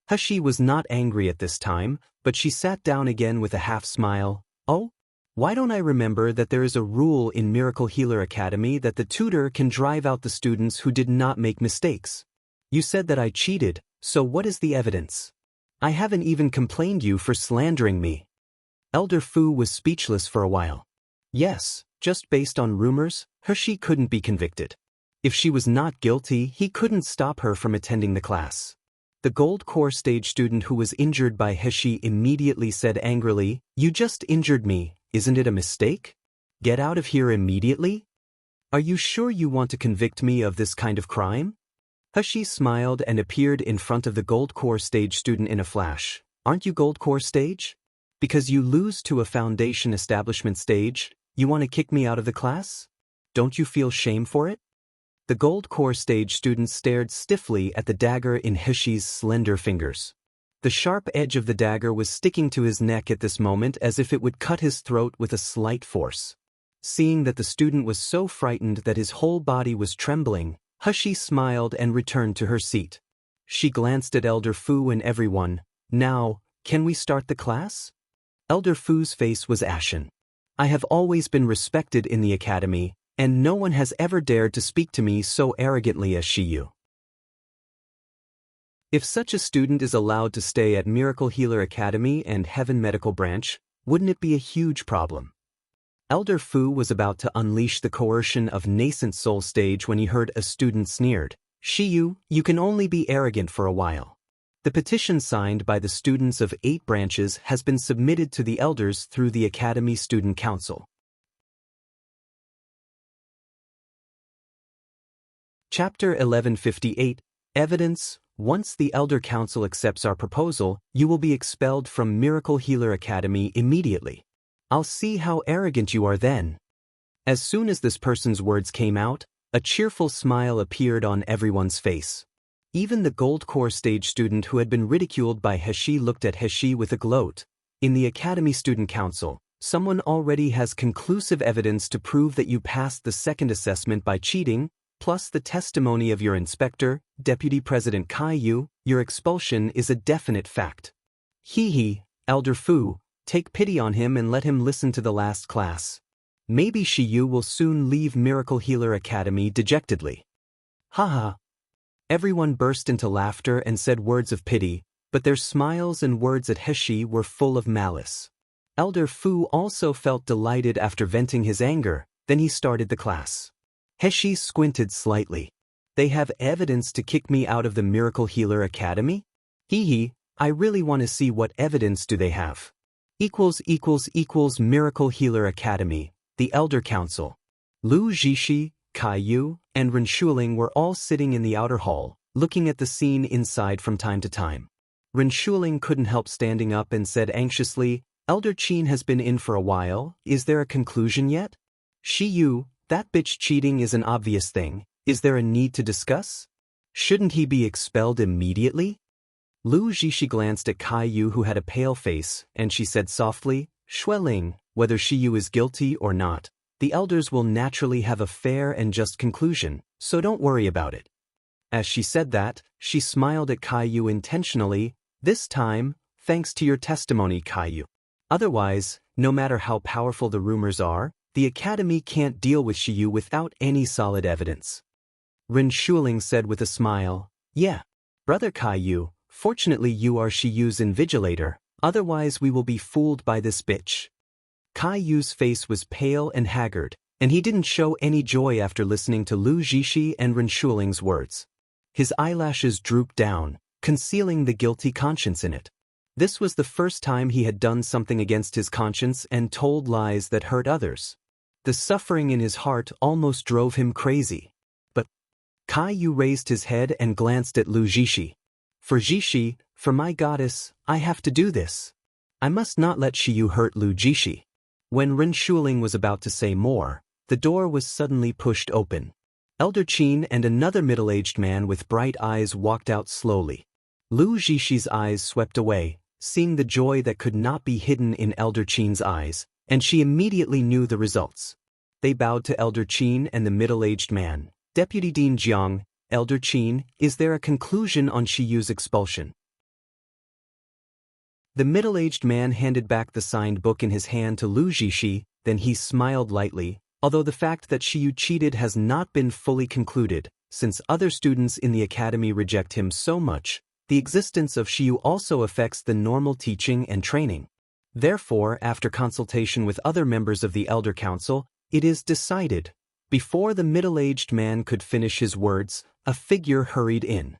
Hashi was not angry at this time, but she sat down again with a half smile. Oh? Why don't I remember that there is a rule in Miracle Healer Academy that the tutor can drive out the students who did not make mistakes? You said that I cheated, so what is the evidence? I haven't even complained you for slandering me. Elder Fu was speechless for a while. Yes, just based on rumors, Hershey couldn't be convicted. If she was not guilty, he couldn't stop her from attending the class. The gold core stage student who was injured by Hershey immediately said angrily, you just injured me, isn't it a mistake? Get out of here immediately? Are you sure you want to convict me of this kind of crime? Hershey smiled and appeared in front of the gold core stage student in a flash. Aren't you gold core stage? Because you lose to a foundation establishment stage, you want to kick me out of the class? Don't you feel shame for it? The gold core stage student stared stiffly at the dagger in Hershey's slender fingers. The sharp edge of the dagger was sticking to his neck at this moment as if it would cut his throat with a slight force. Seeing that the student was so frightened that his whole body was trembling, Hershey smiled and returned to her seat. She glanced at Elder Fu and everyone. Now, can we start the class? Elder Fu's face was ashen. I have always been respected in the academy, and no one has ever dared to speak to me so arrogantly as Shiyu. If such a student is allowed to stay at Miracle Healer Academy and Heaven Medical Branch, wouldn't it be a huge problem? Elder Fu was about to unleash the coercion of nascent soul stage when he heard a student sneered, Shiyu, you can only be arrogant for a while. The petition signed by the students of 8 branches has been submitted to the elders through the Academy Student Council. Chapter 1158, Evidence. Once the Elder Council accepts our proposal, you will be expelled from Miracle Healer Academy immediately. I'll see how arrogant you are then. As soon as this person's words came out, a cheerful smile appeared on everyone's face. Even the gold core stage student who had been ridiculed by Heshi looked at Heshi with a gloat. In the Academy Student Council, someone already has conclusive evidence to prove that you passed the second assessment by cheating, plus the testimony of your inspector, Deputy President Caillou. Your expulsion is a definite fact. Hee, Elder Fu, take pity on him and let him listen to the last class. Maybe Shiyu will soon leave Miracle Healer Academy dejectedly. Haha. Everyone burst into laughter and said words of pity, but their smiles and words at Heshi were full of malice. Elder Fu also felt delighted after venting his anger, then he started the class. Heshi squinted slightly. They have evidence to kick me out of the Miracle Healer Academy? I really want to see what evidence do they have. Miracle Healer Academy, the Elder Council. Lu Jishi, Caillou, and Ren Shuling were all sitting in the outer hall, looking at the scene inside from time to time. Ren Shuling couldn't help standing up and said anxiously, Elder Qin has been in for a while, is there a conclusion yet? Shiyu, that bitch cheating is an obvious thing, is there a need to discuss? Shouldn't he be expelled immediately? Lu Jishi glanced at Caillou who had a pale face, and she said softly, Shueling, whether Shiyu is guilty or not, the elders will naturally have a fair and just conclusion, so don't worry about it. As she said that, she smiled at Caillou intentionally, this time, thanks to your testimony, Caillou. Otherwise, no matter how powerful the rumors are, the Academy can't deal with Shiyu without any solid evidence. Ren Shuling said with a smile, yeah, Brother Caillou, fortunately you are Shiyu's invigilator, otherwise we will be fooled by this bitch. Caillou's face was pale and haggard, and he didn't show any joy after listening to Lu Jishi and Ren Shuling's words. His eyelashes drooped down, concealing the guilty conscience in it. This was the first time he had done something against his conscience and told lies that hurt others. The suffering in his heart almost drove him crazy. But Caillou raised his head and glanced at Lu Jishi. For Jishi, for my goddess, I have to do this. I must not let Shiyu hurt Lu Jishi. When Ren Shuling was about to say more, the door was suddenly pushed open. Elder Qin and another middle-aged man with bright eyes walked out slowly. Lu Zhishi's eyes swept away, seeing the joy that could not be hidden in Elder Qin's eyes, and she immediately knew the results. They bowed to Elder Qin and the middle-aged man. Deputy Dean Jiang, Elder Qin, is there a conclusion on Shiyu's expulsion? The middle-aged man handed back the signed book in his hand to Lu Zhishi, then he smiled lightly, although the fact that Shiyu cheated has not been fully concluded, since other students in the academy reject him so much, the existence of Shiyu also affects the normal teaching and training. Therefore, after consultation with other members of the Elder Council, it is decided. Before the middle-aged man could finish his words, a figure hurried in.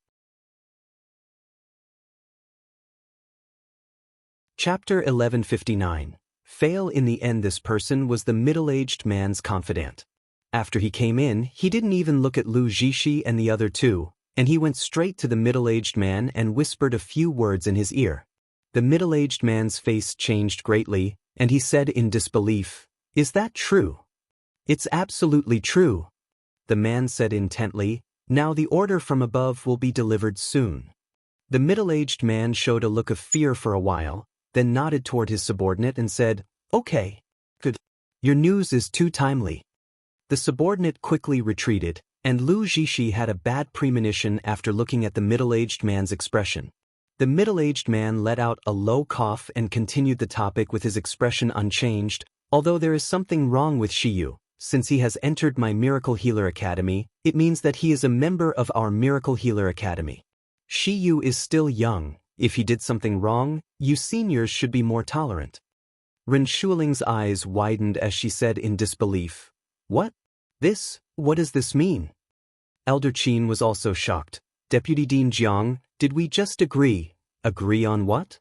Chapter 1159. Fail. In the end, this person was the middle-aged man's confidant. After he came in, he didn't even look at Lu Zhishi and the other two, and he went straight to the middle-aged man and whispered a few words in his ear. The middle-aged man's face changed greatly, and he said in disbelief, "Is that true?" "It's absolutely true." The man said intently, "Now the order from above will be delivered soon." The middle-aged man showed a look of fear for a while, then nodded toward his subordinate and said, "Okay. Good. Your news is too timely." The subordinate quickly retreated, and Lu Zhishi had a bad premonition after looking at the middle-aged man's expression. The middle-aged man let out a low cough and continued the topic with his expression unchanged. "Although there is something wrong with Shiyu, since he has entered my Miracle Healer Academy, it means that he is a member of our Miracle Healer Academy. Shiyu is still young. If he did something wrong, you seniors should be more tolerant." Ren Shuiling's eyes widened as she said in disbelief, What does this mean?" Elder Qin was also shocked. "Deputy Dean Jiang, did we just agree? Agree on what?"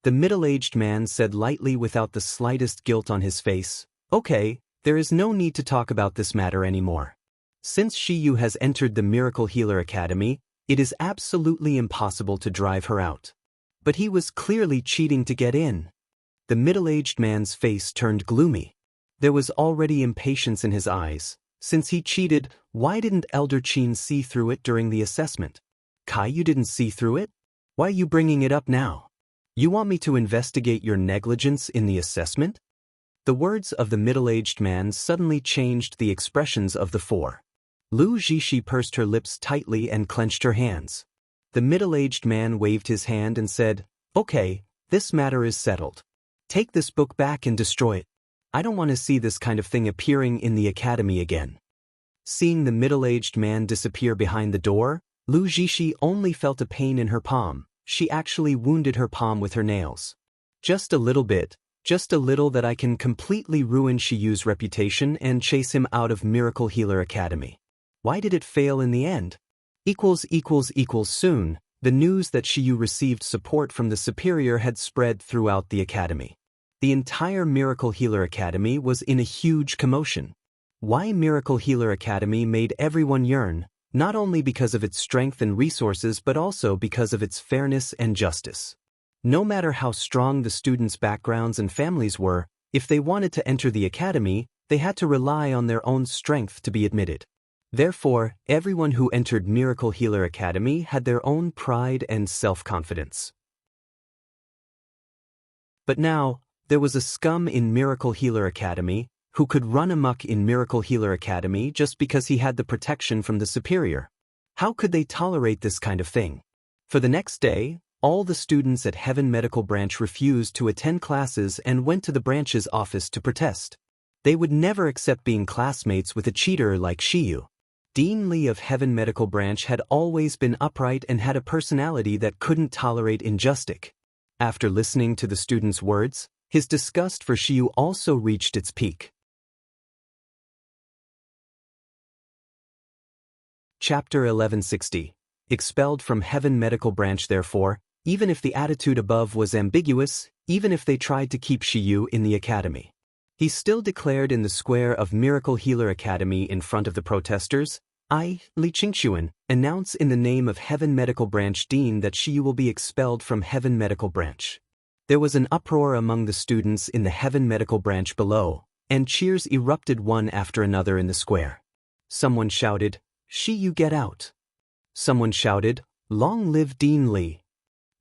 The middle-aged man said lightly without the slightest guilt on his face, "Okay, there is no need to talk about this matter anymore. Since Shiyu has entered the Miracle Healer Academy, it is absolutely impossible to drive her out." "But he was clearly cheating to get in." The middle-aged man's face turned gloomy. There was already impatience in his eyes. Since he cheated, why didn't Elder Qin see through it during the assessment? "Kai, you didn't see through it? Why are you bringing it up now? You want me to investigate your negligence in the assessment?" The words of the middle-aged man suddenly changed the expressions of the four. Lu Zhishi pursed her lips tightly and clenched her hands. The middle-aged man waved his hand and said, "Okay, this matter is settled. Take this book back and destroy it. I don't want to see this kind of thing appearing in the academy again." Seeing the middle-aged man disappear behind the door, Lu Zhishi only felt a pain in her palm. She actually wounded her palm with her nails. "Just a little bit, just a little that I can completely ruin Shiyu's reputation and chase him out of Miracle Healer Academy. Why did it fail in the end? Soon, the news that Shiyu received support from the superior had spread throughout the academy. The entire Miracle Healer Academy was in a huge commotion. Why Miracle Healer Academy made everyone yearn, not only because of its strength and resources but also because of its fairness and justice. No matter how strong the students' backgrounds and families were, if they wanted to enter the academy, they had to rely on their own strength to be admitted. Therefore, everyone who entered Miracle Healer Academy had their own pride and self-confidence. But now, there was a scum in Miracle Healer Academy who could run amok in Miracle Healer Academy just because he had the protection from the superior. How could they tolerate this kind of thing? For the next day, all the students at Heaven Medical Branch refused to attend classes and went to the branch's office to protest. They would never accept being classmates with a cheater like Shiyu. Dean Li of Heaven Medical Branch had always been upright and had a personality that couldn't tolerate injustice. After listening to the students' words, his disgust for Shiyu also reached its peak. Chapter 1160. Expelled from Heaven Medical Branch. Therefore, even if the attitude above was ambiguous, even if they tried to keep Shiyu in the academy, he still declared in the square of Miracle Healer Academy in front of the protesters, "I, Li Qingxuan, announce in the name of Heaven Medical Branch Dean that Shiyu will be expelled from Heaven Medical Branch." There was an uproar among the students in the Heaven Medical Branch below, and cheers erupted one after another in the square. Someone shouted, "Shiyu, get out!" Someone shouted, "Long live Dean Li!"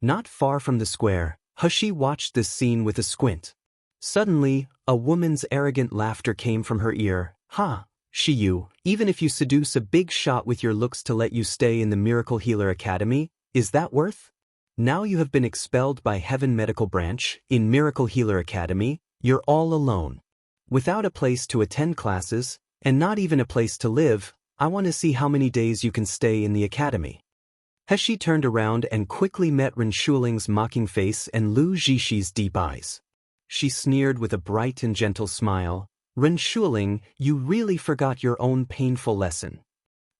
Not far from the square, He watched this scene with a squint. Suddenly, a woman's arrogant laughter came from her ear. Ha, Shiyu, even if you seduce a big shot with your looks to let you stay in the Miracle Healer Academy, is that worth? Now you have been expelled by Heaven Medical Branch, in Miracle Healer Academy, you're all alone. Without a place to attend classes, and not even a place to live, I want to see how many days you can stay in the academy. He turned around and quickly met Ren Shuling's mocking face and Lu Zhishi's deep eyes. She sneered with a bright and gentle smile, Ren Shuling, you really forgot your own painful lesson.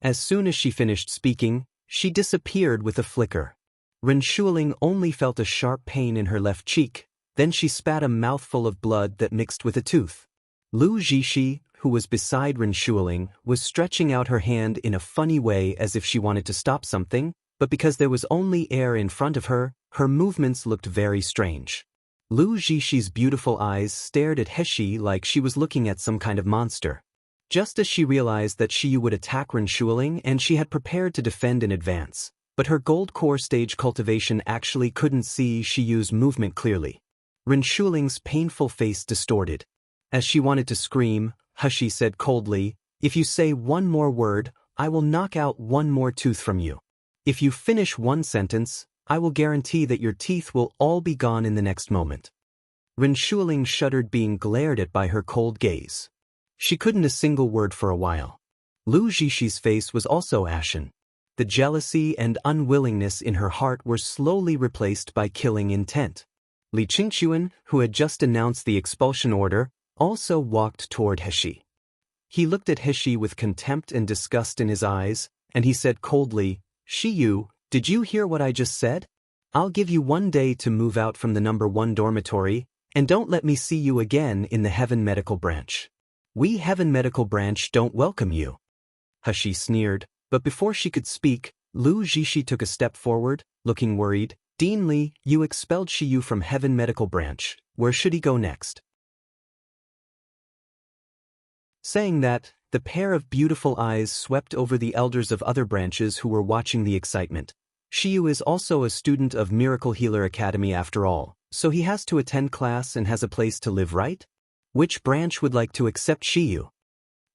As soon as she finished speaking, she disappeared with a flicker. Ren Shuling only felt a sharp pain in her left cheek, then she spat a mouthful of blood that mixed with a tooth. Lu Zhishi, who was beside Ren Shuling, was stretching out her hand in a funny way as if she wanted to stop something, but because there was only air in front of her, her movements looked very strange. Lu Zhishi's beautiful eyes stared at He like she was looking at some kind of monster. Just as she realized that Shiyu would attack Ren Shuling and she had prepared to defend in advance, but her gold core stage cultivation actually couldn't see Shiyu's movement clearly. Ren Shuling's painful face distorted. As she wanted to scream, He said coldly, if you say one more word, I will knock out one more tooth from you. If you finish one sentence, I will guarantee that your teeth will all be gone in the next moment. Ren Shuling shuddered being glared at by her cold gaze. She couldn't a single word for a while. Lu Zhishi's face was also ashen. The jealousy and unwillingness in her heart were slowly replaced by killing intent. Li Qingquan, who had just announced the expulsion order, also walked toward He. He looked at He with contempt and disgust in his eyes, and he said coldly, Shiyu, did you hear what I just said? I'll give you 1 day to move out from the number 1 dormitory, and don't let me see you again in the Heaven Medical Branch. We Heaven Medical Branch don't welcome you. He sneered, but before she could speak, Lu Zhishi took a step forward, looking worried. Dean Li, you expelled Shiyu from Heaven Medical Branch. Where should he go next? Saying that, the pair of beautiful eyes swept over the elders of other branches who were watching the excitement. Shiyu is also a student of Miracle Healer Academy after all, so he has to attend class and has a place to live, right? Which branch would like to accept Shiyu?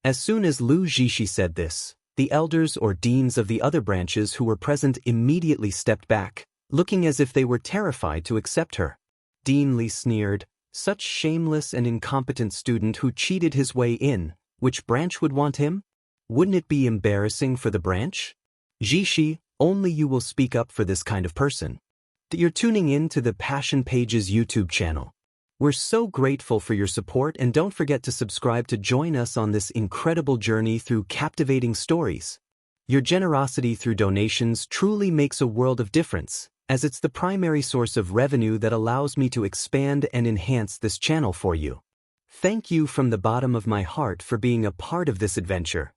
As soon as Lu Zhishi said this, the elders or deans of the other branches who were present immediately stepped back, looking as if they were terrified to accept her. Dean Li sneered, such shameless and incompetent student who cheated his way in. Which branch would want him? Wouldn't it be embarrassing for the branch? Zhishi, only you will speak up for this kind of person. You're tuning in to the Passion Pages YouTube channel. We're so grateful for your support and don't forget to subscribe to join us on this incredible journey through captivating stories. Your generosity through donations truly makes a world of difference, as it's the primary source of revenue that allows me to expand and enhance this channel for you. Thank you from the bottom of my heart for being a part of this adventure.